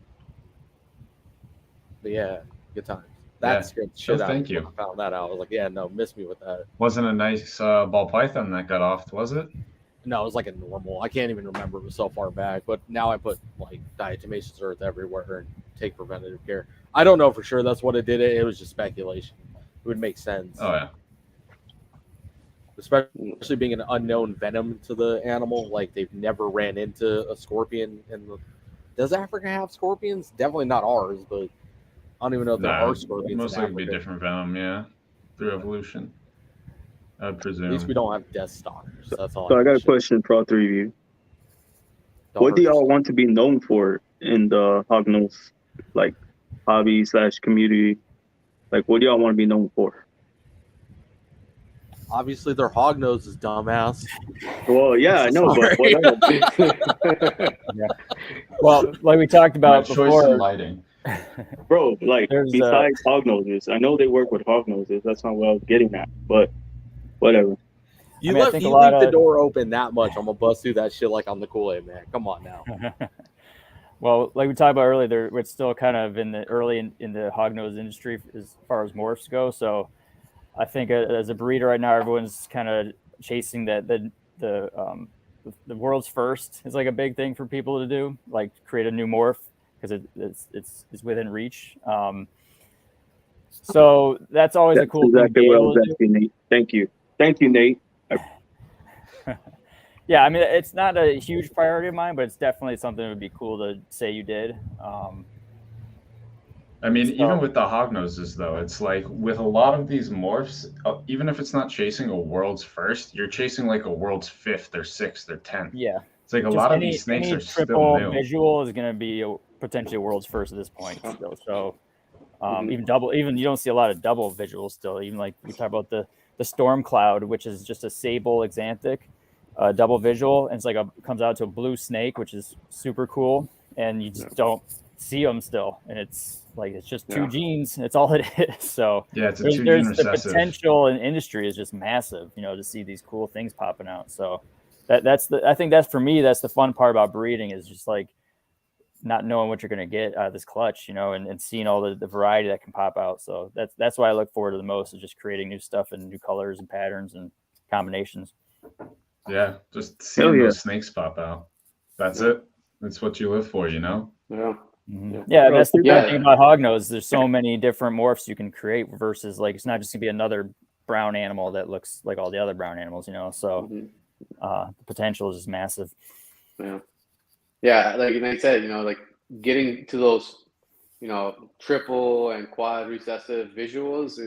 But yeah, good times. That's good shit. Thank you. I found that out. I was like, yeah, no, miss me with that. Wasn't a nice ball python that got off, was it? No, it was like a normal. I can't even remember. It was so far back. But now I put like diatomaceous earth everywhere and take preventative care. I don't know for sure that's what it did. It was just speculation. It would make sense. Oh yeah. Especially being an unknown venom to the animal, like they've never ran into a scorpion. Does Africa have scorpions? Definitely not ours, but I don't even know if there are scorpions. Most likely be different venom, yeah, through evolution. I presume. At least we don't have death stalkers. That's all. So I got a question for all three of you. What do y'all want to be known for in the Hognose, like hobby / community? Like, what do y'all want to be known for? Obviously, they're Hognoses, dumbass. Well, yeah, I know, but what yeah. Well, like we talked about before, lighting. Bro, like besides Hognoses, I know they work with Hognoses. That's not what I was getting at, but whatever. You leave the door open that much, I'm gonna bust through that shit like I'm the Kool-Aid man. Come on now. Well, like we talked about earlier, we're still kind of in the early in the hognose industry as far as morphs go. So I think as a breeder right now, everyone's kind of chasing the world's first is like a big thing for people to do, like create a new morph because it's within reach. So that's always a cool thing. Exactly what I was asking, Nate. Thank you, Nate. Yeah, I mean, it's not a huge priority of mine, but it's definitely something that would be cool to say you did. I mean, even with the Hognoses, though, it's like with a lot of these morphs, even if it's not chasing a world's first, you're chasing like a world's 5th or 6th or 10th. Yeah. It's like a lot of these snakes are still new. Visual is going to be potentially a world's first at this point still. So even you don't see a lot of double visuals still. Even like we talk about the storm cloud, which is just a sable exanthic. Double visual, and it's like comes out to a blue snake, which is super cool, and you just don't see them still, and it's just two genes. It's all it is. So yeah, it's a two-gene recessive. The potential in industry is just massive, to see these cool things popping out. So I think that's for me, that's the fun part about breeding is just like not knowing what you're going to get out of this clutch, and seeing all the variety that can pop out. So that's why I look forward to the most is just creating new stuff and new colors and patterns and combinations. Yeah, just seeing those snakes pop out. That's it. That's what you live for, Yeah. Mm-hmm. Yeah, that's the thing about Hognose. There's so many different morphs you can create versus like it's not just gonna be another brown animal that looks like all the other brown animals, So the potential is just massive. Yeah, like I said, like getting to those, triple and quad recessive visuals.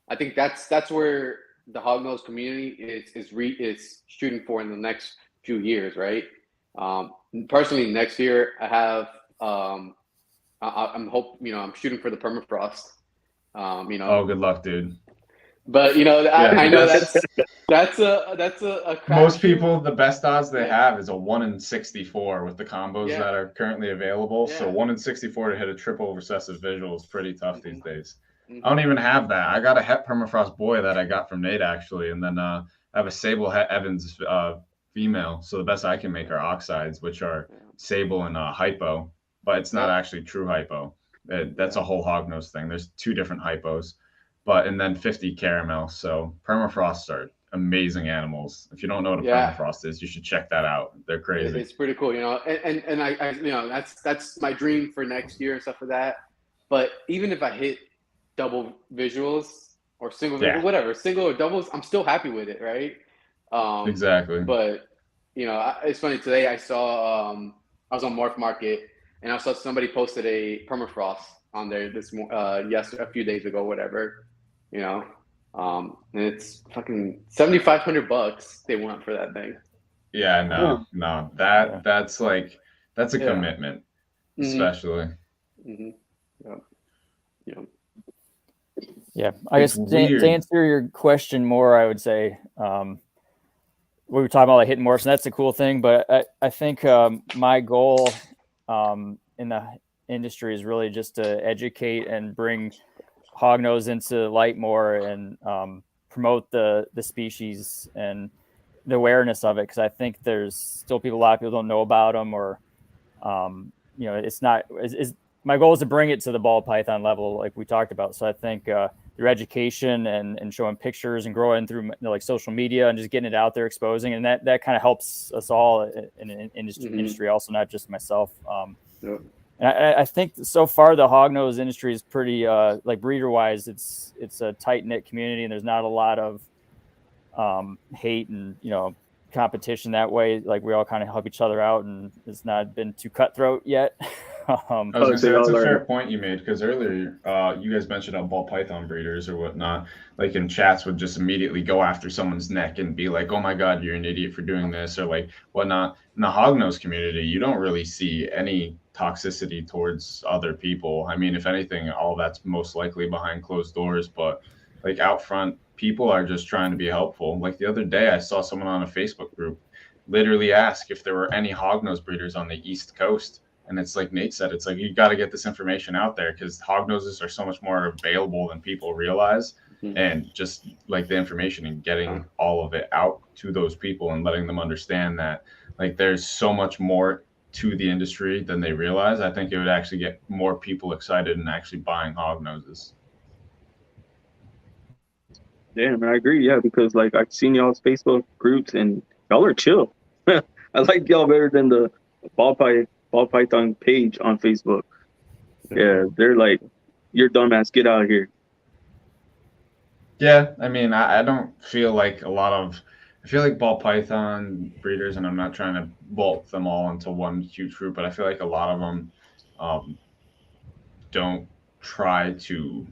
I think that's where the Hognose community is shooting for in the next few years, right? Personally, next year I have I'm shooting for the permafrost. Oh, good luck, dude. But I know that's a most people, the best odds they have is a 1 in 64 with the combos that are currently available. So 1 in 64 to hit a triple recessive visual is pretty tough these days. I don't even have that. I got a het permafrost boy that I got from Nate actually, and then I have a sable het Evans female. So the best I can make are oxides, which are sable and hypo, but it's not actually true hypo. That's a whole Hognose thing. There's 2 different hypos, and then 50 caramel. So permafrosts are amazing animals. If you don't know what a permafrost is, you should check that out. They're crazy. It's pretty cool, and I that's my dream for next year and stuff like that. But even if I hit double visuals or single visuals, whatever, single or doubles, I'm still happy with it, right? Exactly. But it's funny, today I saw I was on Morph Market and I saw somebody posted a permafrost on there a few days ago, whatever, you know. And it's fucking $7,500 they want for that thing. Yeah, no, that's like that's a commitment, especially. Mm-hmm. Yeah. Yeah, I guess to answer your question more, I would say we were talking about like hitting more, so that's a cool thing. But I think my goal in the industry is really just to educate and bring hognose into light more and promote the species and the awareness of it, because I think there's still a lot of people don't know about them, or it's not. My goal is to bring it to the ball python level, like we talked about. So I think through education and showing pictures and growing through like social media and just getting it out there, exposing, and that kind of helps us all in an industry, also not just myself. And I think so far the hognose industry is pretty like breeder wise, it's a tight knit community, and there's not a lot of hate and competition that way. Like we all kind of help each other out, and it's not been too cutthroat yet. I was gonna say that's a fair point you made, because earlier you guys mentioned how ball python breeders or whatnot, like in chats, would just immediately go after someone's neck and be like, "Oh my God, you're an idiot for doing this," or like whatnot. In the hognose community, you don't really see any toxicity towards other people. I mean, if anything, all that's most likely behind closed doors, but like out front, people are just trying to be helpful. Like the other day, I saw someone on a Facebook group literally ask if there were any hognose breeders on the East Coast. And it's like Nate said, it's like you got to get this information out there, because hognoses are so much more available than people realize. And just like the information and getting all of it out to those people and letting them understand that like there's so much more to the industry than they realize. I think it would actually get more people excited and actually buying hognoses. Damn, I agree. Yeah, because like I've seen y'all's Facebook groups and y'all are chill. I like y'all better than the ball python page on Facebook. Yeah, they're like, "You're dumbass, get out of here." Yeah, I mean, I don't feel like I feel like ball python breeders, and I'm not trying to bulk them all into one huge group, but I feel like a lot of them don't try to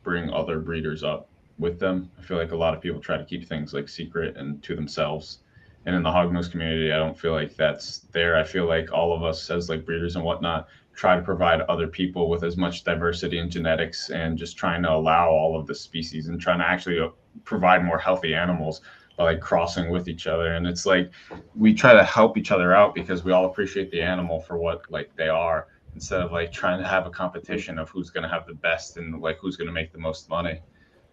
bring other breeders up with them. I feel like a lot of people try to keep things like secret and to themselves. And in the hognose community, I don't feel like that's there. I feel like all of us as like breeders and whatnot try to provide other people with as much diversity in genetics, and just trying to allow all of the species and trying to actually provide more healthy animals by like crossing with each other. And it's like we try to help each other out because we all appreciate the animal for what like they are, instead of like trying to have a competition of who's going to have the best and like who's going to make the most money.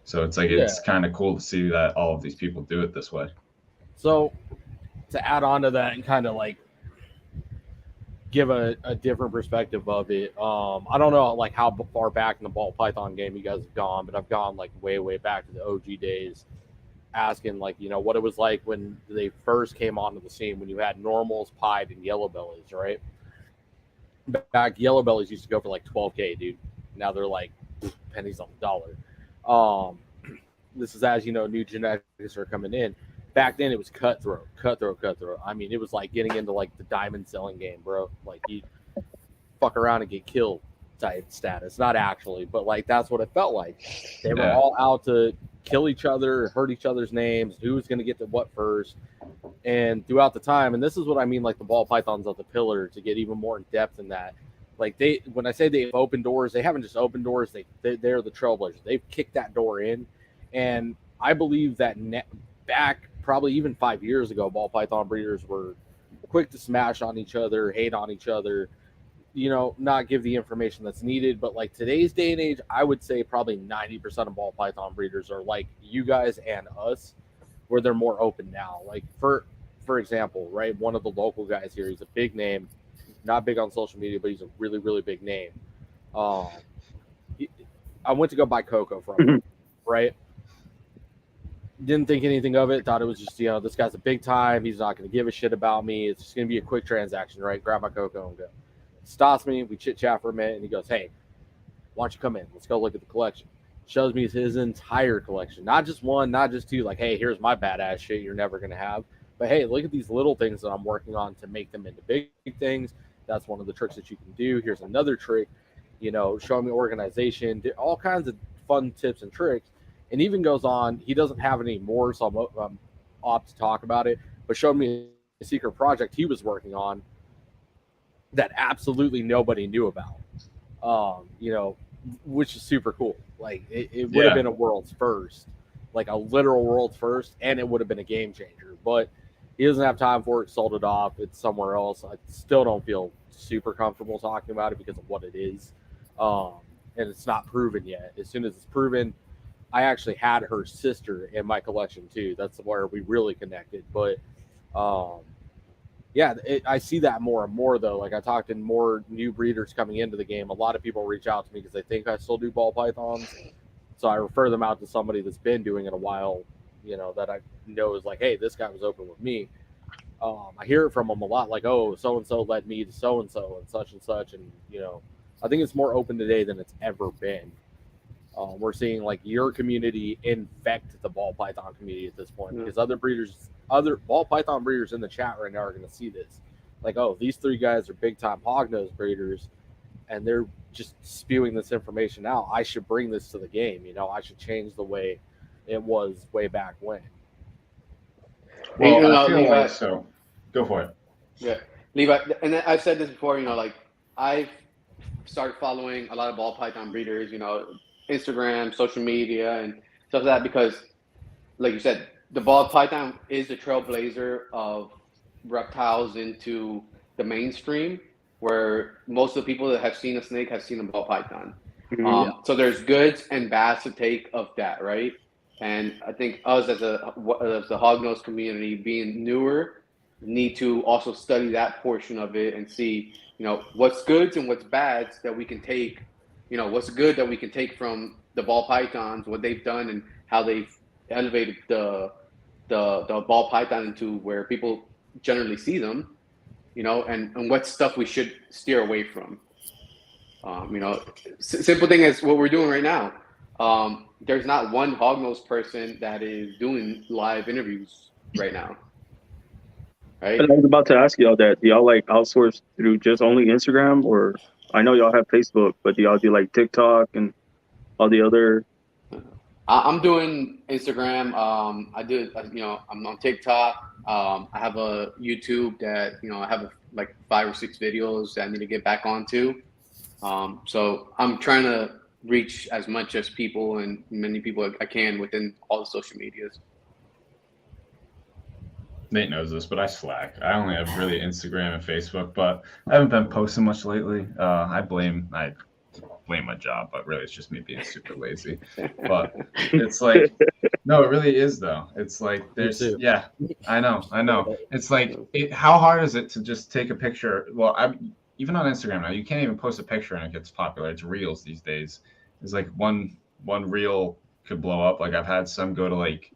So it's like it's kind of cool to see that all of these people do it this way. So to add on to that and kind of like give a different perspective of it, I don't know like how far back in the ball python game you guys have gone, but I've gone like way back to the OG days, asking like what it was like when they first came onto the scene, when you had normals, pied, and yellow bellies, right? Back, yellow bellies used to go for like $12K, dude. Now they're like pennies on the dollar. This is as new genetics are coming in. Back then it was cutthroat. I mean, it was like getting into like the diamond selling game, bro. Like you fuck around and get killed type status. Not actually, but like that's what it felt like. They were all out to kill each other, hurt each other's names, who was going to get to what first. And throughout the time, and this is what I mean, like the ball pythons of the pillar, to get even more in depth in that. Like when I say they've opened doors, they haven't just opened doors. They're the trailblazers. They've kicked that door in, and I believe that back probably even 5 years ago, ball python breeders were quick to smash on each other, hate on each other, not give the information that's needed. But like today's day and age, I would say probably 90% of ball python breeders are like you guys and us, where they're more open now. Like for example, right, one of the local guys here, he's a big name, not big on social media, but he's a really big name. I went to go buy cocoa from him, right? Didn't think anything of it. Thought it was just, this guy's a big time. He's not going to give a shit about me. It's just going to be a quick transaction, right? Grab my cocoa and go. Stops me. We chit chat for a minute, and he goes, "Hey, why don't you come in? Let's go look at the collection." Shows me his entire collection, not just one, not just two. Like, hey, here's my badass shit you're never going to have. But hey, look at these little things that I'm working on to make them into big things. That's one of the tricks that you can do. Here's another trick. showing me organization, all kinds of fun tips and tricks. And even goes on, he doesn't have any more, so I'm opt to talk about it, but showed me a secret project he was working on that absolutely nobody knew about, which is super cool. Like it would have been a world's first, like a literal world's first, and it would have been a game changer. But he doesn't have time for it, sold it off. It's somewhere else. I still don't feel super comfortable talking about it because of what it is. And it's not proven yet. As soon as it's proven, I actually had her sister in my collection too. That's where we really connected. But I see that more and more though. Like I talked to more new breeders coming into the game. A lot of people reach out to me because they think I still do ball pythons. So I refer them out to somebody that's been doing it a while, that I know is like, hey, this guy was open with me. I hear it from them a lot, like, oh, so-and-so led me to so-and-so and such and such. And, I think it's more open today than it's ever been. We're seeing like your community infect the ball python community at this point because other ball python breeders in the chat right now are going to see this. Like, oh, these three guys are big time hognose breeders and they're just spewing this information out. I should bring this to the game. I should change the way it was way back when. Well, I feel like so. Go for it. Yeah, Levi, and I've said this before. Like I've started following a lot of ball python breeders. Instagram, social media, and stuff like that because, like you said, the ball python is the trailblazer of reptiles into the mainstream, where most of the people that have seen a snake have seen a ball python. So there's goods and bads to take of that, right? And I think us as the Hognose community, being newer, need to also study that portion of it and see, what's goods and what's bads that we can take. What's good that we can take from the ball pythons, what they've done and how they've elevated the ball python into where people generally see them, and what stuff we should steer away from. Simple thing is what we're doing right now. There's not one Hognose person that is doing live interviews right now. Right? And I was about to ask y'all that. Do y'all like outsource through just only Instagram, or I know y'all have Facebook, but do y'all do like TikTok and all the other? I'm doing Instagram. I'm on TikTok. I have a YouTube that I have like 5 or 6 videos that I need to get back onto. So I'm trying to reach as much as people and many people I can within all the social medias. Nate knows this, but I slack. I only have really Instagram and Facebook, but I haven't been posting much lately. I blame my job, but really it's just me being super lazy. But it's like, no, it really is though. It's like I know. It's like, how hard is it to just take a picture? Well, even on Instagram now, you can't even post a picture and it gets popular. It's reels these days. It's like one reel could blow up. Like I've had some go to like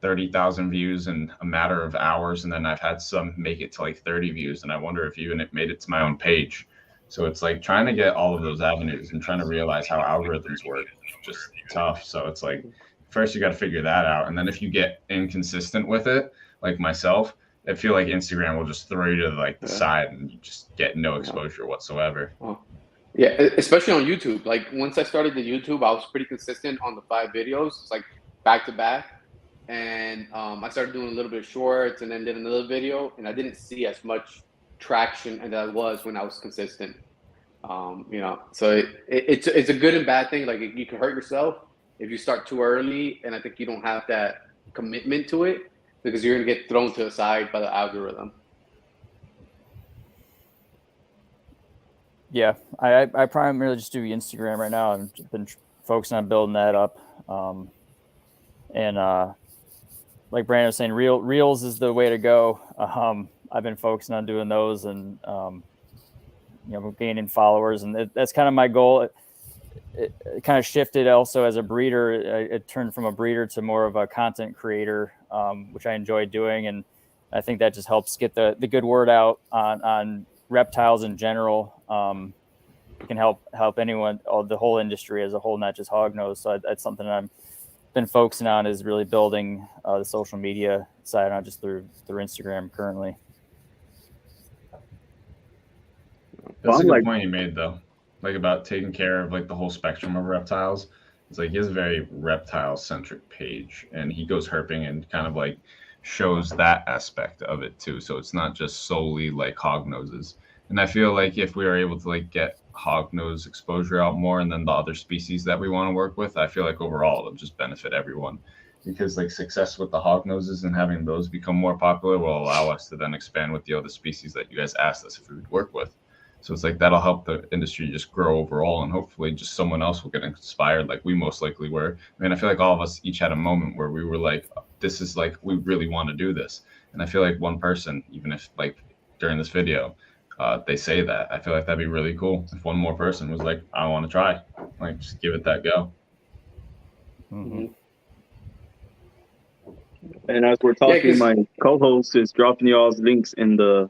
30,000 views in a matter of hours, and then I've had some make it to like 30 views, and I wonder if even it made it to my own page. So it's like trying to get all of those avenues and trying to realize how algorithms work, just tough. So it's like first you got to figure that out, and then if you get inconsistent with it, like myself, I feel like Instagram will just throw you to like the side and you just get no exposure whatsoever. Yeah, especially on YouTube. Like once I started the YouTube, I was pretty consistent on the 5 videos. It's like back to back. And I started doing a little bit of shorts and then did another video, and I didn't see as much traction as I was when I was consistent. So it's a good and bad thing. Like you can hurt yourself if you start too early, and I think you don't have that commitment to it because you're gonna get thrown to the side by the algorithm. Yeah, I primarily just do Instagram right now. I've been focusing on building that up, like Brandon was saying, reels is the way to go. I've been focusing on doing those and, gaining followers. And that's kind of my goal. It kind of shifted also as a breeder. It turned from a breeder to more of a content creator, which I enjoy doing. And I think that just helps get the good word out on reptiles in general. It can help anyone, the whole industry as a whole, not just Hognose. So that's something I'm been focusing on, is really building the social media side, not just through Instagram currently. That's a good point you made, though. like about taking care of like the whole spectrum of reptiles. It's like he has a very reptile centric page, and he goes herping and kind of like shows that aspect of it too. So it's not just solely like hognoses. And I feel like if we are able to like get hognose exposure out more, and then the other species that we want to work with, I feel like overall it'll just benefit everyone. Because like success with the hognoses and having those become more popular will allow us to then expand with the other species that you guys asked us if we would work with. So it's like that'll help the industry just grow overall, and hopefully just someone else will get inspired like we most likely were. I mean, I feel like all of us each had a moment where we were like, this is like, we really want to do this. And I feel like one person, even if like during this video, they say that, I feel like that'd be really cool if one more person was like, I want to try, like just give it that go. Mm-hmm. And as we're talking, my co-host is dropping y'all's links in the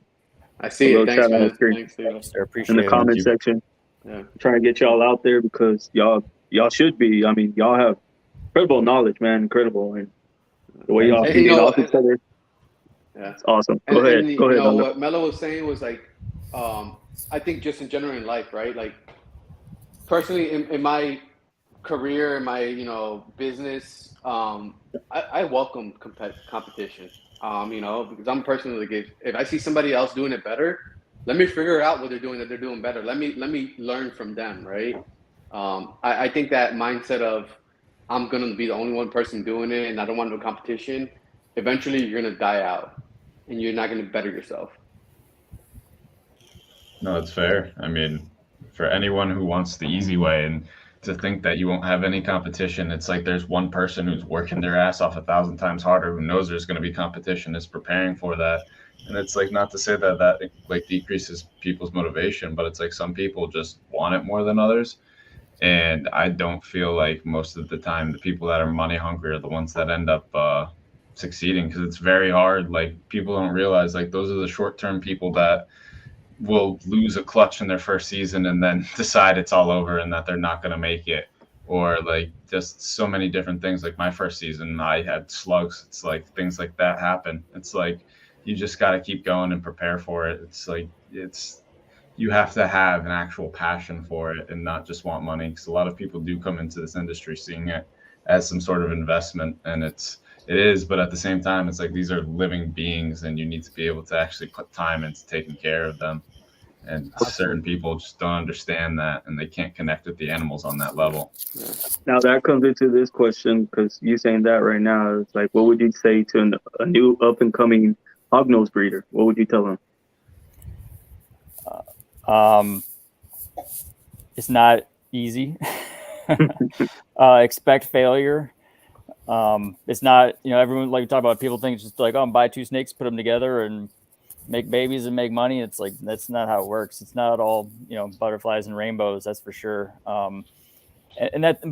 I see it. Thanks, man. Thanks, I appreciate in the comment section. Yeah. Trying to get y'all out there because y'all should be. I mean, y'all have incredible knowledge, man. Incredible, and the way y'all can get off each other. Yeah, it's awesome. Go ahead. You know what Mello was saying was like, I think just in general in life, right? Like, personally, in my career, in my business, I welcome competition. Because I'm personally like, if I see somebody else doing it better, let me figure out what they're doing that they're doing better. Let me learn from them, right? I think that mindset of I'm gonna be the only one person doing it and I don't want no competition, eventually you're gonna die out and you're not gonna better yourself. No, that's fair. I mean, for anyone who wants the easy way and to think that you won't have any competition, it's like there's one person who's working their ass off 1,000 times harder, who knows there's going to be competition, is preparing for that. And it's like, not to say that like decreases people's motivation, but it's like some people just want it more than others. And I don't feel like most of the time the people that are money hungry are the ones that end up succeeding, because it's very hard. Like, people don't realize like those are the short-term people that will lose a clutch in their first season and then decide it's all over and that they're not going to make it, or like just so many different things. Like my first season, I had slugs. It's like things like that happen. It's like you just got to keep going and prepare for it. It's like you have to have an actual passion for it and not just want money, because a lot of people do come into this industry seeing it as some sort of investment, and it is, but at the same time, it's like these are living beings and you need to be able to actually put time into taking care of them. And certain people just don't understand that, and they can't connect with the animals on that level. Yeah. Now that comes into this question, because you saying that right now, it's like, what would you say to a new up and coming hognose breeder? What would you tell them? It's not easy. Expect failure. It's not, everyone, like you talk about, people think it's just like, buy 2 snakes, put them together and make babies and make money. It's like, that's not how it works. It's not all, butterflies and rainbows, that's for sure. But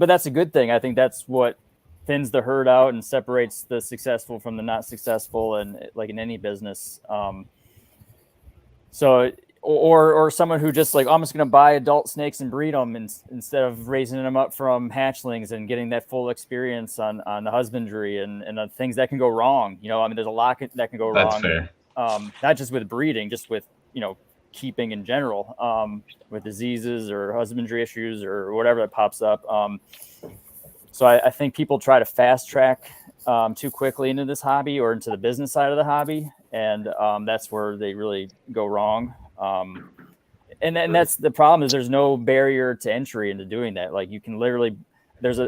that's a good thing. I think that's what thins the herd out and separates the successful from the not successful, and like in any business. Or someone who just like, I'm just going to buy adult snakes and breed them instead of raising them up from hatchlings and getting that full experience on the husbandry and the things that can go wrong. There's a lot that can go wrong. That's fair. Not just with breeding, just with, keeping in general, with diseases or husbandry issues or whatever that pops up. So I think people try to fast track too quickly into this hobby or into the business side of the hobby. And that's where they really go wrong. And that's the problem, is there's no barrier to entry into doing that. Like, you can literally,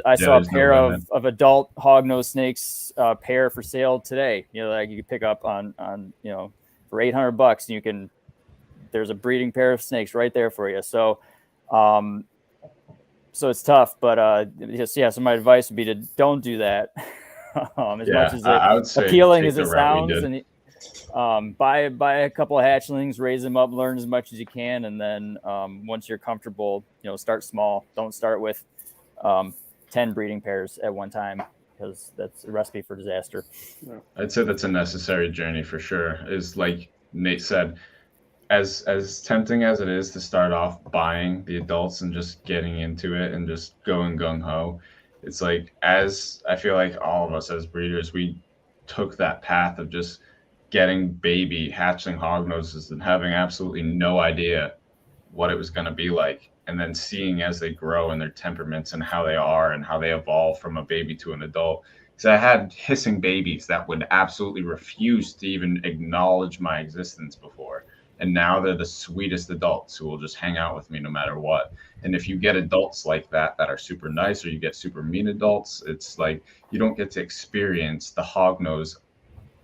I saw a pair of adult hognose snakes pair for sale today. Like you could pick up on for $800, and there's a breeding pair of snakes right there for you. So, so it's tough, but so my advice would be to don't do that. Much as I would say appealing as it sounds, and buy a couple of hatchlings, raise them up, learn as much as you can, and then once you're comfortable, start small. Don't start with 10 breeding pairs at one time, because that's a recipe for disaster. I'd say that's a necessary journey for sure. Is like Nate said, as tempting as it is to start off buying the adults and just getting into it and just going gung-ho, it's like, as I feel like all of us as breeders, we took that path of just getting baby hatchling hognoses and having absolutely no idea what it was going to be like. and then seeing as they grow and their temperaments and how they are and how they evolve from a baby to an adult. So I had hissing babies that would absolutely refuse to even acknowledge my existence before. And now they're the sweetest adults who will just hang out with me no matter what. And if you get adults like that are super nice, or you get super mean adults, it's like you don't get to experience the hognose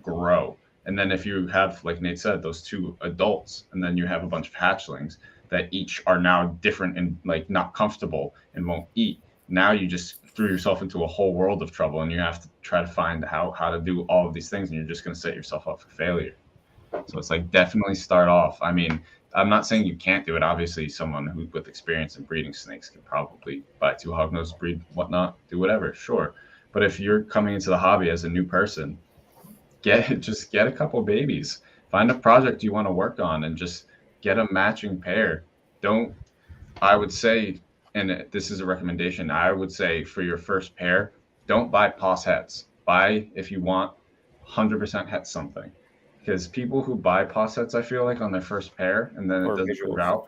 grow. And then if you have, like Nate said, those two adults, and then you have a bunch of hatchlings that each are now different and like not comfortable and won't eat, now you just threw yourself into a whole world of trouble, and you have to try to find how to do all of these things, and you're just going to set yourself up for failure. So it's like definitely start off. I mean, I'm not saying you can't do it. Obviously, someone who with experience in breeding snakes can probably buy 2 hognoses, breed whatnot, do whatever, sure. But if you're coming into the hobby as a new person, just get a couple babies. Find a project you want to work on and just get a matching pair. Don't, I would say, and this is a recommendation, I would say for your first pair, don't buy POS hets. Buy, if you want, 100% het something. Because people who buy POS sets, I feel like, on their first pair, and then it doesn't work out.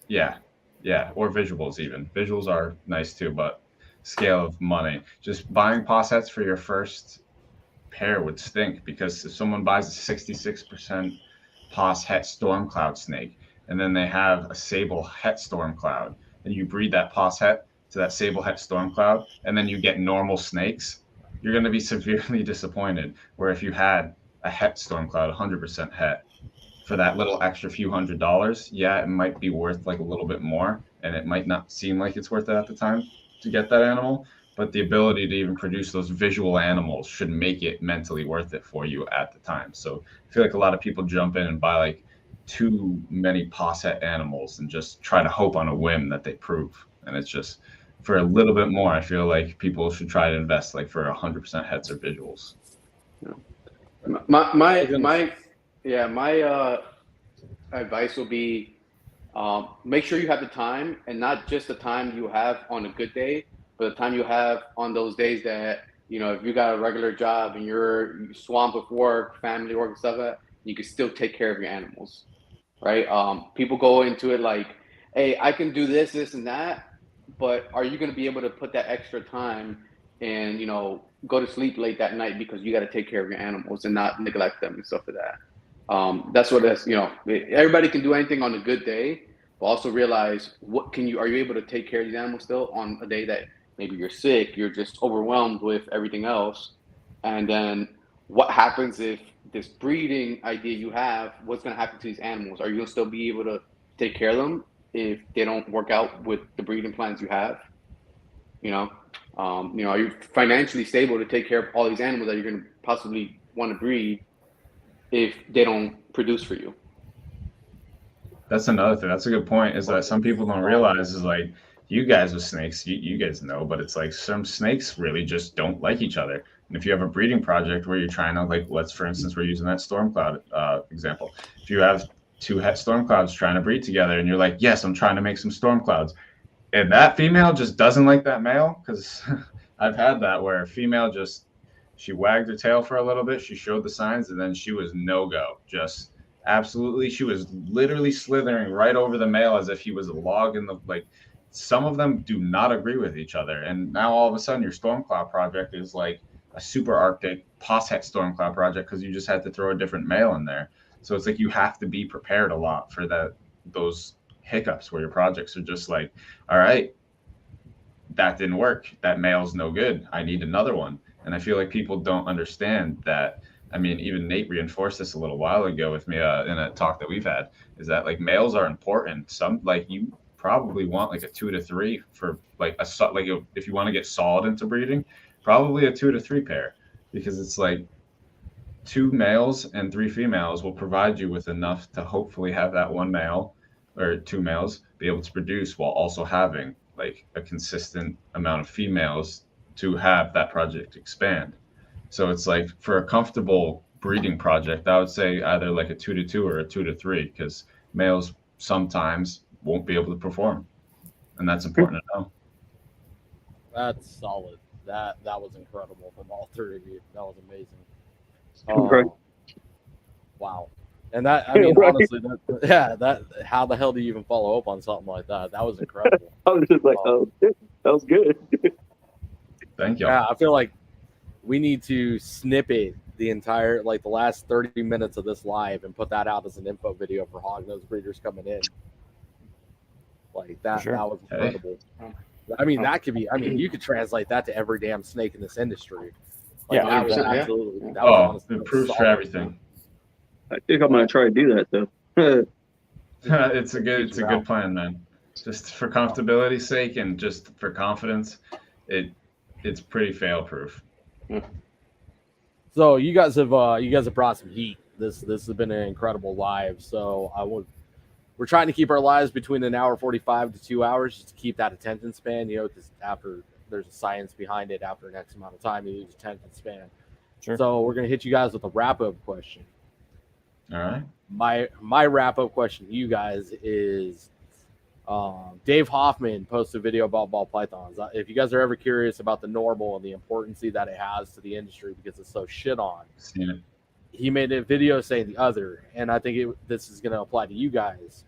Yeah, or visuals even. Visuals are nice too, but scale of money. Just buying POS sets for your first pair would stink, because if someone buys a 66% POS het Stormcloud snake, and then they have a Sable het Stormcloud, and you breed that POS het to that Sable het Stormcloud, and then you get normal snakes, you're going to be severely disappointed. Where if you had a het Stormcloud, 100% het, for that little extra few $100s, yeah, it might be worth like a little bit more, and it might not seem like it's worth it at the time to get that animal, but the ability to even produce those visual animals should make it mentally worth it for you at the time. So I feel like a lot of people jump in and buy like too many POS het animals and just try to hope on a whim that they prove. And it's just, for a little bit more, I feel like people should try to invest like for 100% hets or visuals. My advice will be, make sure you have the time, and not just the time you have on a good day, but the time you have on those days that, you know, if you got a regular job and you're swamped with work, family work and stuff like that, you can still take care of your animals, right? People go into it like, hey, I can do this, this, and that, but are you going to be able to put that extra time and, you know, go to sleep late that night because you got to take care of your animals and not neglect them and stuff like that? That's what it's, you know, everybody can do anything on a good day, but also realize are you able to take care of these animals still on a day that maybe you're sick, you're just overwhelmed with everything else. And then what happens if this breeding idea you have, what's going to happen to these animals? Are you going to still be able to take care of them if they don't work out with the breeding plans you have? You know, are you financially stable to take care of all these animals that you're going to possibly want to breed if they don't produce for you? That's another thing. That's a good point, is that some people don't realize is like, you guys with snakes, you guys know, but it's like some snakes really just don't like each other. And if you have a breeding project where you're trying to, like, let's, for instance, we're using that Stormcloud example. If you have 2 het Stormclouds trying to breed together, and you're like, yes, I'm trying to make some Stormclouds, and that female just doesn't like that male, because I've had that where a female just, she wagged her tail for a little bit, she showed the signs, and then she was no-go. Just absolutely, she was literally slithering right over the male as if he was a log in the, like, some of them do not agree with each other. And now all of a sudden your Stormcloud project is like a super Arctic POS het Stormcloud project, because you just had to throw a different male in there. So it's like you have to be prepared a lot for those hiccups where your projects are just like, all right, that didn't work, that male's no good, I need another one. And I feel like people don't understand that. I mean, even Nate reinforced this a little while ago with me in a talk that we've had, is that like males are important. Some, like, you probably want like a 2 to 3 for like if you want to get solid into breeding, probably a 2 to 3 pair, because it's like 2 males and 3 females will provide you with enough to hopefully have that 1 male or 2 males be able to produce, while also having like a consistent amount of females to have that project expand. So it's like, for a comfortable breeding project, I would say either like a 2 to 2 or a 2 to 3, because males sometimes won't be able to perform, and that's important to know. That's solid. That was incredible from all 3 of you. That was amazing. Right. Wow. And that, I mean, Right. honestly, that how the hell do you even follow up on something like that? That was incredible. I was just like, oh, shit, that was good. Thank you. Yeah, I feel like we need to snippet the entire, like the last 30 minutes of this live and put that out as an info video for Hognose breeders coming in. Like that, Sure. that was incredible. I mean, that could be, I mean, you could translate that to every damn snake in this industry. Like, Yeah, that was 100%, yeah. absolutely, that was honestly it proves for solid. everything. I think I'm gonna try to do that though. It's a good plan, man. Just for comfortability's sake and just for confidence, it's pretty fail proof. So you guys have brought some heat. This has been an incredible live. So we're trying to keep our lives between an hour 45 to 2 hours just to keep that attention span, you know, because after there's a science behind it, after an X amount of time, you lose attention span. Sure. So we're gonna hit you guys with a wrap-up question. All right. My wrap-up question to you guys is Dave Hoffman posted a video about ball pythons. If you guys are ever curious about the normal and the importance that it has to the industry because it's so shit on, Seen it. he made a video saying the other, and I think this is going to apply to you guys.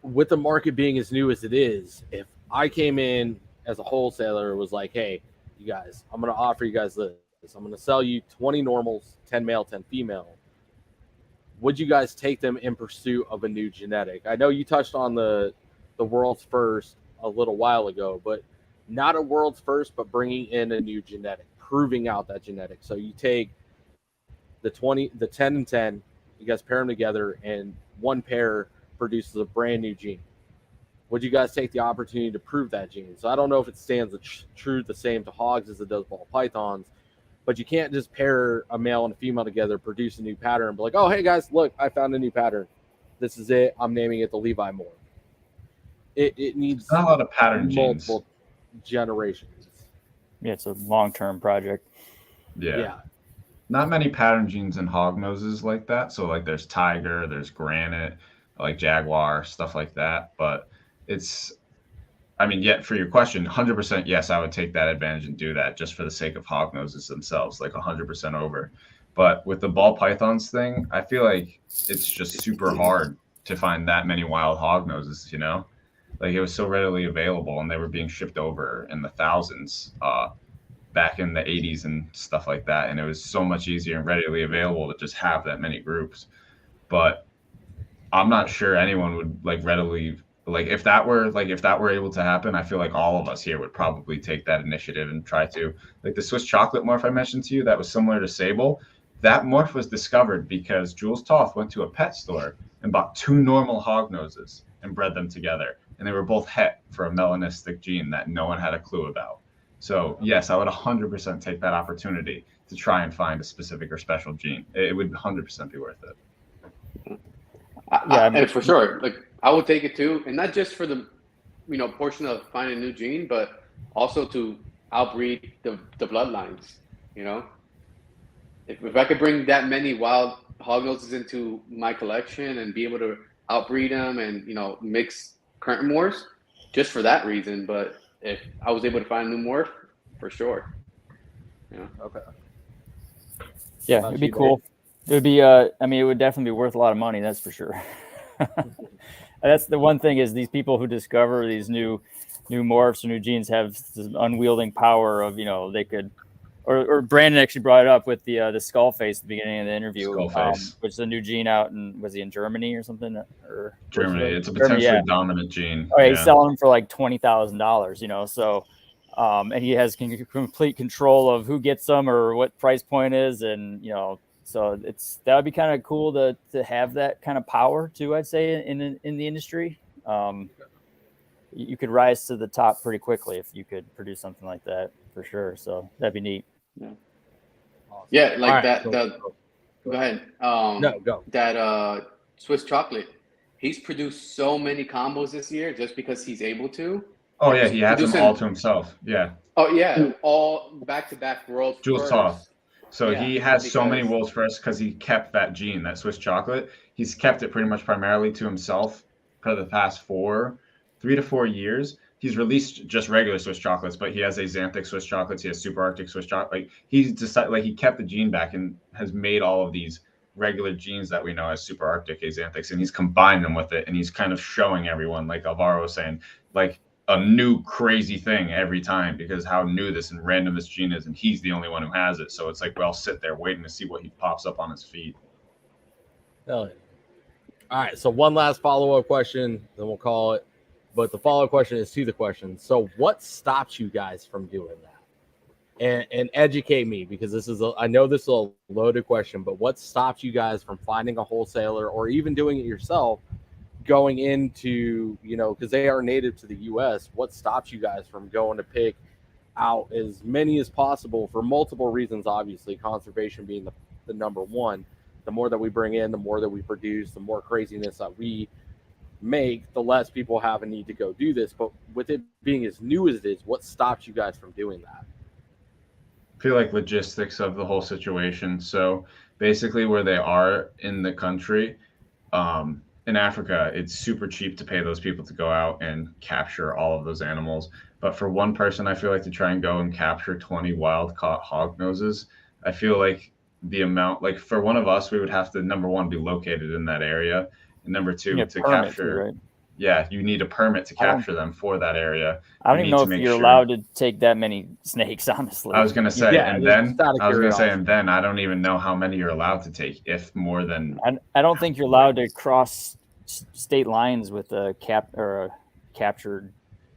With the market being as new as it is, if I came in as a wholesaler and was like, hey, you guys, I'm going to offer you guys this. I'm going to sell you 20 normals, 10 male, 10 female. Would you guys take them in pursuit of a new genetic? I know you touched on the world's first a little while ago, but not a world's first, but bringing in a new genetic, proving out that genetic. So you take the 10 and 10, you guys pair them together, and one pair produces a brand new gene. Would you guys take the opportunity to prove that gene? So I don't know if it stands true the same to hogs as it does ball pythons, but you can't just pair a male and a female together, produce a new pattern, and be like, oh, hey, guys, look, I found a new pattern. This is it. I'm naming it the Levi Moore. It needs Not a lot of pattern genes. multiple generations. Yeah, it's a long-term project. Yeah. Not many pattern genes in hognoses like that. So like there's tiger, there's granite, like jaguar, stuff like that. But yet for your question, 100% yes, I would take that advantage and do that just for the sake of hognoses themselves, like 100% over. But with the ball pythons thing, I feel like it's just super hard to find that many wild hognoses, you know? Like it was so readily available and they were being shipped over in the thousands back in the 80s and stuff like that. And it was so much easier and readily available to just have that many groups. But I'm not sure anyone would readily, if that were able to happen, I feel like all of us here would probably take that initiative and try to, like the Swiss chocolate morph I mentioned to you, that was similar to Sable. That morph was discovered because Jules Toth went to a pet store and bought 2 normal hognoses and bred them together. And they were both het for a melanistic gene that no one had a clue about. So yes, I would 100% take that opportunity to try and find a specific or special gene. It would 100% be worth it. And for sure, I would take it too, and not just for the, portion of finding a new gene, but also to outbreed the bloodlines. If I could bring that many wild hognoses into my collection and be able to outbreed them and mix current morphs, just for that reason. But if I was able to find a new morph, for sure. Okay. Yeah, it'd be cool. It would be, it would definitely be worth a lot of money. That's for sure. That's the one thing is these people who discover these new morphs or new genes have this unwielding power of, they could, or Brandon actually brought it up with the skull face at the beginning of the interview, which is a new gene out in, was he in Germany or something? Or Germany. It's a potentially dominant gene. Oh, yeah, he's selling them for like $20,000, so, and he has complete control of who gets them or what price point is. And, so that would be kind of cool to have that kind of power too, I'd say in the industry. You could rise to the top pretty quickly if you could produce something like that for sure. So that'd be neat. Yeah. Awesome. Yeah. Like that. Go ahead. No, go. That Swiss chocolate, he's produced so many combos this year just because he's able to. Oh yeah. He has them all to himself. Yeah. Oh yeah. All back-to-back world Jules Toth. So he has so many worlds first because he kept that gene, that Swiss chocolate. He's kept it pretty much primarily to himself for the past 3 to 4 years. he's released just regular Swiss chocolates, but he has Axanthic Swiss chocolates. He has Super Arctic Swiss chocolate. Like he's decided, like he kept the gene back and has made all of these regular genes that we know as Super Arctic Axanthics, and he's combined them with it, and he's kind of showing everyone, like Alvaro was saying, like a new crazy thing every time because how new this and random this gene is, and he's the only one who has it. So it's like we all sit there waiting to see what he pops up on his feed. Hell yeah. All right, so one last follow-up question, then we'll call it. But the follow-up question is to the question. So what stops you guys from doing that? And educate me, because I know this is a loaded question, but what stops you guys from finding a wholesaler or even doing it yourself, going into, because they are native to the U.S., what stops you guys from going to pick out as many as possible for multiple reasons, obviously, conservation being the number one. The more that we bring in, the more that we produce, the more craziness that we make, the less people have a need to go do this. But with it being as new as it is, what stops you guys from doing that? I feel like logistics of the whole situation. So basically where they are in the country, in Africa, it's super cheap to pay those people to go out and capture all of those animals. But for one person, I feel like to try and go and capture 20 wild caught hognoses, I feel like the amount, like for one of us, we would have to, number one, be located in that area, and number two, to capture, right? Yeah, you need a permit to capture them for that area. I don't even know if you're allowed to take that many snakes, honestly. I was going to say, and then I don't even know how many you're allowed to take, if more than. I don't think you're allowed to cross state lines with a captured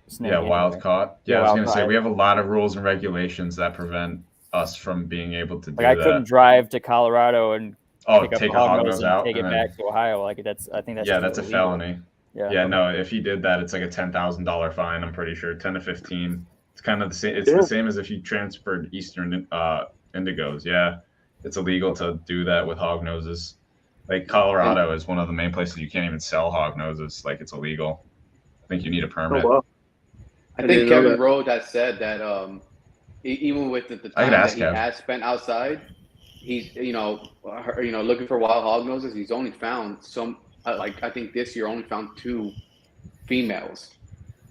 snake. Yeah, wild caught. Yeah, I was going to say, we have a lot of rules and regulations that prevent us from being able to do that. I couldn't drive to Colorado and take a hognose out, take it back to Ohio. I think that's a felony. Yeah, no, if he did that, it's like a $10,000 fine. I'm pretty sure 10 to 15. It's kind of the same. It's the same as if you transferred Eastern indigos. Yeah, it's illegal to do that with hognoses. Like Colorado is one of the main places you can't even sell hognoses. Like it's illegal. I think you need a permit. Oh, wow. I think Kevin Rowe that said that even with the time that he has spent outside, he's looking for wild hognoses. He's only found some. I think this year only found 2 females.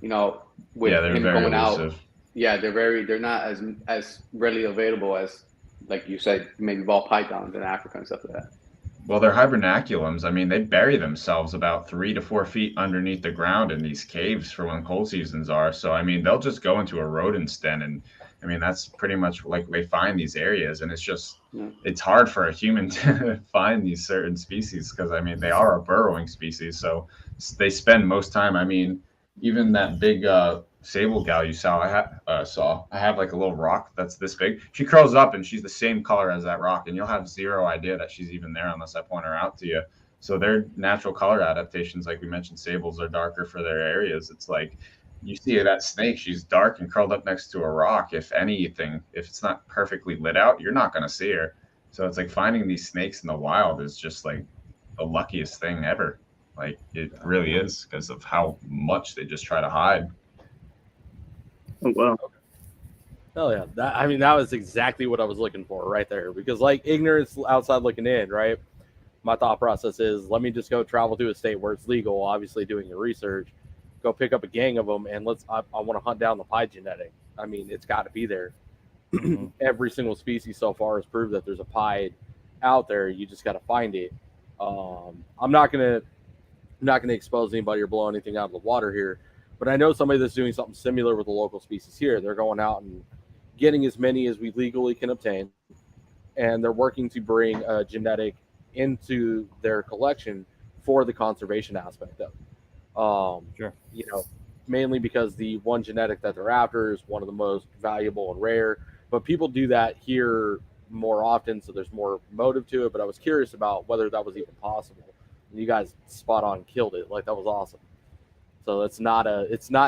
With him going out. Yeah, they're not as readily available as, like you said, maybe ball pythons in Africa and stuff like that. Well, they're hibernaculums. I mean, they bury themselves about 3 to 4 feet underneath the ground in these caves for when cold seasons are. So, I mean, they'll just go into a rodent's den, and I mean, that's pretty much like they find these areas, and it's just, it's hard for a human to find these certain species because, I mean, they are a burrowing species. So they spend most time, I mean, even that big sable gal you saw, I have like a little rock that's this big. She curls up and she's the same color as that rock, and you'll have zero idea that she's even there unless I point her out to you. So their natural color adaptations, like we mentioned, sables are darker for their areas. It's like you see that snake, she's dark and curled up next to a rock. If anything, if it's not perfectly lit out, you're not going to see her. So it's like finding these snakes in the wild is just like the luckiest thing ever. Like it really is, because of how much they just try to hide. Oh, wow. Hell yeah. That was exactly what I was looking for right there. Because like ignorance outside looking in, right? My thought process is, let me just go travel to a state where it's legal, obviously doing your research, go pick up a gang of them, and I want to hunt down the pied genetic. I mean, it's got to be there. Every single species so far has proved that there's a pied out there. You just got to find it. I'm not gonna expose anybody or blow anything out of the water here, but I know somebody that's doing something similar with the local species here. They're going out and getting as many as we legally can obtain, and they're working to bring a genetic into their collection for the conservation aspect of it. Sure. Mainly because the one genetic that they're after is one of the most valuable and rare, but people do that here more often, so there's more motive to it. But I was curious about whether that was even possible. And you guys spot on killed it. Like, that was awesome. So it's not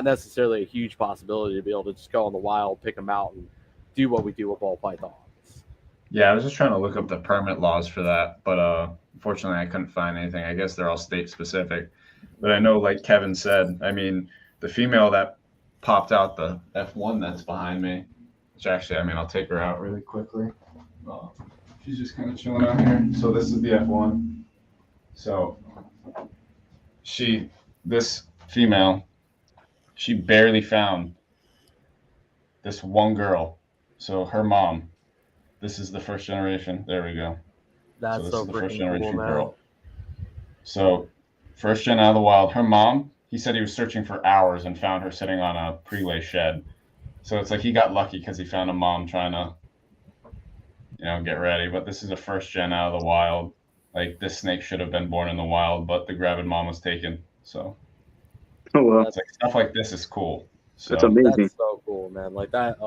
necessarily a huge possibility to be able to just go in the wild, pick them out, and do what we do with ball pythons. Yeah, I was just trying to look up the permit laws for that, but unfortunately I couldn't find anything. I guess they're all state specific. But I know, like Kevin said, I mean, the female that popped out, the F1 that's behind me, which actually, I mean, I'll take her out really quickly. She's just kind of chilling out here. So this is the F1. So this female, she barely found this one girl. So her mom, this is the first generation. There we go. That's this so is the first freaking generation cool, man. girl. So first gen out of the wild. Her mom, he said he was searching for hours and found her sitting on a pre-lay shed. So it's like he got lucky because he found a mom trying to, get ready. But this is a first gen out of the wild. Like this snake should have been born in the wild, but the gravid mom was taken. So Oh well, it's like stuff like this is cool. So that's amazing. That's so cool, man. Like that.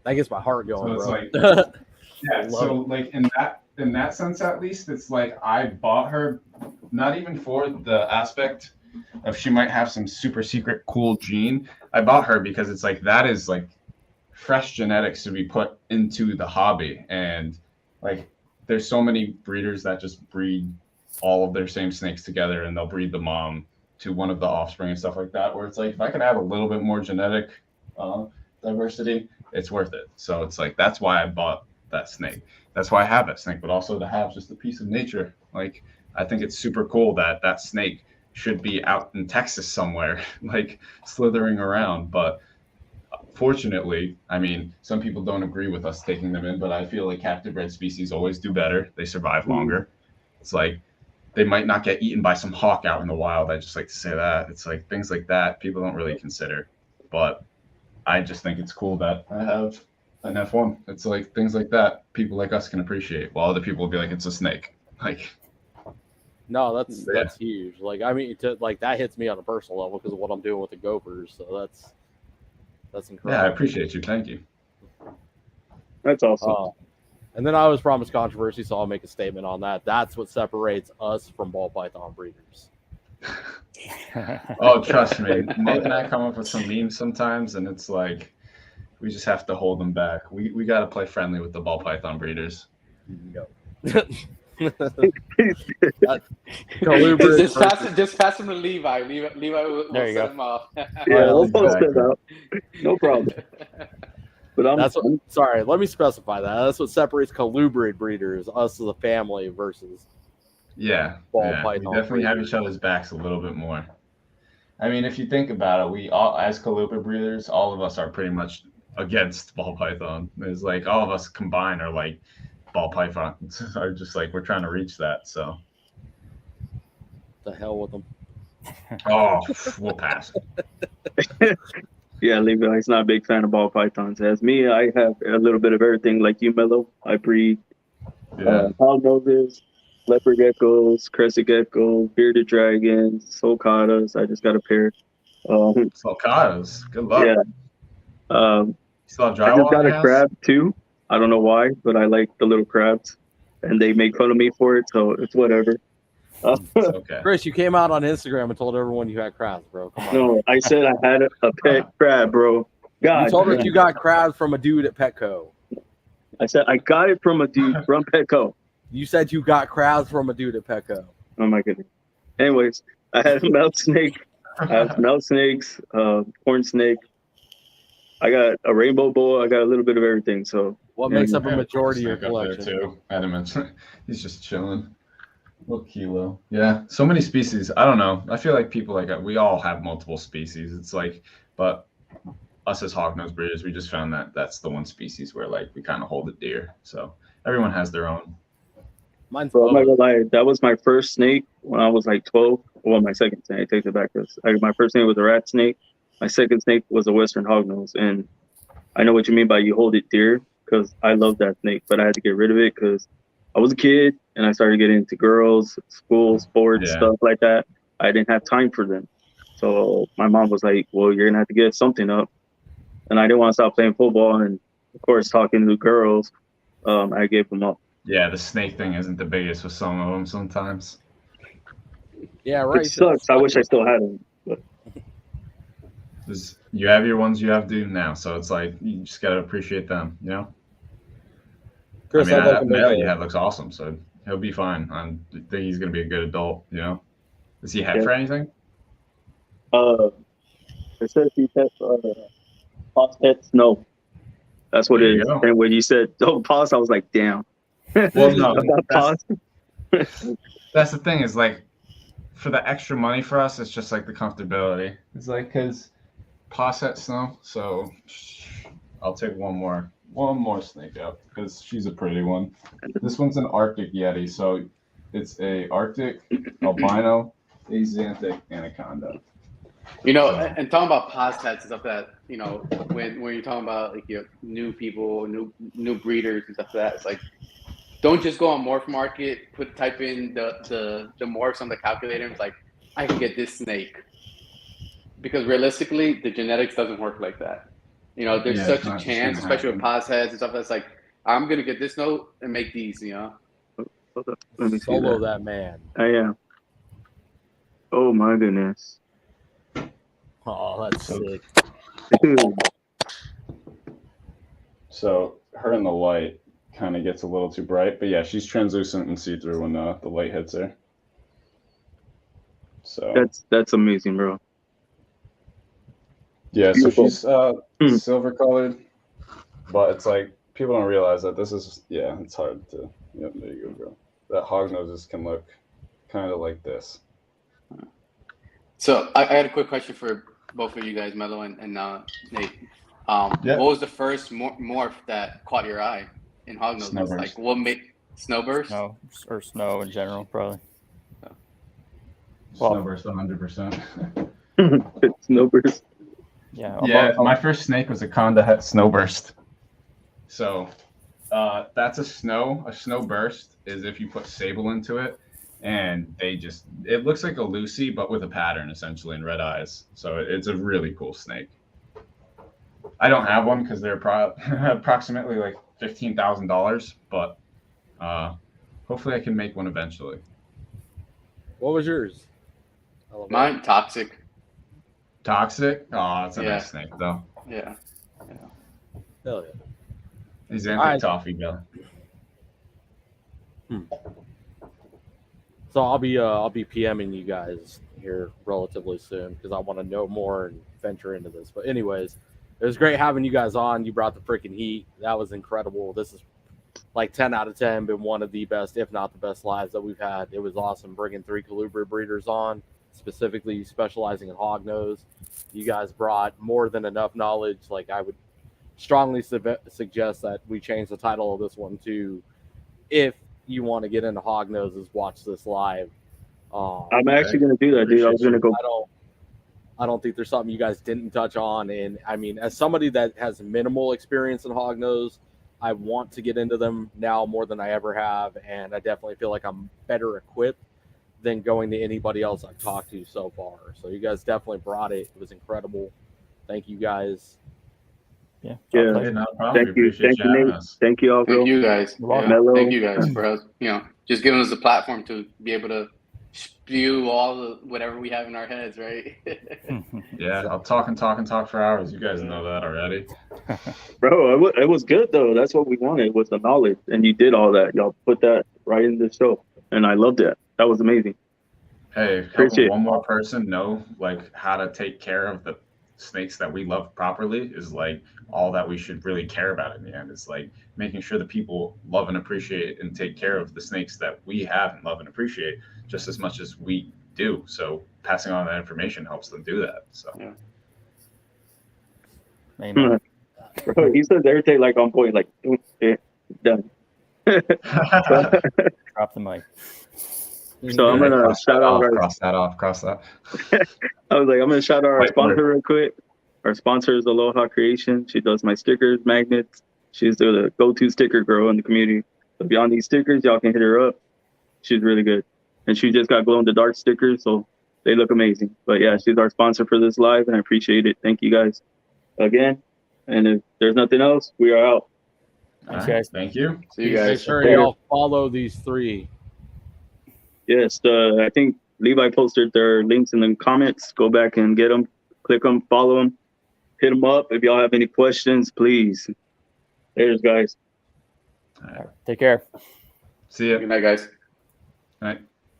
That gets my heart going, so it's bro. like, yeah. So like in that sense, at least, it's like I bought her not even for the aspect of she might have some super secret cool gene. I bought her because it's like that is like fresh genetics to be put into the hobby, and like there's so many breeders that just breed all of their same snakes together, and they'll breed the mom to one of the offspring and stuff like that. Where it's like if I can add a little bit more genetic diversity, it's worth it. So it's like that's why I bought that snake. That's why I have that snake, but also to have just a piece of nature. Like I think it's super cool that snake should be out in Texas somewhere, like slithering around. But fortunately, I mean, some people don't agree with us taking them in, but I feel like captive bred species always do better. They survive longer. It's like they might not get eaten by some hawk out in the wild. I just like to say that. It's like things like that people don't really consider. But I just think it's cool that I have an F1. It's like things like that people like us can appreciate, while other people will be like, it's a snake. Like, no, that's huge. Like, I mean, like that hits me on a personal level because of what I'm doing with the gophers. So that's incredible. Yeah, I appreciate you. Thank you. That's awesome. And then I was promised controversy, so I'll make a statement on that. That's what separates us from ball python breeders. Oh, trust me. Mike and I come up with some memes sometimes, and it's like we just have to hold them back. We got to play friendly with the ball python breeders. Just pass him to Levi. Levi will set him off. Yeah, we'll post it out. No problem. But sorry, let me specify that. That's what separates colubrid breeders, us as a family, versus ball python. We definitely have each other's backs a little bit more. I mean, if you think about it, we all, as colubrid breeders, all of us are pretty much against ball python. It's like all of us combined are like ball pythons are just like we're trying to reach that. So the hell with them. Oh, we'll pass. Yeah, Levi's not a big fan of ball pythons. As me, I have a little bit of everything like you, Mello. I breed Hognoses, leopard geckos, crested geckos, bearded dragons, sulcatas. I just got a pair. Sulcatas, good luck. Yeah. I just got a crab too. I don't know why, but I like the little crabs, and they make fun of me for it, so it's whatever. Okay. Chris, you came out on Instagram and told everyone you had crabs, bro. Come on. No, I said I had a pet crab, bro. God, you told us you got crabs from a dude at Petco. I said I got it from a dude from Petco. You said you got crabs from a dude at Petco. Oh my goodness. Anyways, I had a melt snake. I have melt snakes, corn snake. I got a rainbow boa. I got a little bit of everything. So what makes up a majority of your collection? Too. I had to mention he's just chilling. Little kilo. Yeah, so many species. I don't know. I feel like people we all have multiple species. It's like, but us as hognose breeders, we just found that that's the one species where like we kind of hold it dear. So everyone has their own. Mine's I'm not gonna lie, that was my first snake when I was like 12. Well, my second snake. I take it back. My first snake was a rat snake. My second snake was a western hognose, and I know what you mean by you hold it dear because I love that snake, but I had to get rid of it because I was a kid and I started getting into girls, school, sports, stuff like that. I didn't have time for them. So my mom was like, well, you're going to have to get something up. And I didn't want to stop playing football. And of course, talking to girls, I gave them up. Yeah, the snake thing isn't the biggest with some of them sometimes. Yeah, right. It sucks. I wish I still had them. But. You have your ones you have to do now. So it's like, you just got to appreciate them, you know? Chris, I mean, that male you have looks awesome, so he'll be fine. I think he's going to be a good adult, you know? Does he have for anything? It says he has pos pets. No. That's what it is. Go. And when you said, pos, I was like, damn. Well, no. That's the thing is like, for the extra money for us, it's just like the comfortability. It's like, because Posset Snow. So I'll take one more snake out because she's a pretty one. This one's an Arctic Yeti, so it's a Arctic albino axanthic anaconda. And talking about possets and stuff that, when you're talking about like new people, new breeders and stuff like that, it's like, don't just go on Morph Market, type in the morphs on the calculator, and it's like, I can get this snake. Because realistically, the genetics doesn't work like that. There's such a chance, especially with possets and stuff, that's like, I'm gonna get this note and make these, Let me Solo that man. I am. Oh my goodness. Oh, that's sick. So her in the light kind of gets a little too bright, but yeah, she's translucent and see-through when the light hits her. So that's amazing, bro. Yeah, so she's silver colored, but it's like people don't realize that this is it's hard to. Yep, there you go, bro. That Hognoses can look kind of like this. So I had a quick question for both of you guys, Melo and Nate. What was the first morph that caught your eye in Hognoses? Snowburst. Like, what made Snowburst? No, or snow in general, probably. Snowburst, 100%. Snowburst. Yeah. My first snake was a Conda Het Snowburst. So that's a snow. A snowburst is if you put sable into it, and it looks like a Lucy, but with a pattern essentially and red eyes. So it's a really cool snake. I don't have one because they're approximately like $15,000, but hopefully I can make one eventually. What was yours? Mine, Toxic. Toxic? Oh, that's a nice snake though. Yeah. Hell yeah. He's anti-toffee guy. So I'll be PMing you guys here relatively soon because I want to know more and venture into this. But anyways, it was great having you guys on. You brought the freaking heat. That was incredible. This is like 10 out of 10, been one of the best, if not the best lives that we've had. It was awesome bringing 3 colubrid breeders on, specifically specializing in hognose. You guys brought more than enough knowledge. Like, I would strongly suggest that we change the title of this one to, if you want to get into hognoses, watch this live. I'm actually going to do that, dude. I was going to go. I don't think there's something you guys didn't touch on. And I mean, as somebody that has minimal experience in hognose, I want to get into them now more than I ever have. And I definitely feel like I'm better equipped than going to anybody else I've talked to so far. So you guys definitely brought it. It was incredible. Thank you guys. Yeah. No problem. Thank you. Thank you, Nate. Thank you all. Thank you guys. Thank you guys for just giving us a platform to be able to spew all whatever we have in our heads, right? Yeah, I'll talk for hours. You guys know that already. Bro, it was good though. That's what we wanted, was the knowledge, and you did all that. Y'all put that right in the show, and I loved it. That was amazing. Hey, helping one more person know like how to take care of the snakes that we love properly is like all that we should really care about in the end. It's like making sure that people love and appreciate and take care of the snakes that we have and love and appreciate just as much as we do. So passing on that information helps them do that. So Amen. Bro, he says everything like on point, like done. Drop the mic. So I'm gonna shout out cross that. I was like, I'm gonna shout out our sponsor real quick. Our sponsor is Aloha Creation. She does my stickers, magnets. She's the go-to sticker girl in the community. So beyond these stickers, y'all can hit her up. She's really good. And she just got glow-in-the-dark stickers, so they look amazing. But yeah, she's our sponsor for this live, and I appreciate it. Thank you guys again. And if there's nothing else, we are out. Thanks, guys. Thank you. See you guys. Make sure y'all follow these 3. Yes, I think Levi posted their links in the comments. Go back and get them, click them, follow them, hit them up. If y'all have any questions, please. There's guys. All right. Take care. See ya. Good night, guys. Good night.